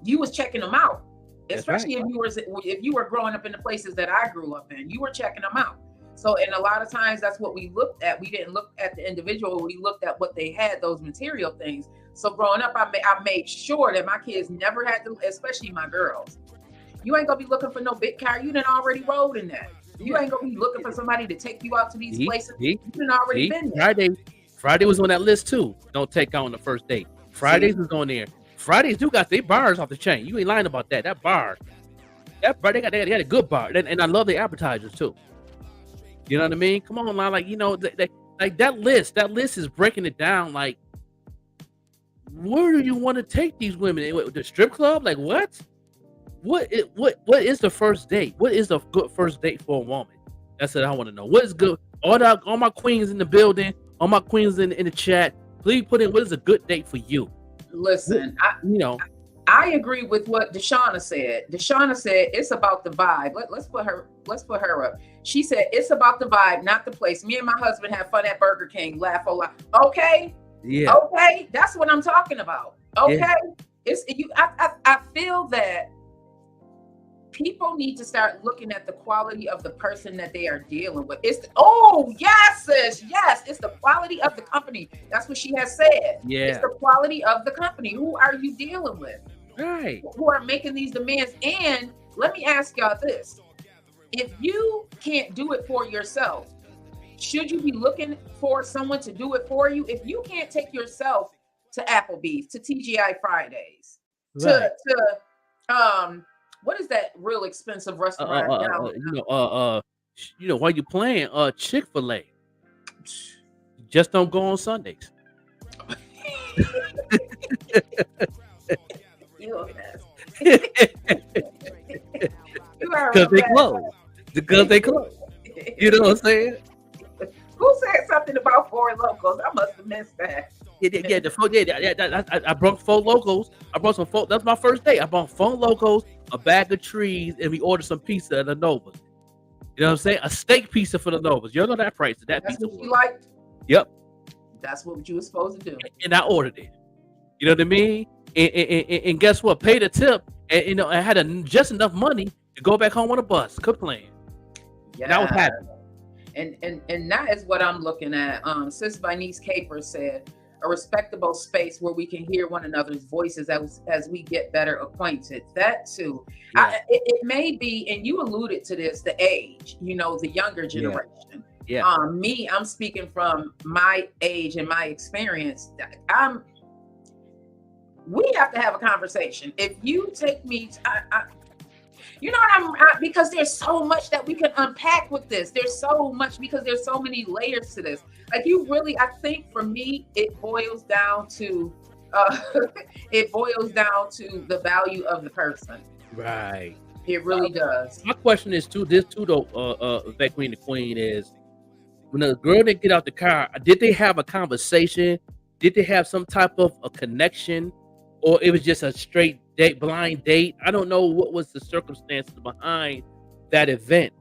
you was checking them out. Especially if you were growing up in the places that I grew up in, you were checking them out. So, and a lot of times that's what we looked at. We didn't look at the individual. We looked at what they had, those material things. So growing up, I made sure that my kids never had to, especially my girls. You ain't gonna be looking for no big car. You done already rode in that. You ain't gonna be looking for somebody to take you out to these places. You done already been there. Friday was on that list too. Don't take out on the first date. Fridays was on there. Fridays do got their bars off the chain. You ain't lying about that. That bar, they got a good bar, and I love the appetizers too. You know what I mean? Come on, man. Like like that list. That list is breaking it down. Like, where do you want to take these women? The strip club? Like what? What is the first date? What is a good first date for a woman? That's what I want to know. What is good? All my queens in the building, all my queens in the chat. Please put in what is a good date for you. Listen, I agree with what Deshauna said. Deshauna said it's about the vibe. Let's put her up. She said it's about the vibe, not the place. Me and my husband have fun at Burger King, laugh a lot. Okay. Yeah. Okay. That's what I'm talking about. Okay. Yeah. I feel that people need to start looking at the quality of the person that they are dealing with. Oh yes, sis, yes, it's the quality of the company. That's what she has said. Yeah. It's the quality of the company. Who are you dealing with? Right. Who are making these demands? And let me ask y'all this: if you can't do it for yourself, should you be looking for someone to do it for you? If you can't take yourself to Applebee's, to TGI Fridays, Right. to what is that real expensive restaurant now? While you playing Chick-fil-A, just don't go on Sundays. You a mess. You are Because a they mess. close. Because they close. You know what I'm saying? Who said something about Four Locals? I must have missed that. I brought 4 locals. I brought some 4. That's my first day. I brought 4 locals, a bag of trees, and we ordered some pizza at the Novas. You know what I'm saying? A steak pizza for the Novas. You know that price that That's pizza what was. you liked. Yep. That's what you were supposed to do. And I ordered it. You know what I mean? And guess what? Paid a tip, and I had just enough money to go back home on a bus. Quit playing. And I was happy. And that is what I'm looking at. Sis Vinice Caper said, a respectable space where we can hear one another's voices as we get better acquainted. That too. Yeah. It may be, and you alluded to this, the age, the younger generation. Yeah. I'm speaking from my age and my experience. We have to have a conversation. If you take me, because there's so much that we can unpack with this. There's so much because there's so many layers to this. Like I think for me, it boils down to the value of the person. Right. It really does. My question is though, Vet Queen the Queen, is when the girl didn't get out the car, did they have a conversation? Did they have some type of a connection? Or it was just a straight date, blind date? I don't know what was the circumstances behind that event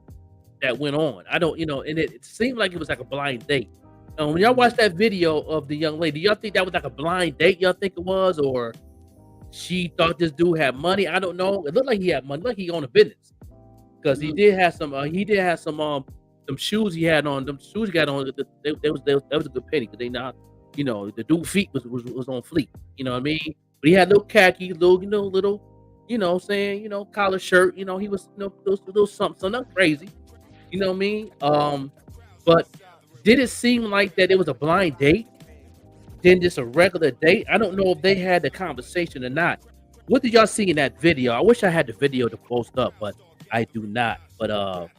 that went on. I don't, and it seemed like it was like a blind date. When y'all watch that video of the young lady, y'all think that was like a blind date? Y'all think it was, or she thought this dude had money? I don't know. It looked like he had money, like he owned a business, because he did have some. Some shoes he had on. Them shoes he got on. That was a good penny, because they not, the dude feet was on fleek. You know what I mean? But he had little khaki, little, collar shirt. He was, little something not crazy. You know what I mean? But did it seem like that it was a blind date, then just a regular date? I don't know if they had the conversation or not. What did y'all see in that video? I wish I had the video to post up, but I do not. But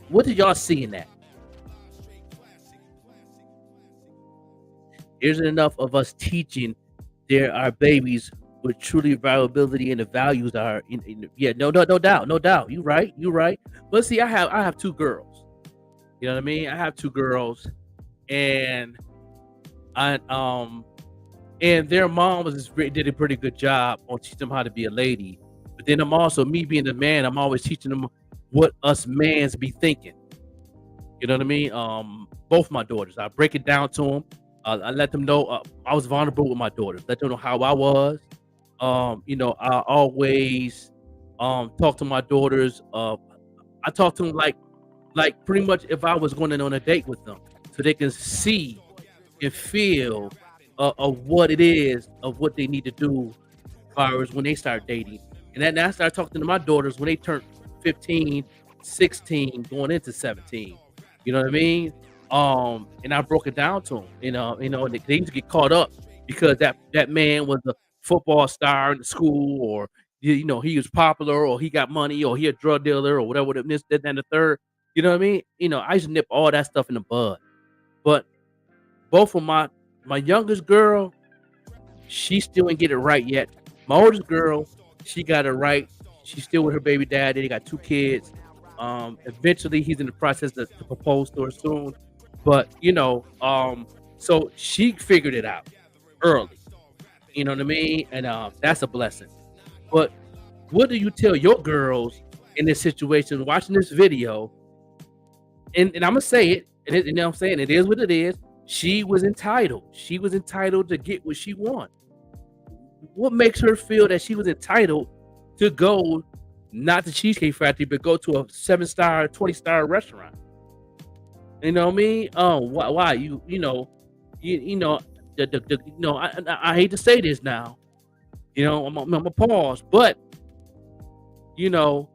what did y'all see in that? Isn't enough of us teaching our babies with truly viability and the values are no doubt. You right. But see, I have 2 girls. You know what I mean? I have 2 girls, and their moms did a pretty good job on teaching them how to be a lady. But then I'm also, me being a man, I'm always teaching them what us mans be thinking. You know what I mean? Both my daughters, I break it down to them. I let them know I was vulnerable with my daughters. Let them know how I was. I always talk to my daughters. I talk to them like pretty much if I was going on a date with them, so they can see and feel of what it is, of what they need to do as far as when they start dating. And then I start talking to my daughters when they turn 15, 16, going into 17. You know what I mean? And I broke it down to them. They used to get caught up because that man was a football star in the school, or he was popular, or he got money, or he a drug dealer, or whatever. This, that, and the third. You know what I mean? I used to nip all that stuff in the bud. But both of my youngest girl, she still ain't get it right yet. My oldest girl, she got it right. She's still with her baby daddy. They got 2 kids. Eventually, he's in the process to propose to her soon. But so she figured it out early. You know what I mean? And that's a blessing. But what do you tell your girls in this situation, watching this video? And I'm gonna say it, and you know what I'm saying, it is what it is. She was entitled. She was entitled to get what she wanted. What makes her feel that she was entitled to go not to Cheesecake Factory, but go to a 7-star, 20-star restaurant. You know what I mean? Why you know I hate to say this now. You know, I'm a pause, but you know,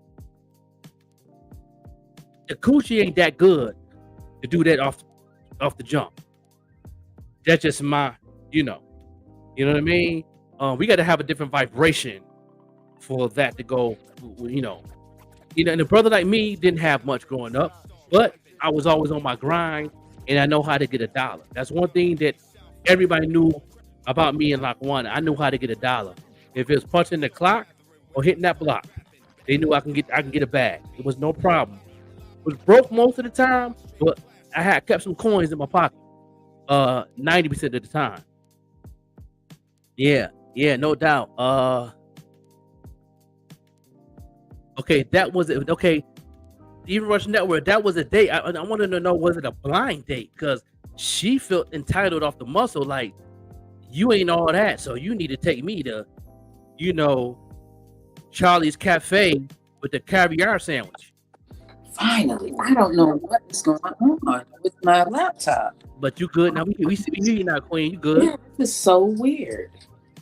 the coochie ain't that good to do that off the jump. That's just my, you know what I mean? We got to have a different vibration for that to go, you know, and a brother like me didn't have much growing up, but I was always on my grind, and I know how to get $1. That's one thing that everybody knew about me in Lock One. I knew how to get $1. If it was punching the clock or hitting that block, they knew I can get a bag. It was no problem. It was broke most of the time, but I had kept some coins in my pocket 90% of the time. Yeah, no doubt. Okay, that was it. Okay, Even Rush Network, that was a date. I wanted to know, was it a blind date? Because she felt entitled off the muscle, like, you ain't all that, so you need to take me to, you know, Charlie's Cafe with the caviar sandwich. Finally, I don't know what is going on with my laptop. But you good now? We see you now, Queen. You good? Yeah, this is so weird.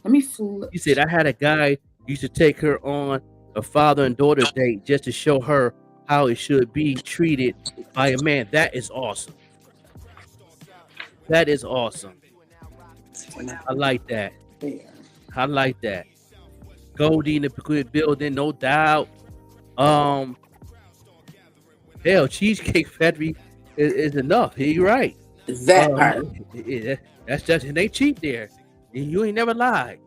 Let me fool. You said, I had a guy used to take her on a father and daughter date just to show her how it should be treated by a man. That is awesome. That is awesome. I like that. I like that. Goldie in the building, no doubt. Hell, Cheesecake Factory is enough. You're right. That part. That's just, it ain't cheap there. You ain't never lied.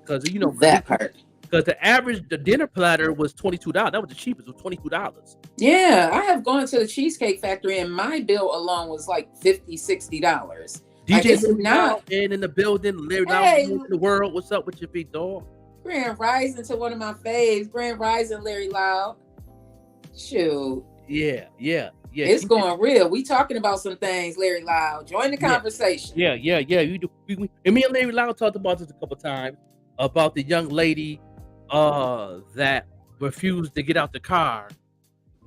Because, you know, that part. Because the dinner platter was $22. That was the cheapest. It was $22. Yeah, I have gone to the Cheesecake Factory and my bill alone was like $50-$60. DJ not in the building, Larry Loud in the world. What's up with your big dog? Grand Rising to one of my faves. Grand Rising, Larry Loud. Shoot. Yeah. It's going real. We talking about some things, Larry Loud. Join the conversation. Yeah. You do. And me and Larry Loud talked about this a couple times about the young lady that refused to get out the car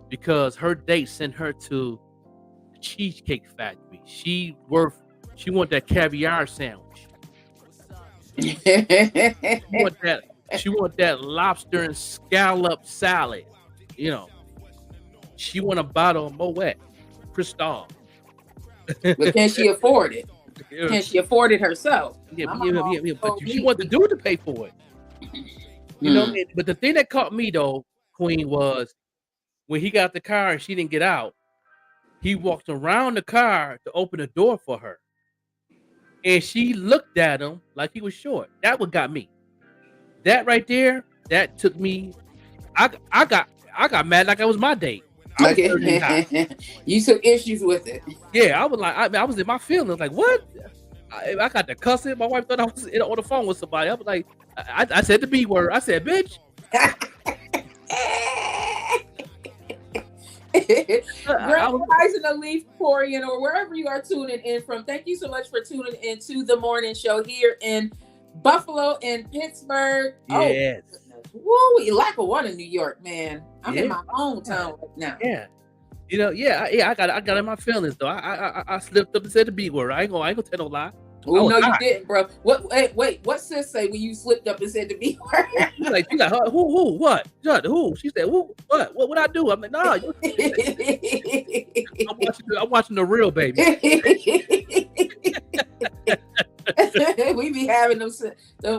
because her date sent her to the Cheesecake Factory. She want that caviar sandwich. She want that lobster and scallop salad. You know, she want a bottle of Moet Cristal. But can she afford it? Can she afford it herself? Yeah. But she want the dude to pay for it. You know, but the thing that caught me though, Queen, was when he got the car and she didn't get out, he walked around the car to open the door for her. And she looked at him like he was short. That what got me. That right there, that took me. I got mad like it was my date. You took issues with it. Yeah, I was like, I was in my feelings. Like, what? I got to cussing. My wife thought I was on the phone with somebody. I was like, I said the B word. I said, bitch. Grand Rising, a Leaf Corian, or wherever you are tuning in from. Thank you so much for tuning into the morning show here in Buffalo and Pittsburgh. Yes. Oh, woo, Lackawanna, New York, man. I'm in my hometown right now. Yeah. You know, I got in my feelings though. I slipped up and said the B word. I ain't gonna tell no lie. Oh no, you didn't, bro. Wait, what sis say when you slipped up and said the B word? She's like, who, what? Who? She said, who, what I do? I'm like, nah. I'm watching the real, baby. We be having them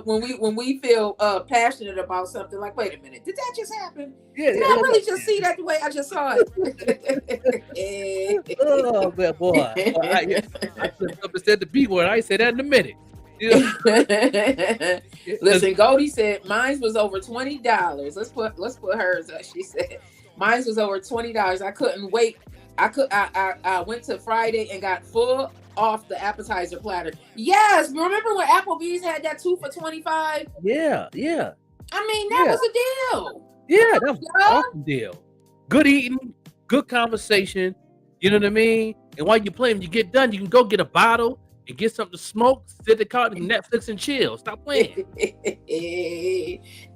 when we feel passionate about something. Like, wait a minute, did that just happen? Yeah, did I really just see that the way I just saw it? Oh man, boy! I said the B word. I said that in a minute. You know? Listen, Goldie said mine was over $20. Let's put hers up. She said mine was over $20. I couldn't wait. I went to Friday and got full off the appetizer platter. Yes, remember when Applebee's had that 2 for $25? Yeah. I mean, that was a deal. Yeah, that was an awesome deal. Good eating, good conversation. You know what I mean? And while you're playing, you get done, you can go get a bottle and get something to smoke, sit in the car and Netflix and chill. Stop playing.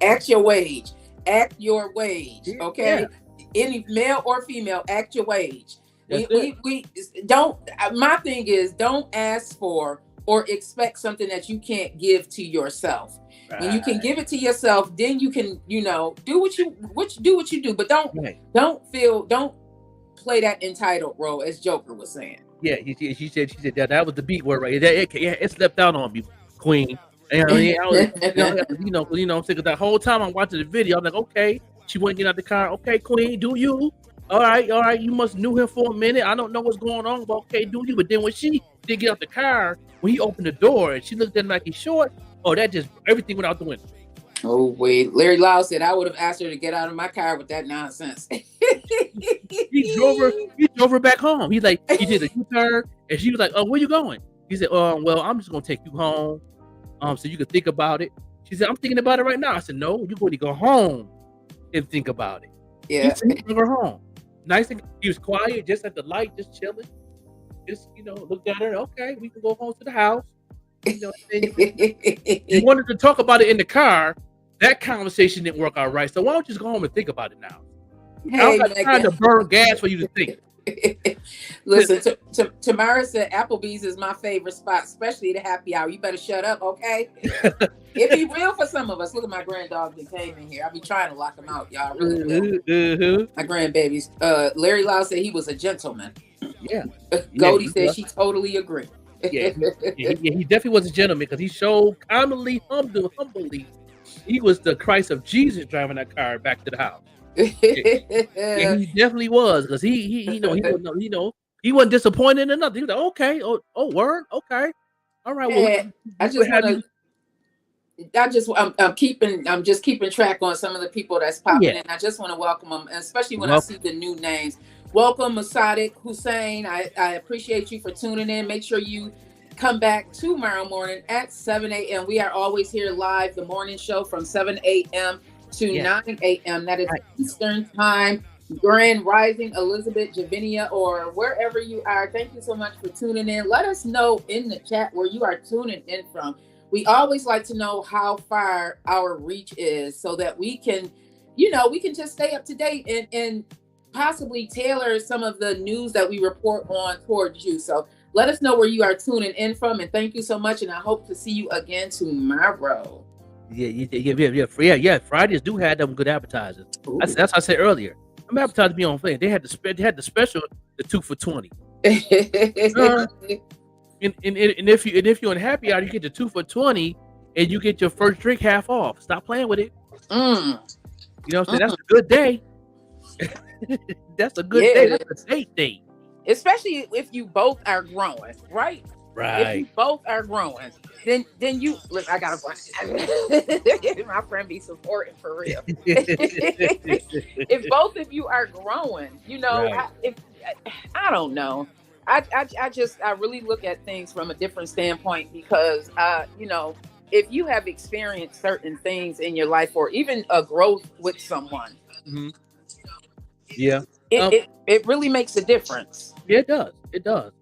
Act your wage. act your wage, okay? Any male or female, act your wage. We don't. My thing is, don't ask for or expect something that you can't give to yourself. Right. When you can give it to yourself, then you can, do what you do. But don't play that entitled role, as Joker was saying. Yeah, she said that was the beat word right. It slept out on me, Queen. And I'm sick of that whole time I'm watching the video. I'm like, okay, she wouldn't get out the car. Okay, Queen, do you? All right. You must knew him for a minute. I don't know what's going on, but okay, do you? But then when she did get out the car, when he opened the door and she looked at him like he's short, that just everything went out the window. Oh wait, Larry Lau said I would have asked her to get out of my car with that nonsense. He drove her back home. He did a U-turn, and she was like, "Oh, where you going?" He said, well, I'm just gonna take you home, so you can think about it." She said, "I'm thinking about it right now." I said, "No, you're going to go home and think about it." Yeah, he took her home. Nice and he was quiet, just at the light, just chilling. Just looked at her. Okay, we can go home to the house. He wanted to talk about it in the car. That conversation didn't work out right. So why don't you just go home and think about it now? Hey, I'm trying to burn gas for you to think. Listen, Tamara said Applebee's is my favorite spot, especially the happy hour. You better shut up, okay? It be real for some of us. Look at my granddog that came in here. I be trying to lock him out, y'all. Really My grandbabies. Larry Lau said he was a gentleman. Yeah. Goldie said she totally agreed. Yeah, he definitely was a gentleman because he showed humbly. He was the Christ of Jesus driving that car back to the house. Yeah, he definitely was because he wasn't disappointed in nothing. He was like, okay, word, okay, all right. Well, I'm just keeping track on some of the people that's popping in. I just want to welcome them, especially when I see the new names. Welcome, Masadik Hussein. I appreciate you for tuning in. Make sure you come back tomorrow morning at 7 a.m. We are always here live, the morning show from 7 a.m. to 9 a.m. That is Eastern time. Grand Rising, Elizabeth, Javinia, or wherever you are. Thank you so much for tuning in. Let us know in the chat where you are tuning in from. We always like to know how far our reach is so that we can, we can just stay up to date and possibly tailor some of the news that we report on towards you. So let us know where you are tuning in from, and thank you so much. And I hope to see you again tomorrow. Yeah. Fridays do have them good advertisers. That's what I said earlier. I'm advertising me on Facebook. They had the special, the 2 for $20. And if you're in happy hour, you get the 2 for $20, and you get your first drink half off. Stop playing with it. You know what I'm saying? That's a good day. That's a good day. That's a date day. Especially if you both are growing, right? Right. If you both are growing, then you look. I gotta find my friend be supporting for real. If both of you are growing, right. I don't know. I really look at things from a different standpoint because if you have experienced certain things in your life or even a growth with someone, it really makes a difference. Yeah, it does.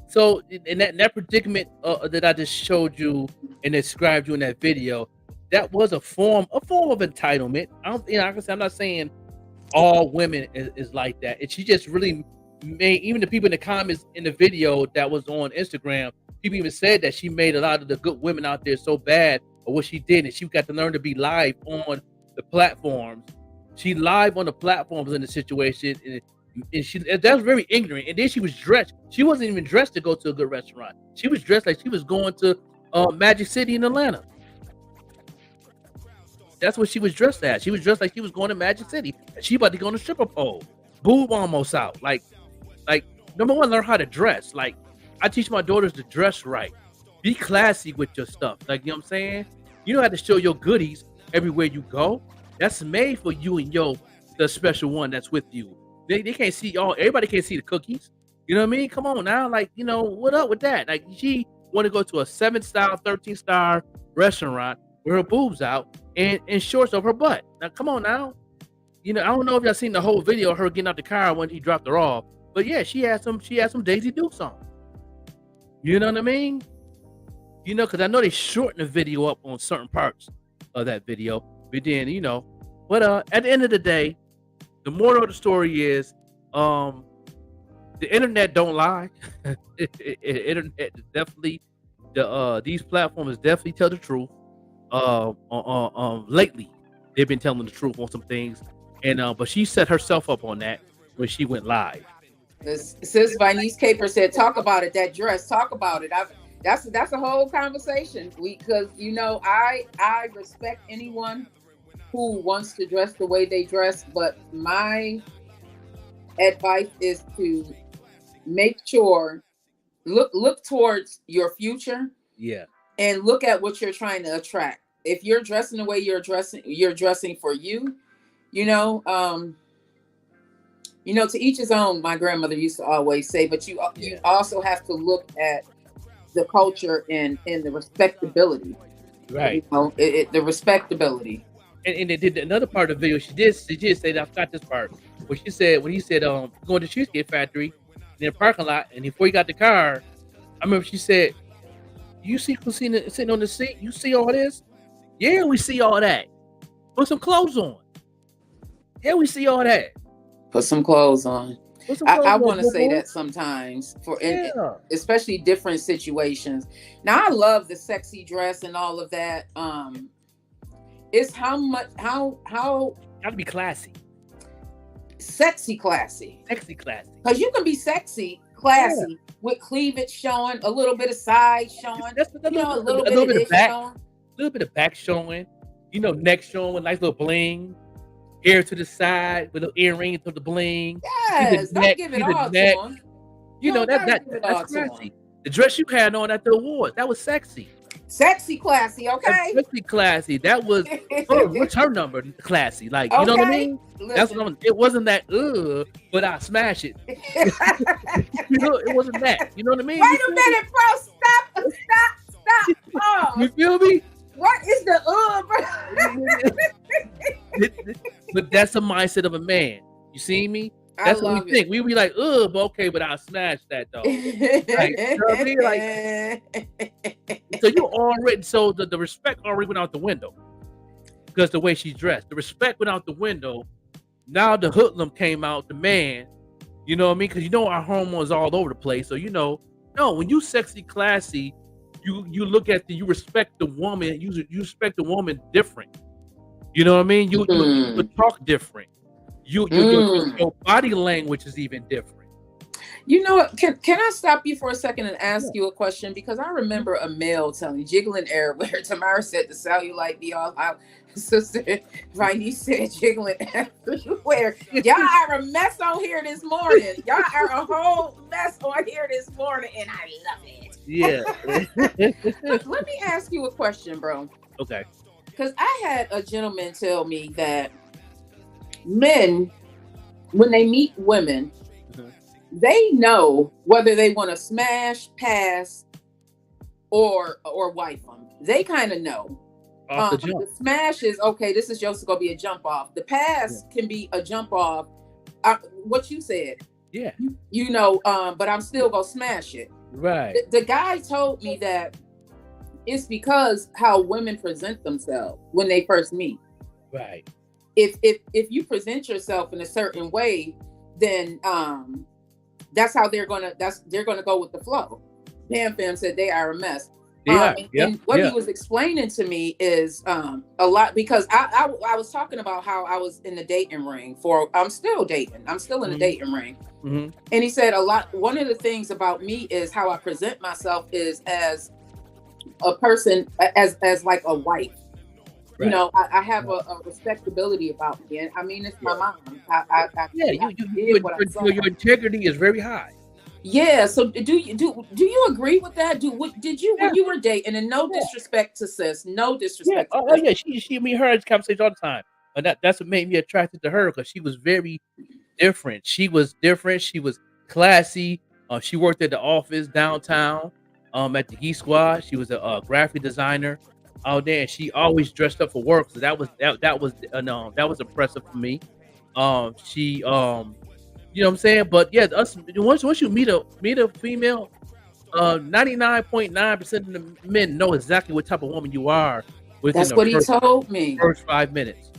So in that predicament that I just showed you and described you in that video, that was a form of entitlement. I'm not saying all women is like that. And she just really made, even the people in the comments in the video that was on Instagram, people even said that she made a lot of the good women out there so bad of what she did, and she got to learn to be live on the platforms. She live on the platforms in the situation, and that was very ignorant. And then she was dressed. She wasn't even dressed to go to a good restaurant. She was dressed like she was going to Magic City in Atlanta. That's what she was dressed as. She was dressed like she was going to Magic City. She about to go on a stripper pole. Boob almost out. Like number one, learn how to dress. Like, I teach my daughters to dress right. Be classy with your stuff. Like, you know what I'm saying? You don't have to show your goodies everywhere you go. That's made for you and the special one that's with you. They can't see y'all. Everybody can't see the cookies. You know what I mean? Come on now. Like, what up with that? Like, she want to go to a 7-star, 13-star restaurant with her boobs out and shorts of her butt. Now, come on now. I don't know if y'all seen the whole video of her getting out the car when he dropped her off. But yeah, she had some Daisy Dukes on. You know what I mean? Because I know they shortened the video up on certain parts of that video. But then, But at the end of the day, the moral of the story is, the internet don't lie. Internet is definitely these platforms definitely tell the truth. Lately, they've been telling the truth on some things, and but she set herself up on that when she went live. Sis Vinice Caper said, "Talk about it. That dress. Talk about it." That's a whole conversation. Because I respect anyone who wants to dress the way they dress, but my advice is to make sure look towards your future. Yeah. And look at what you're trying to attract. If you're dressing the way you're dressing for you, to each his own, my grandmother used to always say, but you also have to look at the culture and the respectability. Right. The respectability. And it did another part of the video. She did say that. I forgot this part. When he said going to the Cheesecake Factory in the parking lot, and before he got the car, I remember she said, "You see Christina sitting on the seat? You see all this? Yeah, we see all that. Put some clothes on. Yeah, we see all that. Put some clothes on." I want to say that sometimes especially different situations. Now I love the sexy dress and all of that. It's how gotta be classy. Sexy classy. Because you can be sexy classy with cleavage showing, a little bit of side showing, a little bit of back, showing. a little bit of back showing, neck showing with nice little bling, hair to the side with an earring to the bling. Yes, don't give it all to them. That's classy. The dress you had on at the awards, that was sexy. Sexy classy, okay. Sexy classy. That was what's her number? Classy, like you know what I mean. Listen. That's what it wasn't that but I smash it. It wasn't that. You know what I mean? Wait a minute, bro. Stop. Oh. You feel me? What is the bro? But that's the mindset of a man. You see me? That's what we think. We be like, but okay, but I'll smash that though. Like, you know what I mean? Like, so you already, the respect already went out the window because the way she dressed, the respect went out the window. Now the hoodlum came out, the man. You know what I mean? Because our hormones all over the place. So no, when you sexy, classy, you look at you respect the woman. You respect the woman different. You know what I mean? You talk different. Your body language is even different. You know what? Can I stop you for a second and ask you a question? Because I remember a male telling jiggling air where Tamara said the cellulite be all out. Sister Viney said jiggling everywhere. Y'all are a mess on here this morning. Y'all are a whole mess on here this morning, and I love it. Yeah. Let me ask you a question, bro. Okay. Because I had a gentleman tell me that men, when they meet women, they know whether they want to smash, pass, or wife them. They kind of know. The smash is okay. This is just gonna be a jump off. The pass can be a jump off. What you said. Yeah. But I'm still gonna smash it. Right. The guy told me that it's because how women present themselves when they first meet. Right. If you present yourself in a certain way, then that's how they're gonna go with the flow. Pam Fam said they are a mess. And what he was explaining to me is a lot, because I was talking about how I was in the dating ring I'm still dating. I'm still in the dating ring. Mm-hmm. And he said one of the things about me is how I present myself is as a person, as like a wife. Right. I have a respectability about me. I mean, it's my mom. Your integrity is very high. Yeah. So do you agree with that? Did you when you were dating? And no disrespect to sis, no disrespect. Yeah. Yeah. She me and her had this conversation all the time, and that's what made me attracted to her, because she was very different. She was different. She was classy. She worked at the office downtown, at the Geek Squad. She was a graphic designer out there, and she always dressed up for work. So that was impressive for me. She you know what I'm saying? But yeah, once you meet a female, 99.9% of the men know exactly what type of woman you are. That's what he told me. First 5 minutes.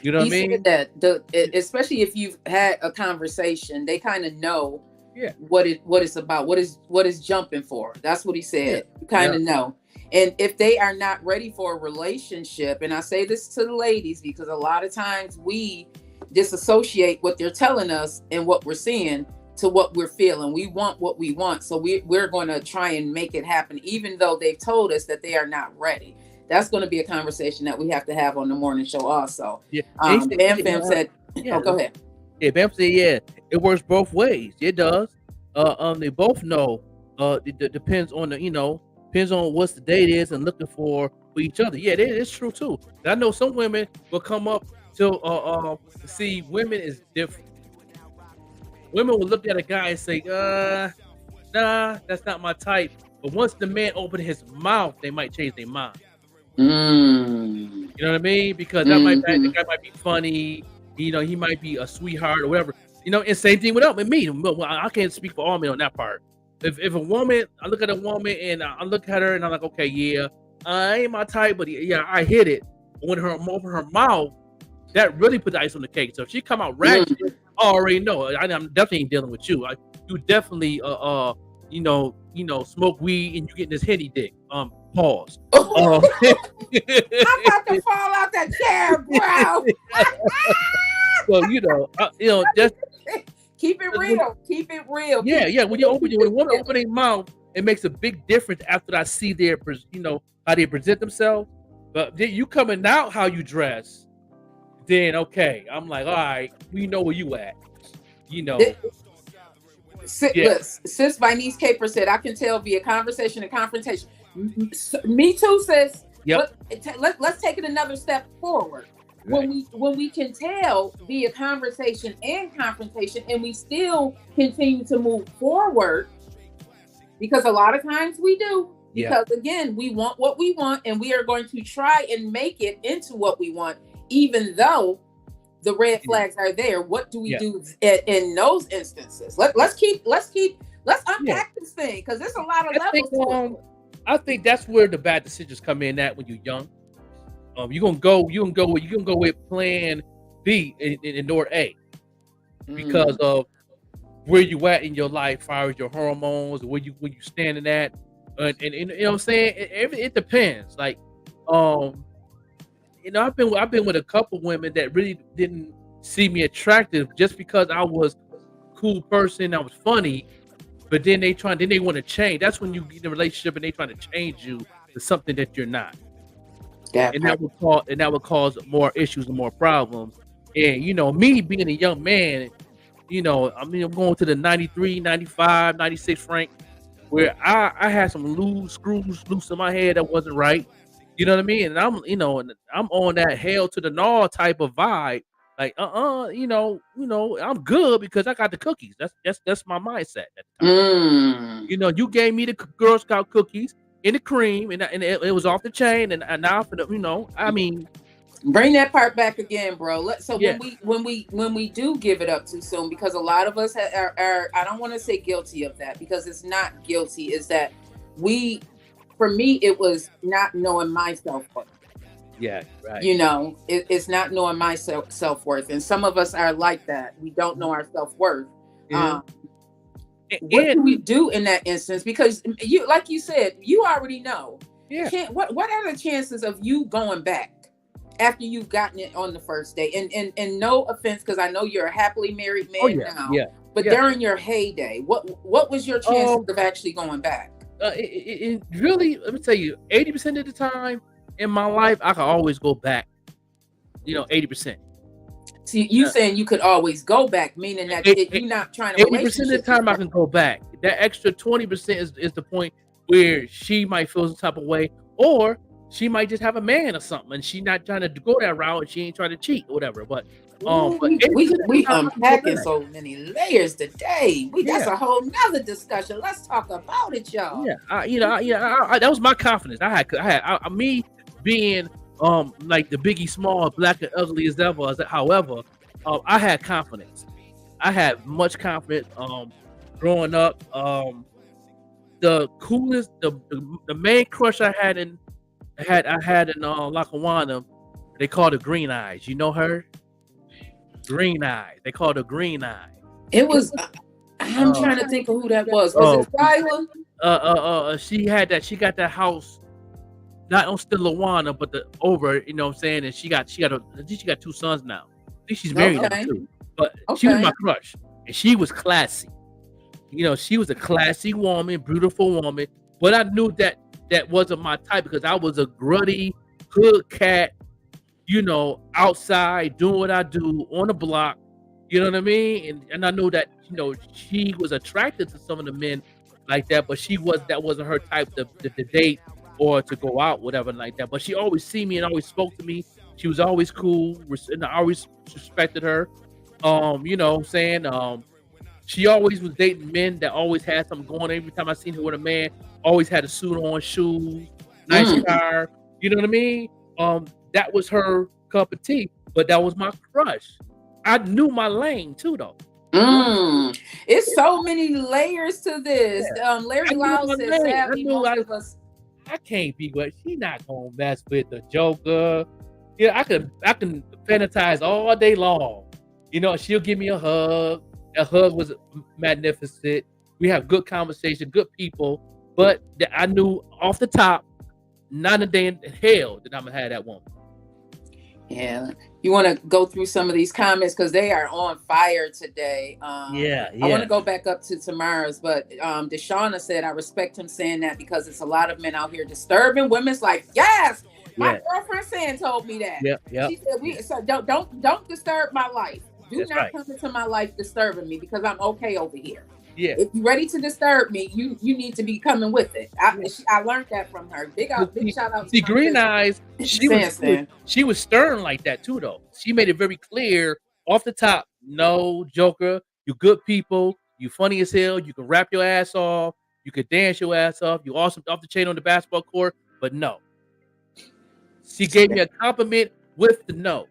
You know what I He mean? said that especially if you've had a conversation, they kind of know Yeah. what it's about, what is jumping for. That's what he said. Yeah. You kind of know. And if they are not ready for a relationship, and I say this to the ladies because a lot of times we disassociate what they're telling us and what we're seeing to what we're feeling. We want what we want, so we're going to try and make it happen, even though they've told us that they are not ready. That's going to be a conversation that we have to have on the morning show also. Yeah. Bam Fam said, yeah. oh, go ahead. Yeah, Bam said, yeah, it works both ways. It does. They both know. It depends on depends on what the date is and looking for each other. Yeah, it's true too. I know some women will come up to see women is different. Women will look at a guy and say, nah, that's not my type. But once the man opened his mouth, they might change their mind. You know what I mean? Because the guy might be funny. He might be a sweetheart or whatever. And same thing with me. Well, I can't speak for all men on that part. If a woman, I look at a woman and I look at her and I'm like, okay, yeah, I ain't my type, but yeah, I hit it. When her open her mouth, that really put the ice on the cake. So if she come out ratchet, I already know. I'm definitely ain't dealing with you. You definitely smoke weed and you getting this Henny dick. Pause. I'm about to fall out that chair, bro. So just keep it real. Keep it real. Yeah. When a woman open their mouth, it makes a big difference after I see their how they present themselves. But then you coming out how you dress, then okay, I'm like, all right, we know where you at. Sis by Niece Caper said, I can tell via conversation and confrontation. Me too, sis. Yep. Let's take it another step forward. Right. When we can tell via conversation and confrontation, and we still continue to move forward, because a lot of times we do. Because again, we want what we want, and we are going to try and make it into what we want, even though the red flags are there. What do we do in those instances? Let's unpack this thing, because there's a lot of levels. I think that's where the bad decisions come in at when you're young. You can go with plan B and ignore A because of where you at in your life, as far as your hormones, where you standing at, and you know what I'm saying. It depends. Like, I've been with a couple women that really didn't see me attractive just because I was a cool person, I was funny, but then they want to change. That's when you get in a relationship and they trying to change you to something that you're not. And that would cause more issues and more problems. And me being a young man, I'm going to the 93, 95, 96 franc, where I had some loose screws loose in my head that wasn't right. You know what I mean? And I'm on that hell to the gnaw type of vibe. Like, I'm good because I got the cookies. That's my mindset. You gave me the Girl Scout cookies and the cream, and it was off the chain. And now for the, bring that part back again, bro. When we do give it up too soon, because a lot of us are I don't want to say guilty of that, because it's not guilty. Is that for me, it was not knowing my self-worth. Yeah, right. It's not knowing my self-worth. And some of us are like that. We don't know our self-worth. Yeah. What do we do in that instance? Because like you said, you already know. Yeah. What are the chances of you going back after you've gotten it on the first day? And no offense, because I know you're a happily married man now. Yeah. But during your heyday, what was your chances of actually going back? It really, let me tell you, 80% of the time in my life, I can always go back. 80%. See, you saying you could always go back, meaning that you're not trying to. 80% of the time, I can go back. That extra 20% is the point where she might feel some type of way, or she might just have a man or something, and she not trying to go that route, and she ain't trying to cheat or whatever. But we unpacking so many layers today. That's a whole nother discussion. Let's talk about it, y'all. Yeah, that was my confidence. I had me being like the Biggie Small, black and ugly as ever. However, I had confidence. I had much confidence. Growing up, the coolest, the main crush I had in Lackawanna They called her Green Eyes. You know her? Green Eyes. They called her Green Eye. It was. I'm trying to think of who that was. Was it Skylar? She had that. She got that house, not on still Lawana, but the over. You know what I'm saying? And she got. I think she got 2 sons now. I think she's married now too. But she was my crush, and she was classy. You know, she was a classy woman, beautiful woman. But I knew that wasn't my type because I was a gruddy hood cat. You know, outside doing what I do on the block. You know what I mean? And I know that, you know, she was attracted to some of the men like that, but that wasn't her type to date or to go out, whatever like that. But she always see me and always spoke to me. She was always cool, and I always respected her. You know what I'm saying? She always was dating men that always had something going on. Every time I seen her with a man, always had a suit on, shoes, nice car. You know what I mean? That was her cup of tea, but that was my crush. I knew my lane too, though. It's so many layers to this. Larry Loud said, "Sadly, most of us." I can't be, but she not gonna mess with the Joker. Yeah, I can fantasize all day long. You know, she'll give me a hug. That hug was magnificent. We have good conversation, good people. But I knew off the top, not a day in hell that I'm gonna have that woman. Yeah, you want to go through some of these comments because they are on fire today. I want to go back up to Tamara's, but Deshauna said, "I respect him saying that because it's a lot of men out here disturbing women's like, yes, my girlfriend told me that. She said, don't disturb my life. Do That's not right. come into my life disturbing me because I'm okay over here. Yeah. If you're ready to disturb me, you need to be coming with it." I learned that from her. Big shout out. See, Green Eyes, she was stern like that too, though. She made it very clear off the top. No, Joker, you good people. You funny as hell. You can rap your ass off. You could dance your ass off. You awesome off the chain on the basketball court. But no, she gave me a compliment with the no,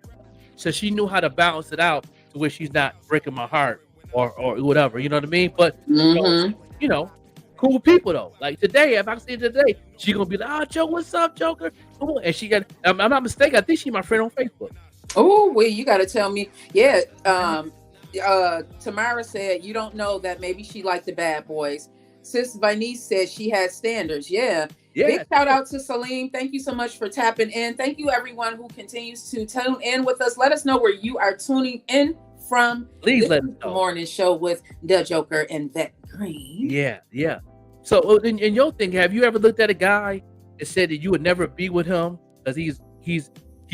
so she knew how to balance it out to where she's not breaking my heart. Or whatever, you know what I mean? But you know, cool people though. Like today, if I see her today, she gonna be like, "Oh, Joe, what's up, Joker?" And she got. I'm not mistaken. I think she's my friend on Facebook. Oh, well, you got to tell me. Yeah. Tamara said you don't know that maybe she liked the bad boys. Sis Vinice said she had standards. Yeah. Big shout out to Salim. Thank you so much for tapping in. Thank you everyone who continues to tune in with us. Let us know where you are tuning in from. Please let us know. The morning show with the Joker and Vet Green. Yeah. So in your thing, have you ever looked at a guy and said that you would never be with him because he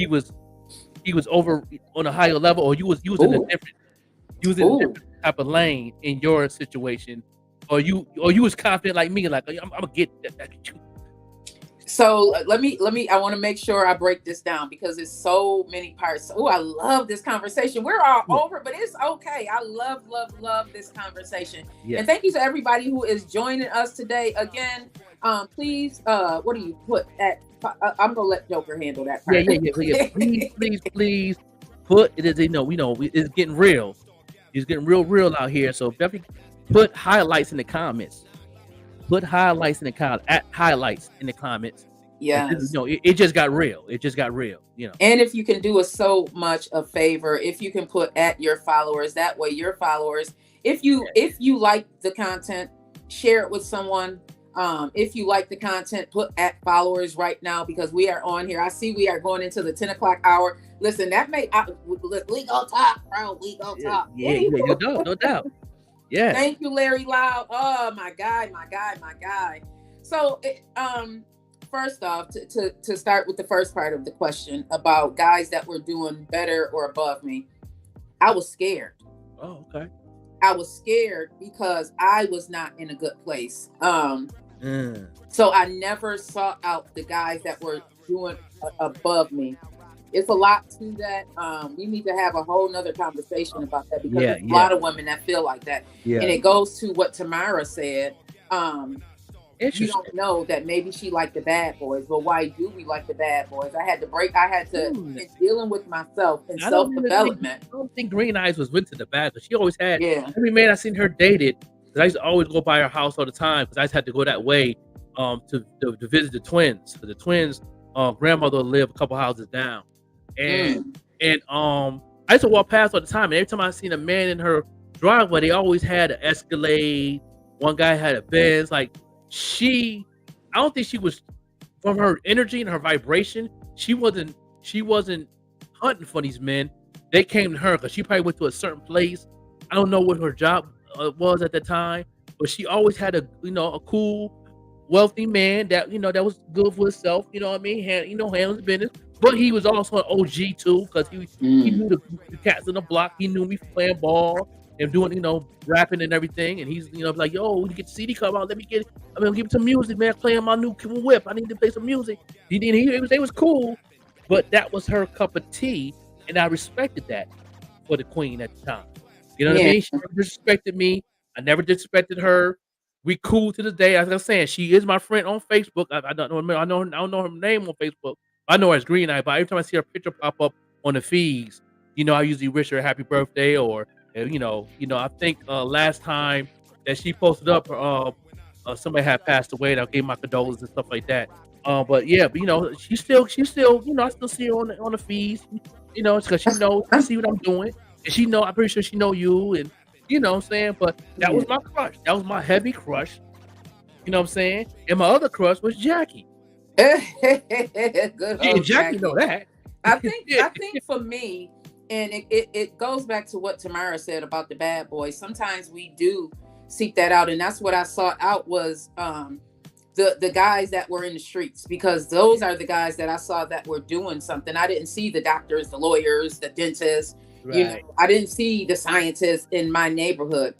was over on a higher level, or you was in a different type of lane in your situation, or you was confident like me, like I'm gonna get that. So let me, I want to make sure I break this down because it's so many parts. Oh, I love this conversation. We're all over, but it's okay. I love this conversation. Yes. And thank you to everybody who is joining us today. Again, please, what do you put at, I'm going to let Joker handle that part. Yeah. Please put it as, we know it's getting real. It's getting real out here. So definitely put highlights in the comments. Put highlights in the comments. Yeah. It just got real. It just got real. And if you can do us so much a favor, if you can put at your followers, that way your followers, if you like the content, share it with someone. If you like the content, put at followers right now because we are on here. I see we are going into the 10 o'clock hour. Listen, we gonna talk, bro. We gonna talk. Yeah, no doubt. Yeah. Thank you, Larry Loud. Oh, my guy. So, first off, to start with the first part of the question about guys that were doing better or above me, I was scared. Oh, okay. I was scared because I was not in a good place. So I never sought out the guys that were doing above me. It's a lot to that. We need to have a whole nother conversation about that because there's a lot of women that feel like that. Yeah. And it goes to what Tamara said. You don't know that maybe she liked the bad boys, but why do we like the bad boys? I had to in dealing with myself and self-development. I don't think Green Eyes was into the bad, but she always had every man I seen her dated. I used to always go by her house all the time because I just had to go that way to visit the twins. The twins' grandmother lived a couple houses down. And I used to walk past all the time, and every time I seen a man in her driveway, they always had an Escalade. One guy had a Benz. Like I don't think she was, from her energy and her vibration, she wasn't hunting for these men. They came to her because she probably went to a certain place. I don't know what her job was at the time, but she always had a cool, wealthy man that that was good for himself. You know what I mean? Handles his business. But he was also an OG too, because he knew the cats in the block. He knew me playing ball and doing rapping and everything. And he's like, yo, when you get the CD come out, give me some music, man. Playing my new whip. I need to play some music. They was cool, but that was her cup of tea, and I respected that for the queen at the time. You know what I mean? She never disrespected me. I never disrespected her. We cool to this day. As I was saying, she is my friend on Facebook. I don't know her name on Facebook. I know her as Green Eye, but every time I see her picture pop up on the feeds, I usually wish her a happy birthday, or I think last time that she posted up, somebody had passed away, and I gave my condolences and stuff like that. But she's still, I still see her on the feeds, it's because she knows, I see what I'm doing, and I'm pretty sure she know you, and what I'm saying. But that was my crush. That was my heavy crush. You know what I'm saying? And my other crush was Jackie. Good old Jackie know that. I think for me, and it goes back to what Tamara said about the bad boys. Sometimes we do seek that out, and that's what I sought out was the guys that were in the streets, because those are the guys that I saw that were doing something. I didn't see the doctors, the lawyers, the dentists. Right. I didn't see the scientists in my neighborhood.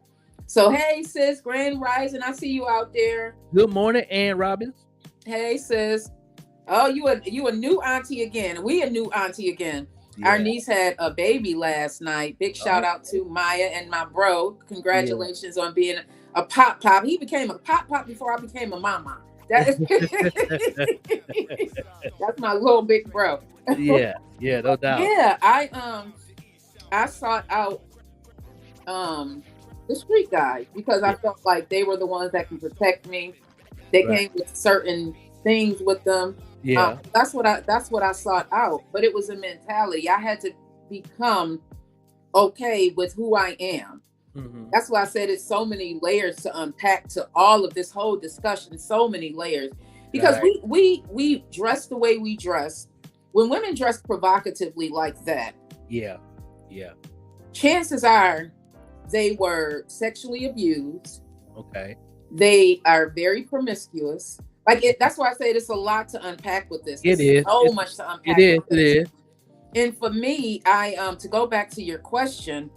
So hey, sis, Grand Rising, I see you out there. Good morning, Ann Robbins. Hey, sis. Oh, you a new auntie again. We a new auntie again. Yeah. Our niece had a baby last night. Big shout out to Maya and my bro. Congratulations on being a pop. He became a pop before I became a mama. That's my little big bro. Yeah, no doubt. Yeah, I sought out the street guys because I felt like they were the ones that can protect me. They came with certain things with them. Yeah, that's what I sought out. But it was a mentality. I had to become okay with who I am. Mm-hmm. That's why I said it's so many layers to unpack to all of this whole discussion. So many layers because we dress the way we dress. When women dress provocatively like that, yeah, chances are they were sexually abused. Okay. They are very promiscuous. That's why I say it's a lot to unpack with this. It is so much to unpack. It is. And for me, I to go back to your question,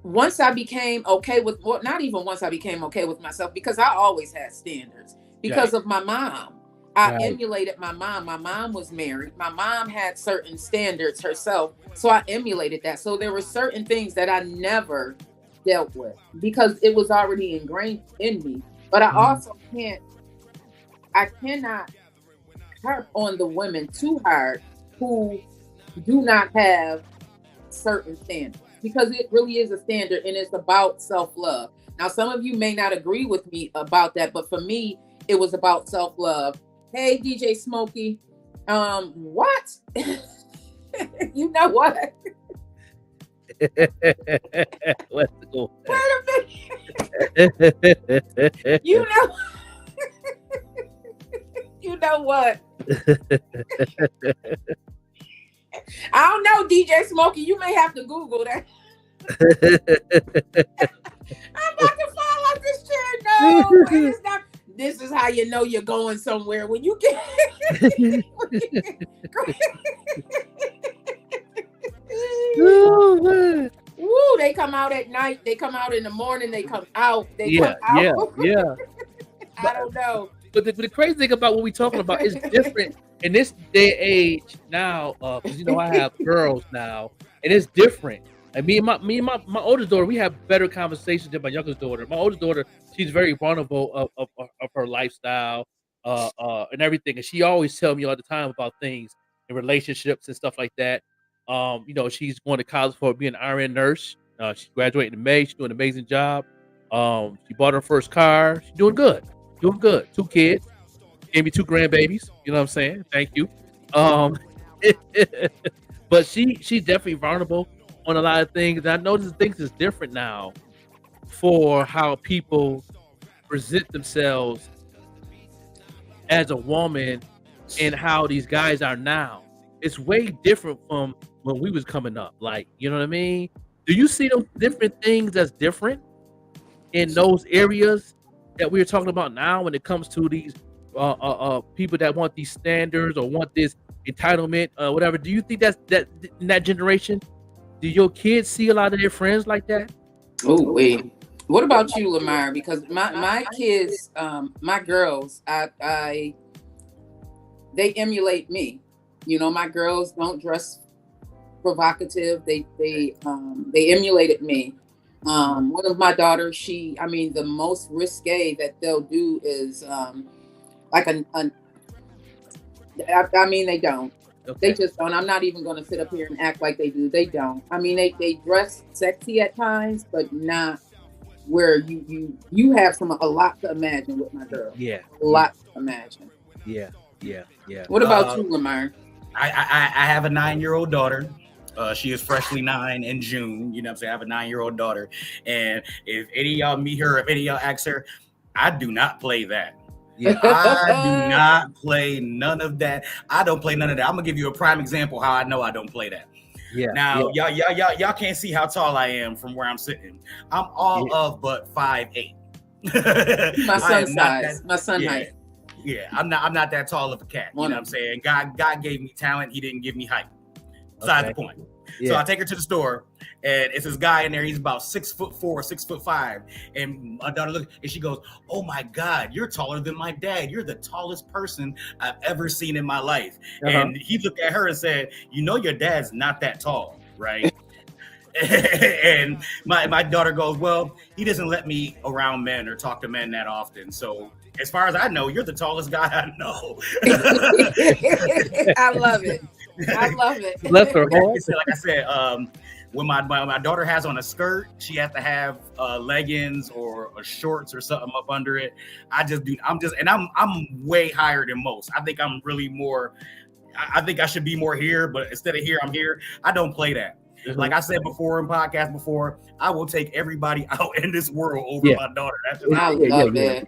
once I became okay with, well, not even once I became okay with myself, because I always had standards because of my mom. I emulated my mom. My mom was married. My mom had certain standards herself. So I emulated that. So there were certain things that I never dealt with because it was already ingrained in me. But I also cannot harp on the women too hard who do not have certain standards, because it really is a standard and it's about self-love. Now, some of you may not agree with me about that, but for me, it was about self-love. Hey, DJ Smokey. What? You know what? Let's go. Wait a minute. You know what? I don't know, DJ Smokey. You may have to Google that. I'm about to fall off this chair. No, it's not. This is how you know you're going somewhere when you get. Woo! They come out at night. They come out in the morning. They come out. Yeah. I don't know. But the crazy thing about what we're talking about is different in this day and age now. Because I have girls now, and it's different. And me and my oldest daughter, we have better conversations than my youngest daughter. My oldest daughter, she's very vulnerable of her lifestyle and everything, and she always tells me all the time about things in relationships and stuff like that. She's going to college for being an RN nurse. She's graduating in May. She's doing an amazing job. She bought her first car. She's doing good. 2 kids. Gave me 2 grandbabies. You know what I'm saying? Thank you. But she's definitely vulnerable on a lot of things. I notice things is different now for how people present themselves as a woman and how these guys are now. It's way different from when we was coming up. Like, you know what I mean? Do you see those different things that's different in those areas that we're talking about now when it comes to these people that want these standards or want this entitlement, whatever? Do you think that's that in that generation? Do your kids see a lot of their friends like that? Oh wait, what about you, Lamar? Because my kids, my girls, they emulate me. You know, my girls don't dress provocative. They emulated me. One of my daughters, the most risque that they'll do is like they don't. Okay. They just don't. I'm not even going to sit up here and act like they do. They don't. I mean, they dress sexy at times, but not where you have a lot to imagine with my girl. Yeah, a lot to imagine. Yeah. What about you, Lamar? I have a 9-year-old daughter. She is freshly 9 in June. You know what I'm saying? I have a 9-year-old daughter. And if any of y'all meet her, if any of y'all ask her, I do not play that. Yeah. I do not play none of that. I don't play none of that. I'm gonna give you a prime example how I know I don't play that. Yeah. Now, y'all can't see how tall I am from where I'm sitting. I'm all of but 5'8". My son's size. My son height. Yeah, I'm not that tall of a cat. You know what I'm saying? God gave me talent. He didn't give me height. Besides the point. Yeah. So I take her to the store, and it's this guy in there. He's about 6'4", 6'5", and my daughter looks, and she goes, "Oh my God, you're taller than my dad. You're the tallest person I've ever seen in my life." And he looked at her and said, "You know your dad's not that tall, right?" And my daughter goes, "Well, he doesn't let me around men or talk to men that often. So as far as I know, you're the tallest guy I know." I love it. Like I said, when my daughter has on a skirt, she has to have leggings or shorts or something up under it. I'm way higher than most. I think I'm really more. I think I should be more here, but instead of here, I'm here. I don't play that. Mm-hmm. Like I said before in podcast before, I will take everybody out in this world over my daughter. That's just I love it.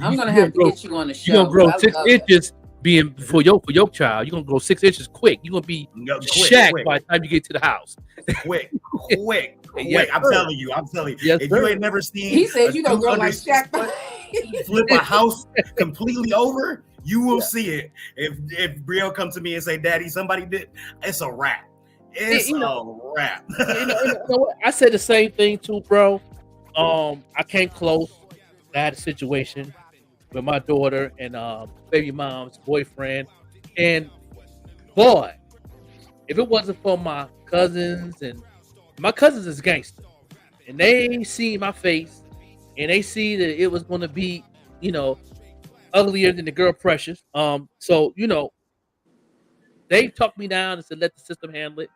I'm gonna have to get you on the show. You're gonna grow 6 inches. Being for your child, you're gonna grow 6 inches quick. You're gonna be Shaq by the time you get to the house. Quick. I'm telling you. Yes, if you ain't never seen, he said you're gonna grow like Shaq. Flip a house completely over, you will see it. If Brielle comes to me and say, "Daddy, somebody did," it's a wrap. It's a wrap. You know what? I said the same thing too, bro. I came close. I had a situation with my daughter and baby mom's boyfriend, and boy, if it wasn't for my cousins is gangster, and they see my face and they see that it was going to be, uglier than the girl Precious. So they talked me down and said let the system handle it.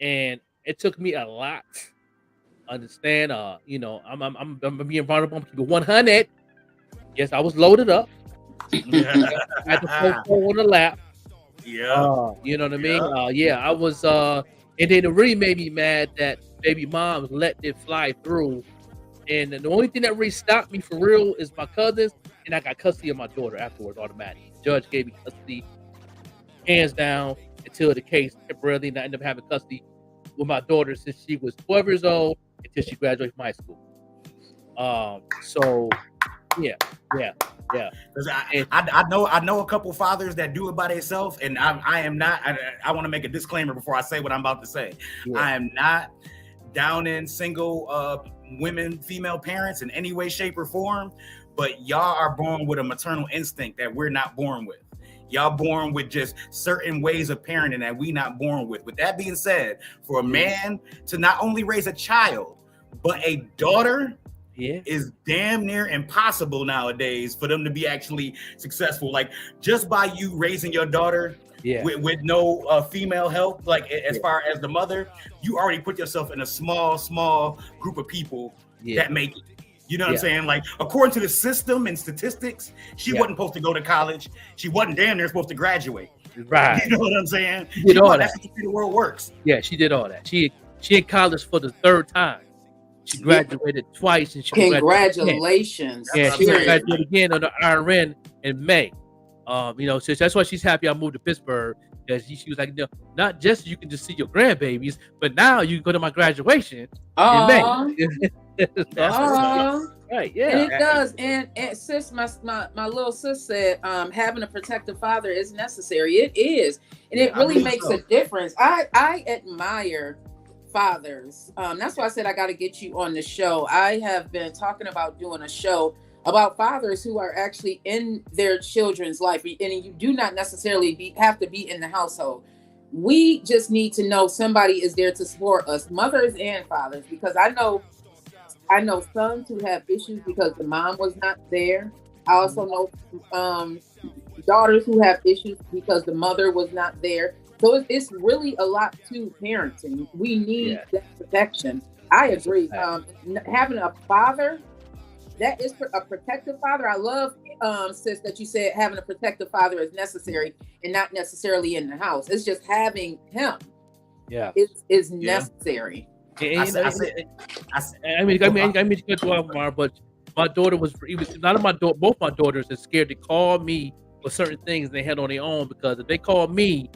And it took me a lot. Understand? I'm being vulnerable. I'm keeping 100. Yes, I was loaded up. I had to pull on the lap. Yeah. You know what I mean? I was. And then it really made me mad that baby moms let it fly through. And the only thing that really stopped me for real is my cousins, and I got custody of my daughter afterwards automatically. The judge gave me custody, hands down, until the case temporarily, and I ended up having custody with my daughter since she was 12 years old until she graduated from high school. Yeah. I know a couple fathers that do it by themselves, and I am not. I want to make a disclaimer before I say what I'm about to say. Yeah. I am not downing single women, female parents in any way, shape, or form. But y'all are born with a maternal instinct that we're not born with. Y'all born with just certain ways of parenting that we not born with. With that being said, for a man to not only raise a child, but a daughter is damn near impossible nowadays for them to be actually successful. Like just by you raising your daughter with no female help, like as far as the mother, you already put yourself in a small group of people that make it. You know what I'm saying? Like, according to the system and statistics, she wasn't supposed to go to college. She wasn't damn near supposed to graduate. Right. You know what I'm saying? She did all that. That's the way the world works. Yeah, she did all that. She in college for the third time. She graduated twice, and she Congratulations. Yeah, she graduated again on the RN in May. You know, so that's why she's happy I moved to Pittsburgh. Because she was like, no, not just you can just see your grandbabies, but now you can go to my graduation in May. Right, yeah. And it does. And sis, my little sis said, having a protective father is necessary. It is. And it really makes a difference. I admire fathers. That's why I said I got to get you on the show. I have been talking about doing a show about fathers who are actually in their children's life, and you do not necessarily have to be in the household. We just need to know somebody is there to support us, mothers and fathers, because I know sons who have issues because the mom was not there. I also know daughters who have issues because the mother was not there. So it's really a lot to parenting. We need that protection. I agree. Having a father that is a protective father. I love, sis, that you said having a protective father is necessary and not necessarily in the house. It's just having him. Yeah, is necessary. I mean, to cut you off, Mar, but my daughter both my daughters are scared to call me for certain things they had on their own, because if they call me,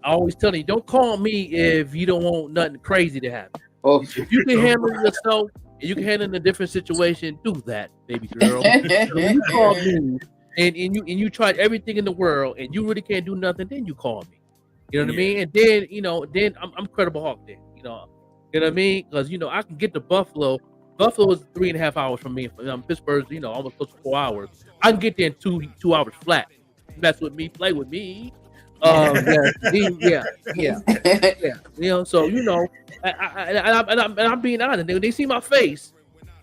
I always tell them, don't call me if you don't want nothing crazy to happen. Oh, if you can handle yourself and you can handle in a different situation, do that, baby girl. So you call me and you tried everything in the world and you really can't do nothing, then you call me. You know what I mean? And then I'm Credible Hawk then. You know what I mean? Because I can get to Buffalo. Buffalo is 3.5 hours from me. Pittsburgh's almost close to 4 hours. I can get there in 2 hours flat. Mess with me, play with me. Yeah. So I'm being honest. When they see my face,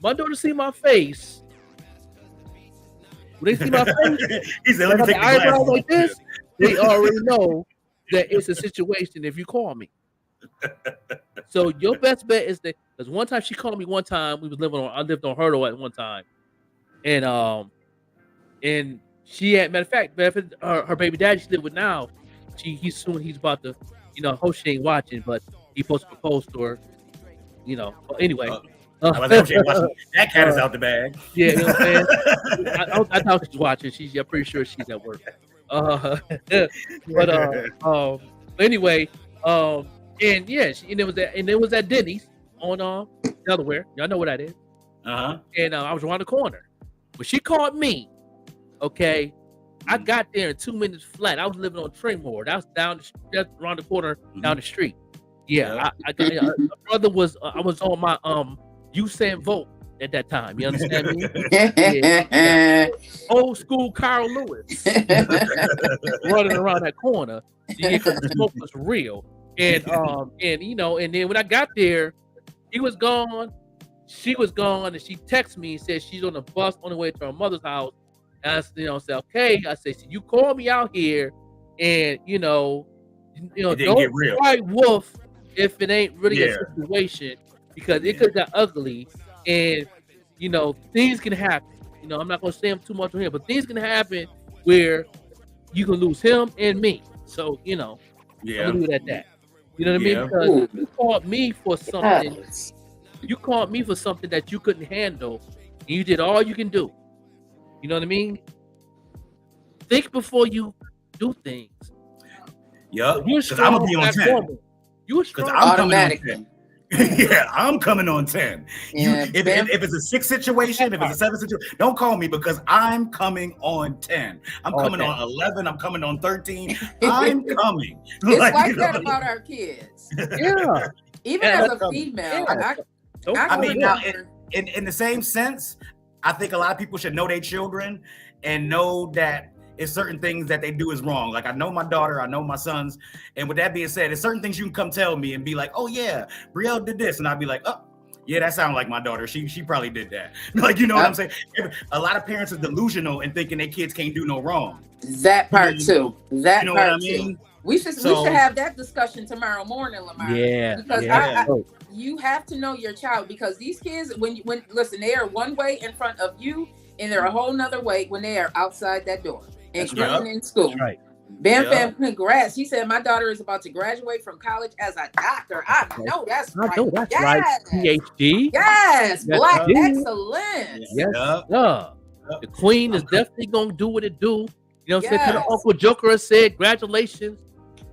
my daughter see my face. When they see my face, he said, "Let me take the eyebrows like this." They already know that it's a situation if you call me. So your best bet is that, because one time she called me. One time I lived on Hurdle at one time, and she had, matter of fact, her baby daddy she lived with now. He's about to, hope she ain't watching, but he's supposed to propose to her. Anyway. That cat is out the bag. Yeah, you know what I'm saying? I thought she's watching. I'm pretty sure she's at work. Anyway, and it was at Denny's on Delaware. Y'all know where that is. And I was around the corner, but she called me. Okay, I got there in 2 minutes flat. I was living on Tremore. That was just around the corner, down the street. Yeah, I got. My brother was. I was on my Usain Volt at that time. You understand me? Yeah. Old school Carl Lewis running around that corner. Because the smoke was real. And then when I got there, he was gone. She was gone, and she texted me and said she's on the bus on the way to her mother's house. And I said, okay. I said, so you call me out here, and don't cry wolf if it ain't really a situation, because it could get ugly, and things can happen. I'm not gonna say I'm too much on here, but things can happen where you can lose him and me. So I'm gonna leave it at that. You know what I mean? Because you called me for something. You called me for something that you couldn't handle, and you did all you can do. You know what I mean? Think before you do things. Yeah, because I'm gonna be on 10. You're strong. Automatically. Yeah, I'm coming on 10. If it's a 6 situation, if it's a 7 situation, don't call me, because I'm coming on 10. I'm coming on 11. I'm coming on 13. I'm coming. It's like that about our kids. Yeah. Even as a female, I mean, now in the same sense, I think a lot of people should know their children and know that it's certain things that they do is wrong. Like, I know my daughter, I know my sons. And with that being said, there's certain things you can come tell me and be like, oh yeah, Brielle did this. And I'd be like, oh yeah, that sounds like my daughter. She probably did that. Like, you know what I'm saying? A lot of parents are delusional and thinking their kids can't do no wrong. That part too. That you know part what I mean? too. We should have that discussion tomorrow morning, Lamar. Yeah, because yeah. You have to know your child, because these kids, when listen, they are one way in front of you, and they're a whole nother way when they are outside that door and coming in school. That's right. Bam Fam, congrats. He said my daughter is about to graduate from college as a doctor. I know that's right. I know that's right. PhD. Yes, Yes, Black sir. excellence. Yes, sir. The queen is definitely gonna do what it do. You know what I'm saying? To the Uncle Joker said, congratulations.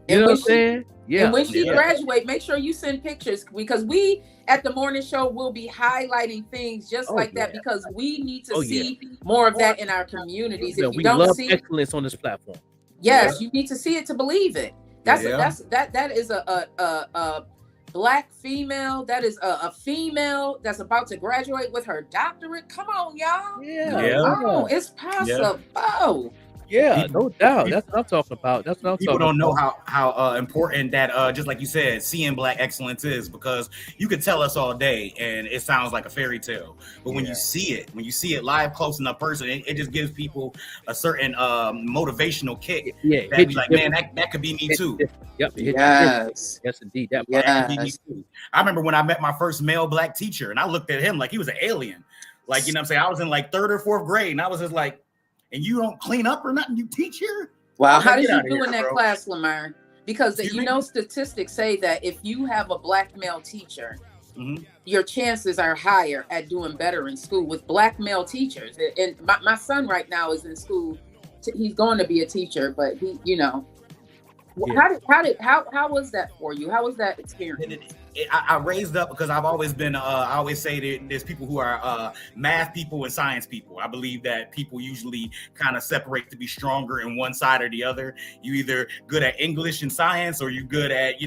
You know what I'm saying? Yeah. And when she graduate, make sure you send pictures, because we at the morning show will be highlighting things just like that, because we need to see more of that in our communities. Yeah, If you we don't love see excellence on this platform. Yes, you need to see it to believe it. That is a Black female. That is a female that's about to graduate with her doctorate. Come on, y'all. Yeah. It's possible. Yeah, no doubt. That's what I'm talking about. That's what I'm People talking don't know about. how important that just like you said, seeing Black excellence is, because you could tell us all day and it sounds like a fairy tale, but when you see it live, close enough person, it just gives people a certain motivational kick. Yeah, that be like, man, that could be me too. Yep. Yes, indeed. That could be me too. I remember when I met my first male Black teacher, and I looked at him like he was an alien. Like, you know what I'm saying? I was in like 3rd or 4th grade, and I was just like, and you don't clean up or nothing? You teach here? Wow. Okay, How did get you out of do here, in that bro. class, Lamar? Because statistics say that if you have a Black male teacher, your chances are higher at doing better in school with Black male teachers. And my son right now is in school. He's going to be a teacher, but he, how was that for you? How was that experience? I raised up because I've always been, I always say that there's people who are math people and science people. I believe that people usually kind of separate to be stronger in one side or the other. You either good at English and science, or you good at,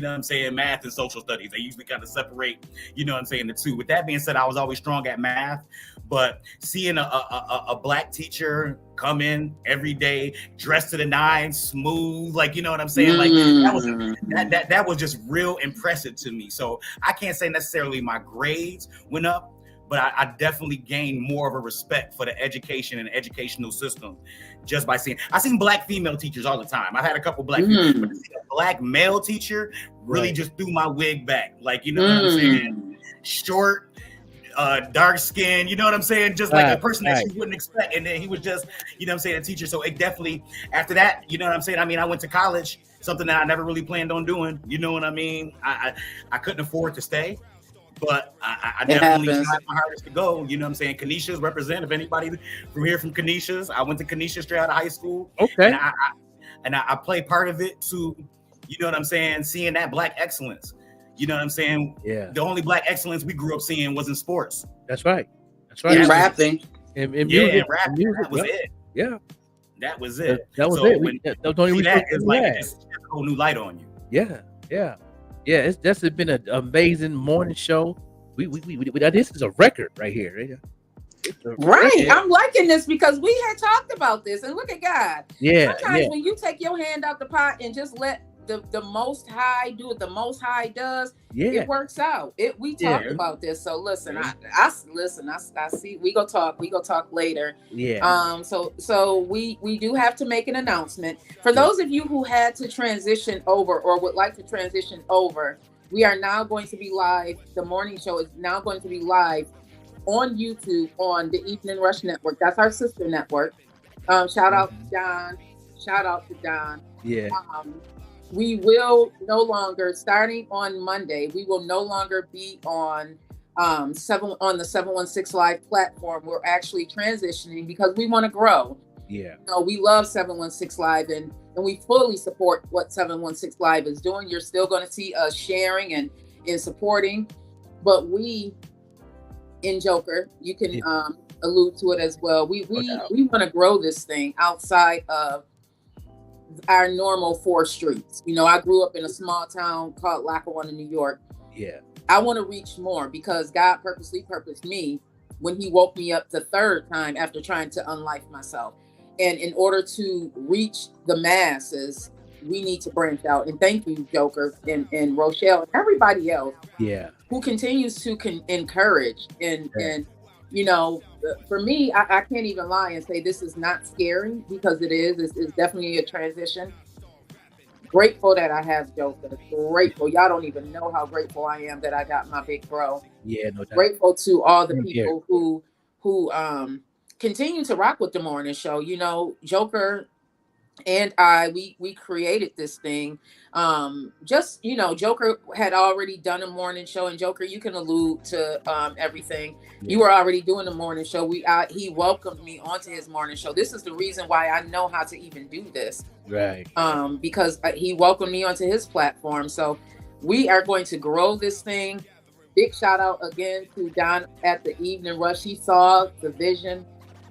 math and social studies. They usually kind of separate, the two. With that being said, I was always strong at math, but seeing a Black teacher come in every day, dressed to the nines, smooth, like, you know what I'm saying? Like that was just real impressive to me. So I can't say necessarily my grades went up, but I definitely gained more of a respect for the education and educational system just by seeing. I seen Black female teachers all the time. I've had a couple Black teachers, but to see a Black male teacher really just threw my wig back. Like, you know what I'm saying? Short, dark skin, you know what I'm saying? Just like a person that you wouldn't expect. And then he was just, a teacher. So it definitely, after that, you know what I'm saying? I mean, I went to college, something that I never really planned on doing. You know what I mean? I couldn't afford to stay, but I definitely tried my hardest to go. You know what I'm saying? Canisius represent. If anybody from here from Canisius, I went to Canisius straight out of high school. Okay. And I played part of it to, you know what I'm saying? Seeing that Black excellence. You know what I'm saying? Yeah. The only Black excellence we grew up seeing was in sports. That's right. That's right. And rapping. And music. music. Rapping. Music. That was it. Yeah. That was it. That was so it. When That was the only reason it's like it just a whole new light on you. Yeah. It's that's been an amazing morning show. We this is a record right here. Right. I'm liking this because we had talked about this, and look at God. Yeah. Sometimes when you take your hand out the pot and just let the Most High do what the Most High does, it works out. We talked about this. So listen, I see. We go talk later. Yeah. So we do have to make an announcement for those of you who had to transition over or would like to transition over. We are now going to be live. The morning show is now going to be live on YouTube on the Evening Rush Network. That's our sister network. Shout out to Don. Yeah. We will no longer, starting on Monday, we will no longer be on the 716 Live platform. We're actually transitioning because we want to grow. Yeah. We love 716 Live and we fully support what 716 Live is doing. You're still going to see us sharing and supporting, but we in Joker, you can allude to it as well. We want to grow this thing outside of our normal 4 streets. I grew up in a small town called Lackawanna, New York. Yeah. I want to reach more because God purposely purposed me when he woke me up the 3rd time after trying to unlife myself. And in order to reach the masses, we need to branch out. And thank you, Joker and Rochelle and everybody else who continues to encourage and for me, I can't even lie and say this is not scary because it is. It's definitely a transition. Grateful that I have Joker. Grateful. Y'all don't even know how grateful I am that I got my big bro. Yeah, no doubt. Grateful to all the Same here. people who continue to rock with the morning show. You know, Joker and we created this thing. Just, you know, Joker had already done a morning show, and Joker, you can allude to everything. You were already doing the morning show. He welcomed me onto his morning show. This is the reason why I know how to even do this. Right. Because he welcomed me onto his platform. So we are going to grow this thing. Big shout out again to Don at the Evening Rush. He saw the vision,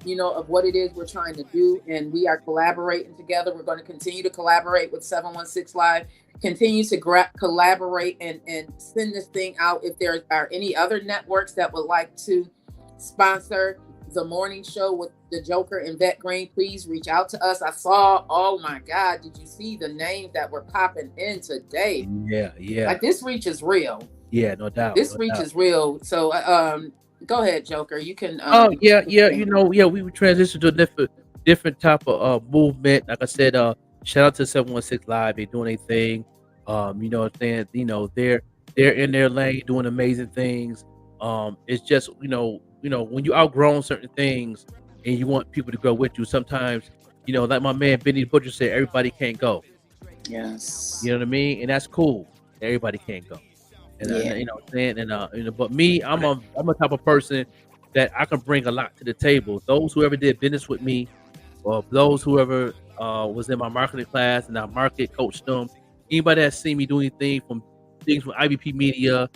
you know, of what it is we're trying to do, and we are collaborating together. We're going to continue to collaborate with 716 Live, continue to collaborate and send this thing out. If there are any other networks that would like to sponsor the morning show with the Joker and Vet Green, please reach out to us. I saw, oh my God, did you see the names that were popping in today? Yeah. Like, this reach is real. Yeah, no doubt. This reach is real. So go ahead, Joker. You can. Yeah. You know, we would transition to a different type of movement. Like I said, shout out to 716 Live. They're doing their thing. You know what I'm saying? You know, they're in their lane doing amazing things. It's just, you know, when you outgrown certain things and you want people to go with you, sometimes, you know, like my man Benny Butcher said, everybody can't go. Yes. You know what I mean? And that's cool. Everybody can't go. And you know what I'm saying? And you know, but me, I'm a type of person that I can bring a lot to the table. Those who ever did business with me, or those whoever was in my marketing class and I market coached them, anybody that's seen me do anything from things from IBP Media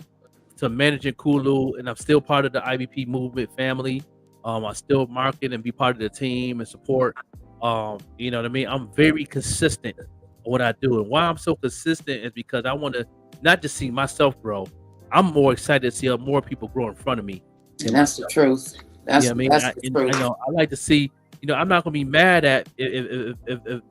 to managing Kulu, and I'm still part of the IBP movement family. I still market and be part of the team and support. You know what I mean? I'm very consistent on what I do. And why I'm so consistent is because I want to not just see myself grow. I'm more excited to see more people grow in front of me. And that's the truth. That's, you know what I mean? I like to see, you know, I'm not going to be mad at if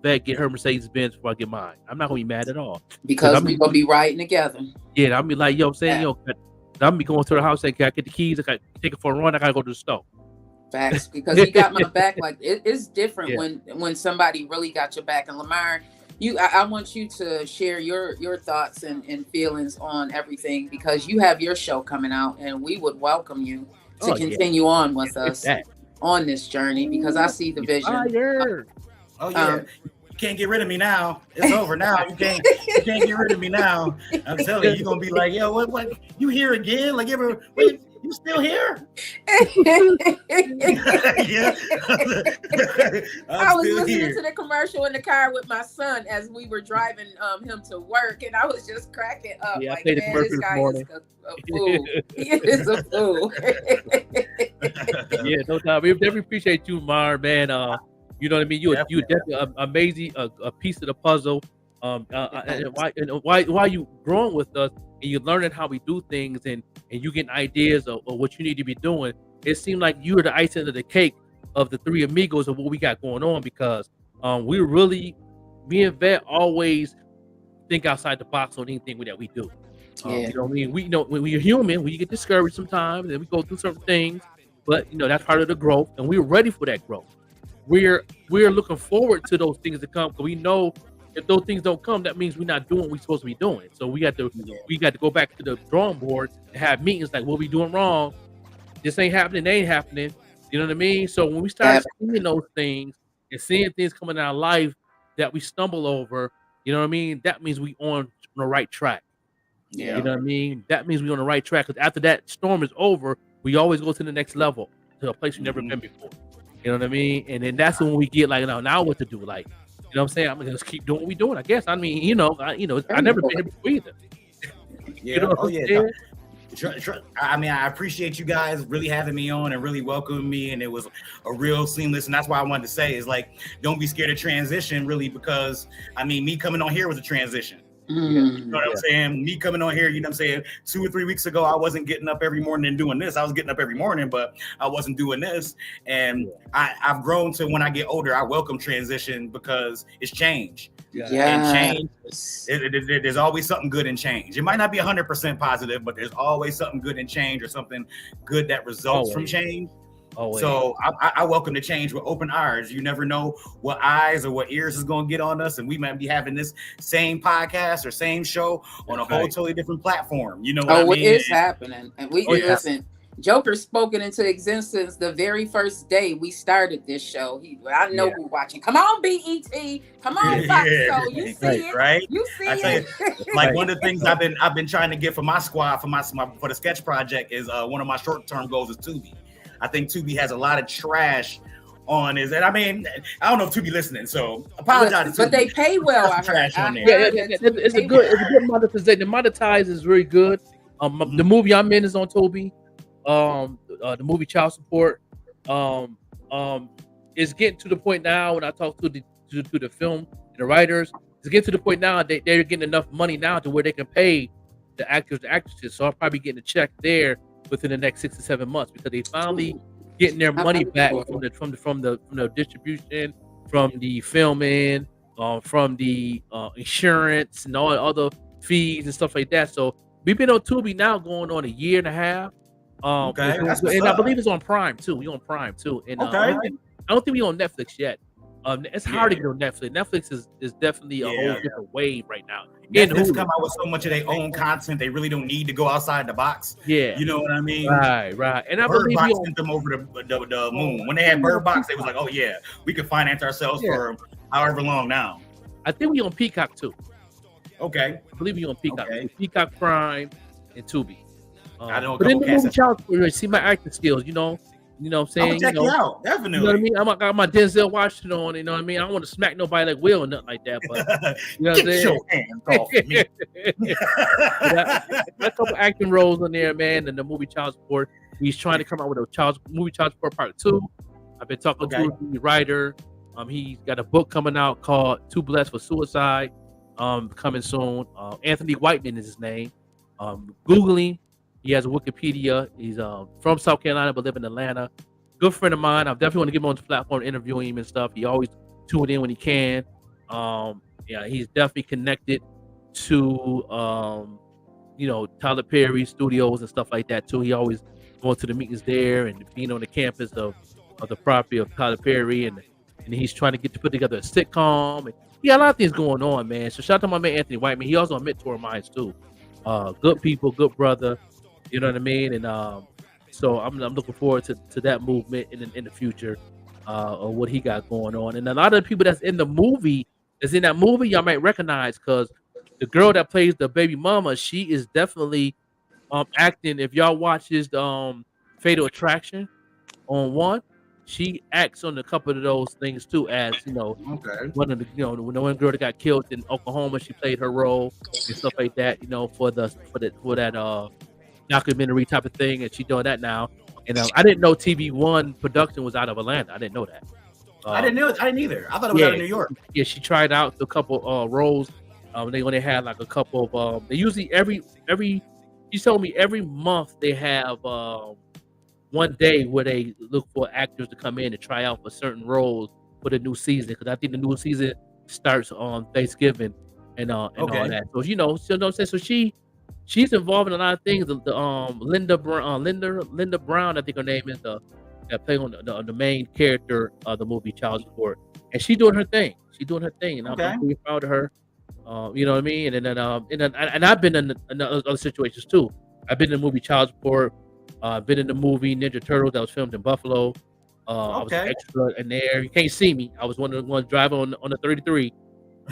Vet get her Mercedes-Benz before I get mine. I'm not going to be mad at all. Because we're going to be riding together. Yeah, I'll be like, yo, I'm saying, yo, I'm going to be going to the house saying, can I get the keys? I got to take it for a run. I got to go to the store. Facts, because he got my back. Like, it's different when somebody really got your back. And Lamar, I want you to share your thoughts and feelings on everything, because you have your show coming out, and we would welcome you to continue on with us on this journey, because I see the vision. Oh yeah. You can't get rid of me now. It's over now. You can't get rid of me now. I'm telling you, you're gonna be like, yo, what you here again? Like, you still here? Yeah. I was listening to the commercial in the car with my son as we were driving him to work, and I was just cracking up. Yeah, like, I played the man, commercial this this guy morning. is a fool. He is a fool. Yeah, no doubt. We definitely appreciate you, Mar, man. You know what I mean? You're definitely amazing, a piece of the puzzle. And why you growing with us and you're learning how we do things, and you getting ideas of what you need to be doing. It seemed like you were the icing of the cake of the three amigos of what we got going on, because me and Vet always think outside the box on anything that we do. You know what I mean? We know when we're human, we get discouraged sometimes, and we go through certain things, but you know, that's part of the growth, and we're ready for that growth. We're looking forward to those things to come, because we know if those things don't come, that means we're not doing what we're supposed to be doing. So we got to go back to the drawing board and have meetings like, what we doing wrong? This ain't happening, they ain't happening. You know what I mean? So when we start seeing those things and seeing things coming in our life that we stumble over, you know what I mean? That means we on the right track. Yeah. You know what I mean? That means we on the right track, because after that storm is over, we always go to the next level, to a place we've never been before. You know what I mean? And then that's when we get like, now what to do? Like, you know what I'm saying? I'm gonna just keep doing what we're doing, I guess. I mean, I never been here before either. Yeah. You know what I'm saying? I mean, I appreciate you guys really having me on and really welcoming me, and it was a real seamless. And that's why I wanted to say is, like, don't be scared of transition, really, because I mean, me coming on here was a transition. You know what I'm saying? Me coming on here, you know what I'm saying? 2 or 3 weeks ago, I wasn't getting up every morning and doing this. I was getting up every morning, but I wasn't doing this. And I've grown to, when I get older, I welcome transition, because it's change. And change, there's always something good in change. It might not be 100% positive, but there's always something good in change, or something good that results from change. Always. So I welcome the change with open eyes. You never know what eyes or what ears is going to get on us, and we might be having this same podcast or same show on a whole totally different platform. You know what I mean? It is happening, and we listen. Joker spoken into existence the very first day we started this show. I know who's watching. Come on, BET. Come on, Fox. So you see it, right? You see it. Like one of the things I've been trying to get for my squad for the sketch project is one of my short term goals is Tubi. I think Tubi has a lot of trash on his, and I mean, I don't know if Tubi listening, so apologize. But they pay well. I trash on there. It's a good monetization. The monetize is very good. The movie I'm in is on Tubi. The movie Child Support is getting to the point now when I talk to the film and the writers, it's getting to the point now they're getting enough money now to where they can pay the actors and actresses. So I'm probably getting a check there within the next 6 to 7 months because they finally getting their money back from the distribution, from the filming, from the insurance and all the other fees and stuff like that. So we've been on Tubi now going on a year and a half. And I believe it's on Prime too. We on Prime too. And I don't think we on Netflix yet. It's hard to get on Netflix. Netflix is definitely a whole different wave right now. Netflix come out with so much of their own content, they really don't need to go outside the box. Yeah, you know what I mean. Right. And I Bird believe Box sent them over the moon. When they had Bird Box, they was like, "Oh yeah, we can finance ourselves for however long now." I think we on Peacock too. Okay, I believe we on Peacock. Peacock Prime and Tubi. I know. But in the movie Child Support, see my acting skills. You know what I'm saying? I'll check you out, definitely. You know what I mean? I got my Denzel Washington on. You know what I mean? I don't want to smack nobody like Will or nothing like that. But you know what I'm saying? Your hands off me. A couple acting roles in there, man. And the movie Child Support. He's trying to come out with a movie Child Support Part 2. I've been talking to the writer. He's got a book coming out called Too Blessed for Suicide. Coming soon. Anthony Whiteman is his name. Google him. He has a Wikipedia. He's from South Carolina but live in Atlanta. Good friend of mine. I definitely want to get him on the platform, interview him and stuff. He always tune in when he can. He's definitely connected to Tyler Perry studios and stuff like that too. He always going to the meetings there and being on the campus of the property of Tyler Perry, and he's trying to put together a sitcom. And he got a lot of things going on, man. So shout out to my man Anthony Whiteman. He also a mentor of mine too. Good people, good brother. You know what I mean? And so I'm looking forward to that movement in the future of what he got going on. And a lot of the people that's in that movie, y'all might recognize, because the girl that plays the baby mama, she is definitely acting. If y'all watch his Fatal Attraction on One, she acts on a couple of those things too, as one of the when the one girl that got killed in Oklahoma, she played her role and stuff like that, for that documentary type of thing, and she's doing that now. And I didn't know TV1 production was out of Atlanta. I didn't know that. I didn't either. I thought it was out of New York. Yeah, she tried out a couple roles. They only had like a couple of. They usually every. She told me every month they have one day where they look for actors to come in and try out for certain roles for the new season. Because I think the new season starts on Thanksgiving and all that. So so she's involved in a lot of things. Linda Brown, I think her name is, that play on the main character of the movie Child Support, and she's doing her thing. And I'm pretty proud of her. You know what I mean? And then I've been in other situations too. I've been in the movie Child Support. I've been in the movie Ninja Turtles that was filmed in Buffalo. I was an extra in there. You can't see me. I was one of the ones driving on the 33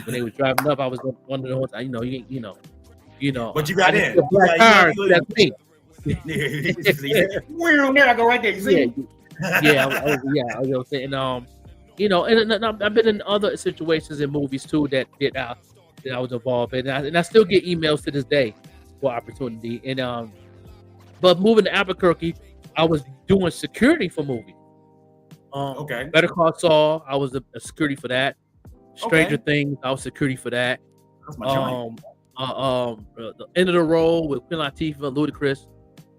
when they was driving up. I was one of the ones. But you got in. Black cars. That's me. There I go right there. You see? I was saying. And I've been in other situations in movies too that I was involved in, and I still get emails to this day for opportunity. And but moving to Albuquerque, I was doing security for movies. Better Call Saul, I was a security for that. Stranger Things, I was security for that. That's my joint. The End of the Road with Queen Latifah, Ludacris.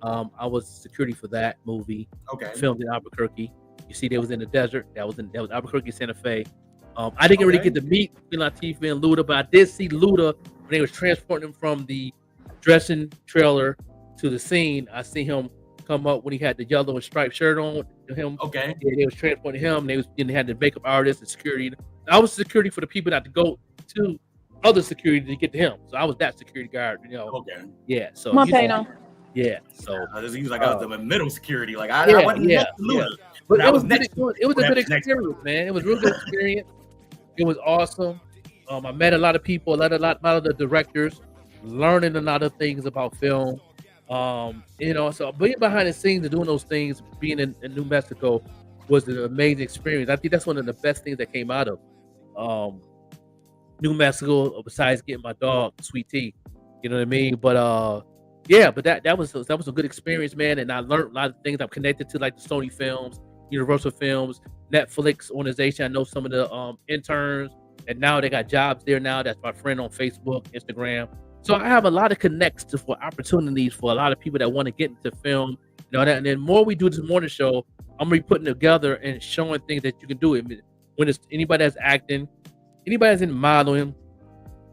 I was security for that movie. Filmed in Albuquerque. You see, they was in the desert. That was Albuquerque, Santa Fe. I didn't really get to meet Queen Latifah and Luda, but I did see Luda when they was transporting him from the dressing trailer to the scene. I see him come up when he had the yellow and striped shirt on. Him, Okay. yeah, they was transporting him. They had the makeup artist and security. I was security for the people not to go to other security to get to him. So I was that security guard. Okay. Yeah. So Come on, you know, Pano. yeah. So He was like I was the middle security. Like I yeah, wasn't yeah, next to Luda, yeah. But I it was next good, it was a good experience, man. It was a real good experience. It was awesome. I met a lot of people, a lot of the directors, learning a lot of things about film. So being behind the scenes and doing those things, being in New Mexico was an amazing experience. I think that's one of the best things that came out of New Mexico, besides getting my dog Sweet Tea. You know what I mean? But but that was a good experience, man. And I learned a lot of things. I'm connected to like the Sony Films, Universal Films, Netflix organization. I know some of the interns, and now they got jobs there now. That's my friend on Facebook, Instagram. So I have a lot of connects for opportunities for a lot of people that want to get into film. And then more we do this morning show, I'm gonna be putting together and showing things that you can do. When it's anybody that's acting, anybody that's in modeling,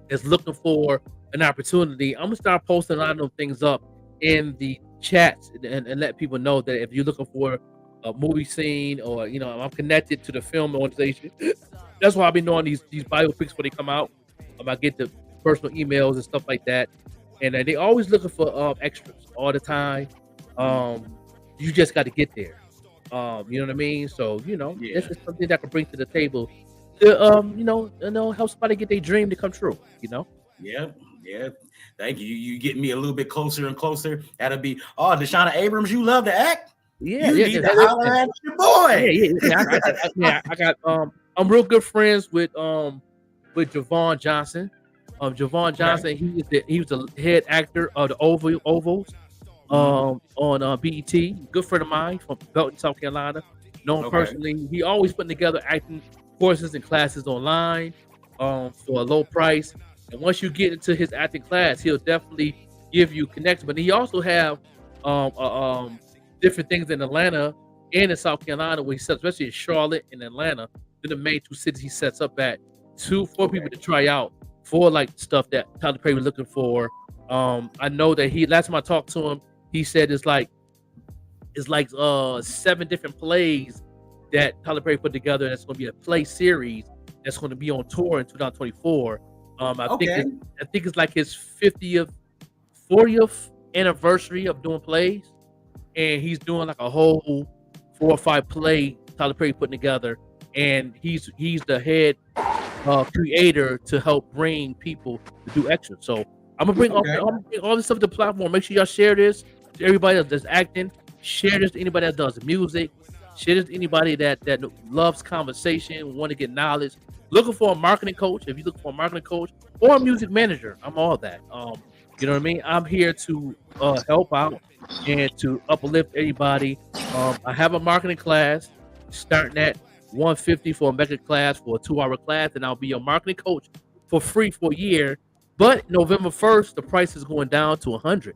that's looking for an opportunity, I'm gonna start posting a lot of those things up in the chats and let people know that if you're looking for a movie scene or I'm connected to the film organization. That's why I've been doing these biopics before they come out. I get the personal emails and stuff like that, and they always looking for extras all the time. You just got to get there. You know what I mean? So this is something that I can bring to the table to help somebody get their dream to come true. Yeah. Thank you. You get me a little bit closer and closer. That'll be Deshauna Abrams. You love to act. Yeah, you need to holler at your boy. I got I'm real good friends with Javon Johnson. Javon Johnson, he was the head actor of the Ovals on BET. Good friend of mine from Belton, South Carolina. Know him personally. He always putting together acting courses and classes online for a low price. And once you get into his acting class, he'll definitely give you connections. But he also have different things in Atlanta and in South Carolina, where he sets, especially in Charlotte and Atlanta. They're the main two cities he sets up at for people to try out for like stuff that Tyler Perry was looking for. I know that last time I talked to him, he said it's like 7 different plays that Tyler Perry put together. That's going to be a play series that's going to be on tour in 2024. I think it's like his 40th anniversary of doing plays, and he's doing like a whole 4 or 5 play Tyler Perry putting together, and he's the head creator to help bring people to do extras. So I'm gonna bring all this stuff to the platform. Make sure y'all share this to everybody that's acting. Share this to anybody that does music. Share this to anybody that loves conversation, want to get knowledge. Looking for a marketing coach. If you look for a marketing coach or a music manager, I'm all that. You know what I mean? I'm here to help out and to uplift everybody. I have a marketing class starting at $150 for a mega class for a 2-hour class, and I'll be your marketing coach for free for a year. But November 1st, the price is going down to $100.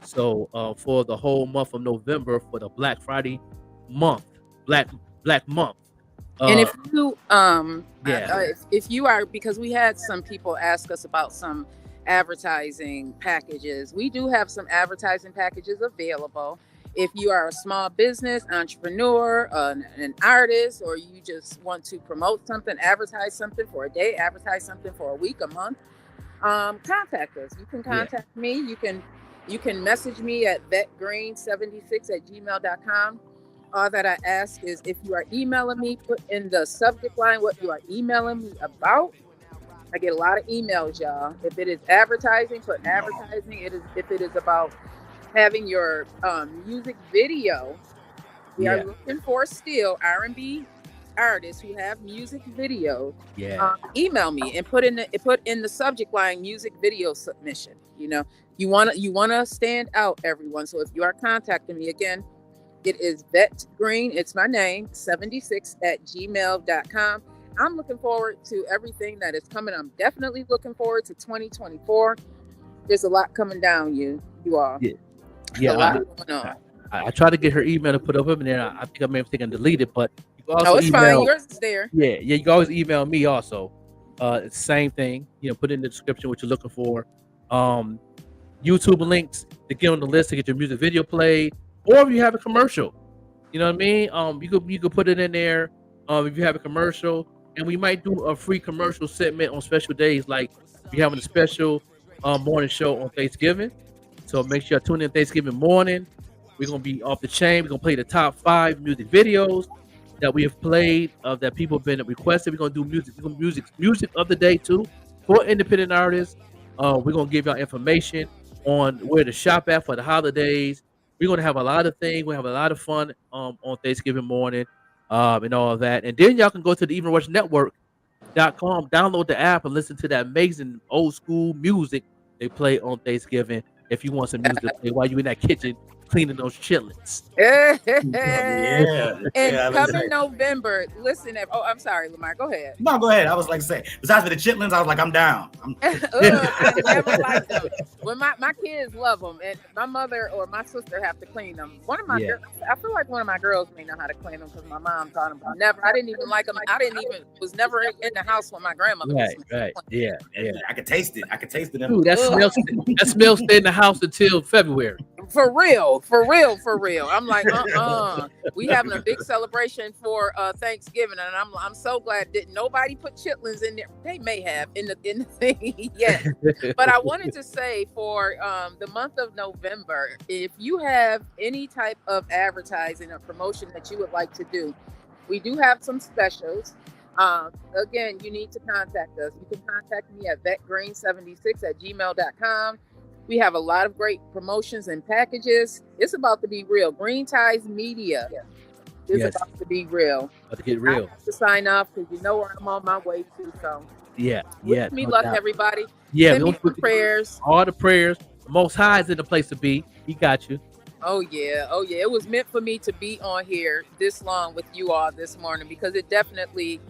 So for the whole month of November, for the Black Friday month, Black month. And if you if you are, because we had some people ask us about some advertising packages, we do have some advertising packages available. If you are a small business entrepreneur, an artist, or you just want to promote something, advertise something for a day, advertise something for a week, a month, contact us. You can contact me. You can message me at vetgreen76@gmail.com. All that I ask is, if you are emailing me, put in the subject line what you are emailing me about. I get a lot of emails, y'all. If it is advertising, put advertising. If it is about having your music video, we are looking for still R&B artists who have music videos. Email me and put in the subject line music video submission. You wanna stand out, everyone. So if you are contacting me, again, it is Vet Green, it's my name, 76@gmail.com. I'm looking forward to everything that is coming. I'm definitely looking forward to 2024. There's a lot coming down, you all. A lot going on. I tried to get her email to put up, and then I think I may have taken delete it, but you can also it's fine. Yours is there. Yeah. You can always email me also. It's the same thing. Put in the description what you're looking for. YouTube links to get on the list to get your music video played. or if you have a commercial, you know what I mean. You could put it in there. If you have a commercial, and we might do a free commercial segment on special days, like we're having a special morning show on Thanksgiving. So make sure you tune in Thanksgiving morning. We're gonna be off the chain. We're gonna play the top 5 music videos that we have played that people have been requested. We're gonna do music of the day too for independent artists. We're gonna give y'all information on where to shop at for the holidays. We're gonna have a lot of things. We have a lot of fun on Thanksgiving morning and all of that. And then y'all can go to the evenrushnetwork.com, download the app, and listen to that amazing old school music they play on Thanksgiving. If you want some music to play while you're in that kitchen cleaning those chitlins. And coming November, listen. I'm sorry, Lamar. Go ahead. No, go ahead. I was like, say, besides for the chitlins, I was like, I'm down. I never liked them. When my kids love them, and my mother or my sister have to clean them. One of my girls, I feel like one of my girls may know how to clean them because my mom taught them. I didn't even like them. Was never in the house when my grandmother was. Right. Yeah. I could taste it. Dude, that smell stayed in the house until February. For real. I'm like, we having a big celebration for Thanksgiving, and I'm so glad didn't nobody put chitlins in there. They may have in the thing yet, but I wanted to say for the month of November, if you have any type of advertising or promotion that you would like to do, we do have some specials. Again, you need to contact us. You can contact me at vetgreen76@gmail.com. We have a lot of great promotions and packages. It's about to be real. Green Ties Media is about to be real. About to get real. I have to sign off because you know where I'm on my way to. So wish me luck, everybody. Send me some prayers. All the prayers. The Most High is in the place to be. He got you. Oh yeah. It was meant for me to be on here this long with you all this morning because it definitely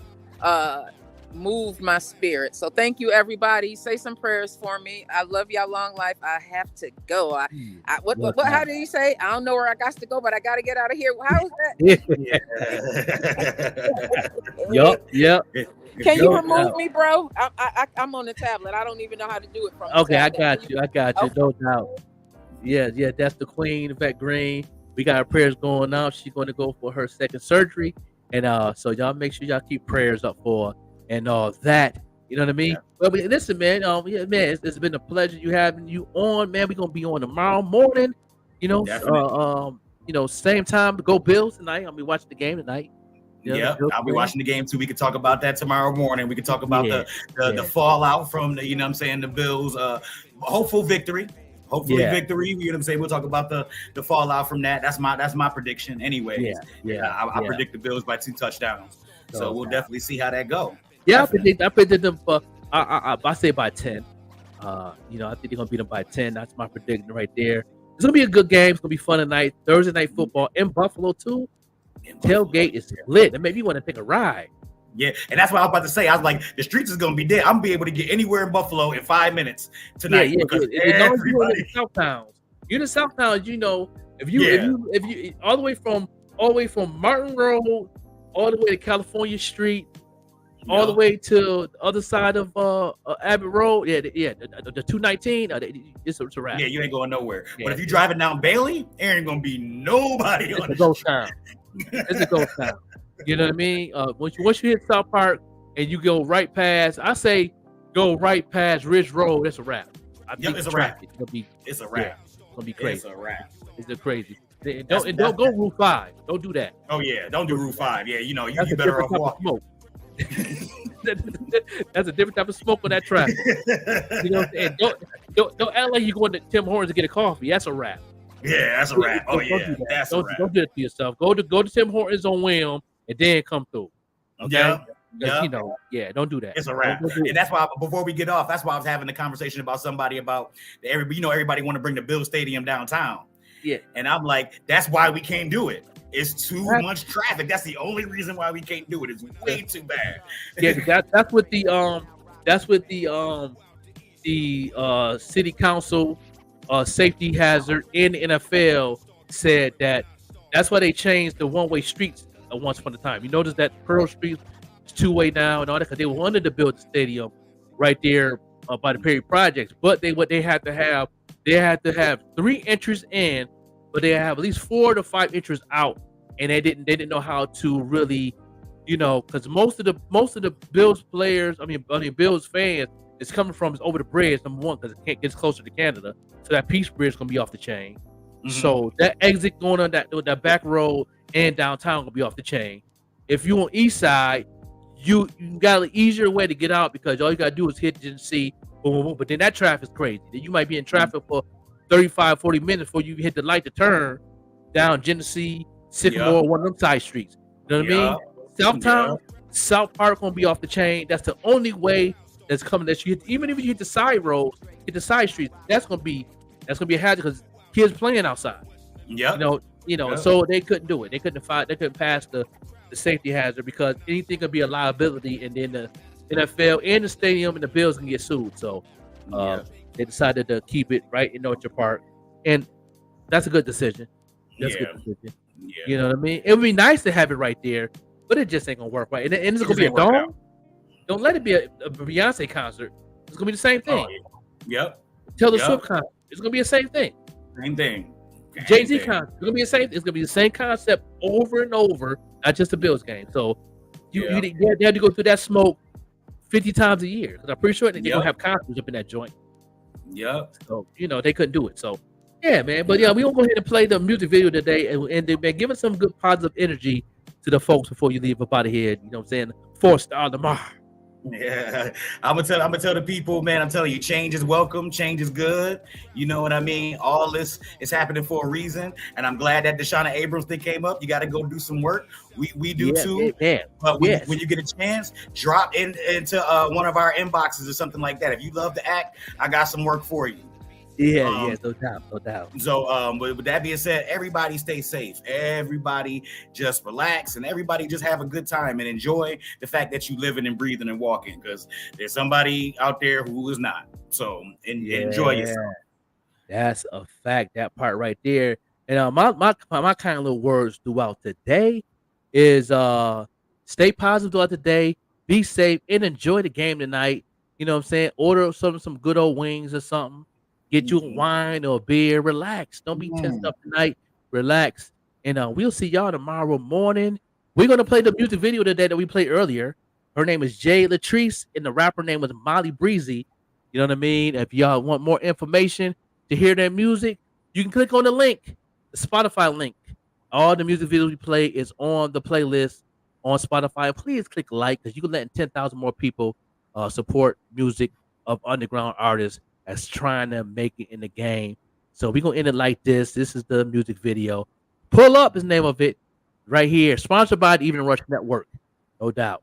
moved my spirit. So thank you, everybody. Say some prayers for me. I love y'all. Long life. I have to go. What how did he say? I don't know where I got to go, but I got to get out of here. How is that? Yep. Can you remove me, bro? I'm on the tablet. I don't even know how to do it from okay, I got you. Okay. No doubt. Yeah, that's the Queen, Vet Green. We got our prayers going out. She's going to go for her second surgery. And so y'all make sure y'all keep prayers up for her and all that. You know what I mean? Well, listen, man. It's been a pleasure having you on, man. We're gonna be on tomorrow morning. Same time to go Bills tonight. I'll be watching the game tonight. I'll be watching the game too. We can talk about that tomorrow morning. We can talk about the fallout from the, the Bills hopeful victory. Hopefully victory. You know what I'm saying? We'll talk about the fallout from that. That's my prediction anyway. I predict the Bills by 2 touchdowns. So we'll definitely see how that goes. Yeah, I predicted them for I say by 10. I think they're gonna beat them by 10. That's my prediction right there. It's gonna be a good game. It's gonna be fun tonight. Thursday night football in Buffalo too. Tailgate is lit. That made me want to take a ride. Yeah, and that's what I was about to say. I was like, the streets is gonna be dead. I'm gonna be able to get anywhere in Buffalo in 5 minutes tonight. Because you're in the South Towns. You're in the South Towns. If you all the way from Martin Road, all the way to California Street, all the way to the other side of Abbott Road. The 219. It's a wrap. Yeah, you ain't going nowhere. Yeah. But if you're driving down Bailey, there ain't gonna be nobody on the ghost town. It's a ghost town. You know what I mean? Once you hit South Park and you go right past, I say go right past Ridge Road. It's a wrap. It's a wrap. It's a wrap. Yeah. It's gonna be crazy. It's a wrap. It's crazy. Don't go Route 5. Don't do that. Oh yeah, don't do Route 5. Yeah, you better off walking. That's a different type of smoke on that traffic. You know what I'm saying? Don't act like you're going to Tim Hortons to get a coffee. That's a wrap. Yeah, that's a wrap. Oh yeah, that's a wrap. Don't do it to yourself. Go to Tim Hortons on William and then come through. Okay. Yeah. Don't do that. It's a wrap. And that's why before we get off, that's why I was having a conversation about somebody about everybody want to bring the Bill Stadium downtown. Yeah. And I'm like, that's why we can't do it. It's too much traffic. That's the only reason why we can't do it. It's way too bad. Yeah, that's what the city council safety hazard in the NFL said that's why they changed the one-way streets once upon a time. You notice that Pearl Street is 2-way now and all that because they wanted to build the stadium right there by the Perry Projects, but they had to have 3 entries in but they have at least 4 to 5 inches out, and they didn't know how to really, because most of the Bills players, Bills fans, is coming from is over the bridge. Number one, because it gets closer to Canada, so that Peace Bridge is gonna be off the chain. So that exit going on that back road and downtown gonna be off the chain. If you on East Side, you got an easier way to get out because all you gotta do is hit Genesee, boom, boom, boom. But then that traffic's crazy. Then you might be in traffic for 35, 40 minutes before you hit the light to turn down Genesee, Sycamore, one of them side streets. You know what I mean? Southtown, South Park gonna be off the chain. That's the only way that's coming. That you hit, even if you hit the side roads, hit the side streets, that's gonna be a hazard because kids playing outside. So they couldn't do it. They couldn't pass the safety hazard because anything could be a liability, and then the NFL and the stadium and the Bills can get sued. So they decided to keep it right in Orchard Park, and that's a good decision. That's a good decision. You know what I mean? It would be nice to have it right there, but it just ain't gonna work right. And it's gonna be a dome. Don't let it be a Beyonce concert. It's gonna be the same thing. Taylor Swift concert. It's gonna be the same thing. Same thing. Jay-Z concert. It's gonna be the same. It's gonna be the same concept over and over, not just a Bills game. So you have to go through that smoke 50 times a year because I'm pretty sure they're gonna have concerts up in that joint. So they couldn't do it. So yeah, man. But we gonna go ahead and play the music video today, and man, give us some good positive energy to the folks before you leave up out of here. You know what I'm saying? 4-star Lamar. Yeah, I'm gonna tell the people, man. I'm telling you, change is welcome. Change is good. You know what I mean? All this is happening for a reason, and I'm glad that Deshauna Abrams thing came up. You got to go do some work. We do too. But when you get a chance, drop into one of our inboxes or something like that. If you love to act, I got some work for you. No doubt. So, with that being said, everybody stay safe. Everybody just relax, and everybody just have a good time and enjoy the fact that you living and breathing and walking. Because there's somebody out there who is not. So, enjoy yourself. That's a fact. That part right there. And my kind of little words throughout the day is stay positive throughout the day, be safe, and enjoy the game tonight. You know what I'm saying? Order some good old wings or something. Get you a wine or a beer. Relax. Don't be tensed up tonight. Relax. And we'll see y'all tomorrow morning. We're going to play the music video today that we played earlier. Her name is Jay Latrice, and the rapper name was Molly Breezy. You know what I mean? If y'all want more information to hear their music, you can click on the link, the Spotify link. All the music videos we play is on the playlist on Spotify. Please click like because you can let 10,000 more people support music of underground artists that's trying to make it in the game. So we're going to end it like this. This is the music video. Pull Up is the name of it right here. Sponsored by the Evening Rush Network. No doubt.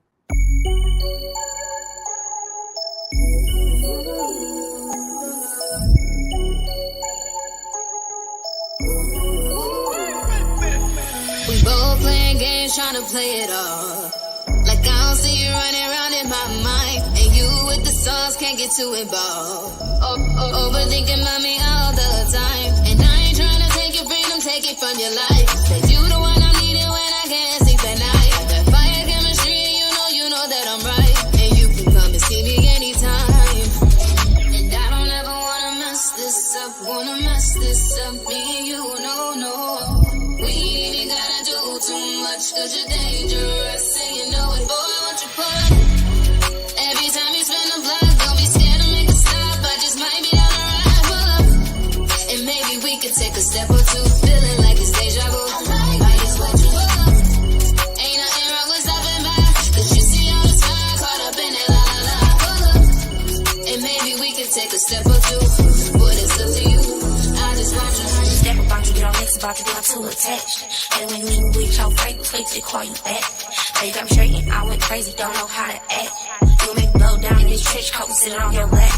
We both playing games, trying to play it all. Like I don't see you running around in my mind. And you with the sauce, can't get too involved. Overthinking about me all the time. And I ain't trying to take your freedom, take it from your life. Cause you the one I'm needing when I can't sleep at night. That fire chemistry, you know that I'm right. And you can come and see me anytime. And I don't ever wanna mess this up, me and you, no. We ain't even gotta do too much, cause you're dangerous, and you know it. Boy, won't you pull up? Every time you spin the block, don't be scared to make a stop. I just might be down the ride, pull up. And maybe we could take a step or two, feeling like it's deja vu. Might as well pull up. Ain't nothing wrong with stopping by, cause you see all the stars caught up in that la. Pull up. And maybe we could take a step or two, but it's up to you. I just want you. Step about you, get on next about you, get too attached. And when you with your fragrance, wait till they call you back. Baby, I'm straight and I went crazy, don't know how to act. You make blow down in this trench coat, sitting on your lap.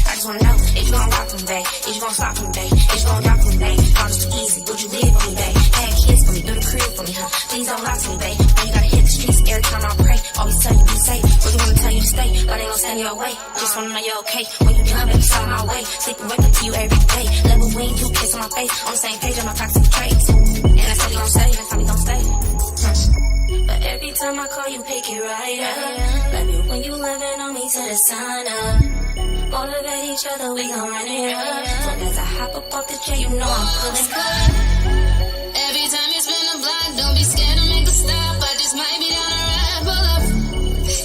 I just wanna know if you gon' rock from back, if you gon' stop from back, if you gon' drop from back. All just too easy, would you live for me, babe? Had kids for me, do the crib for me, huh? Please don't lie to me, babe. When you gotta hit the streets every time I pray, always tell you be safe. Really wanna tell you to stay, but they gon' stand your way. Just wanna know you're okay. When you come, baby, on my way. Sleep and wake up to you every day. Level wing, you kiss on my face. On the same page, on my toxic traits. And that's how we gon' stay, that's how we gon' stay. But every time I call you, pick it right up. Love you when you loving on me to the sun up. Motivate each other, we gon' run it up. Soon as I hop up off the chair, you know I'm pulling up. Every time you spin a block, don't be scared to make a stop. I just might be down the ride, pull up.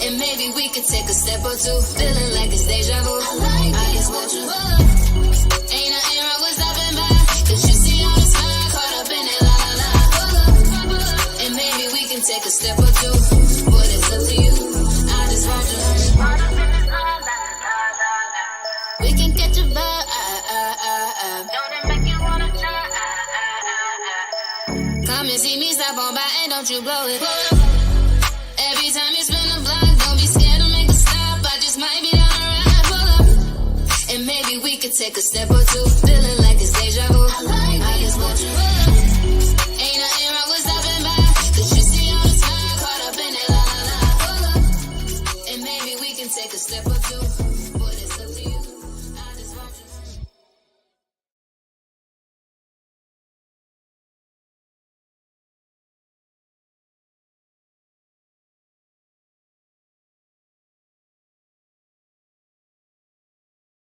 And maybe we could take a step or two. Feeling like it's deja vu. I just want you pull up. Ain't nothing wrong with stopping by. Cause you see all the smile caught up in it, la la la. Pull up. And maybe we can take a step or two. But it's up to you. I just want you. We can catch a vibe. Don't it make you wanna try? Come and see me, stop on by and don't you blow it. Every time you spin a block, don't be scared to make a stop. I just might be down the ride, pull up. And maybe we could take a step or two.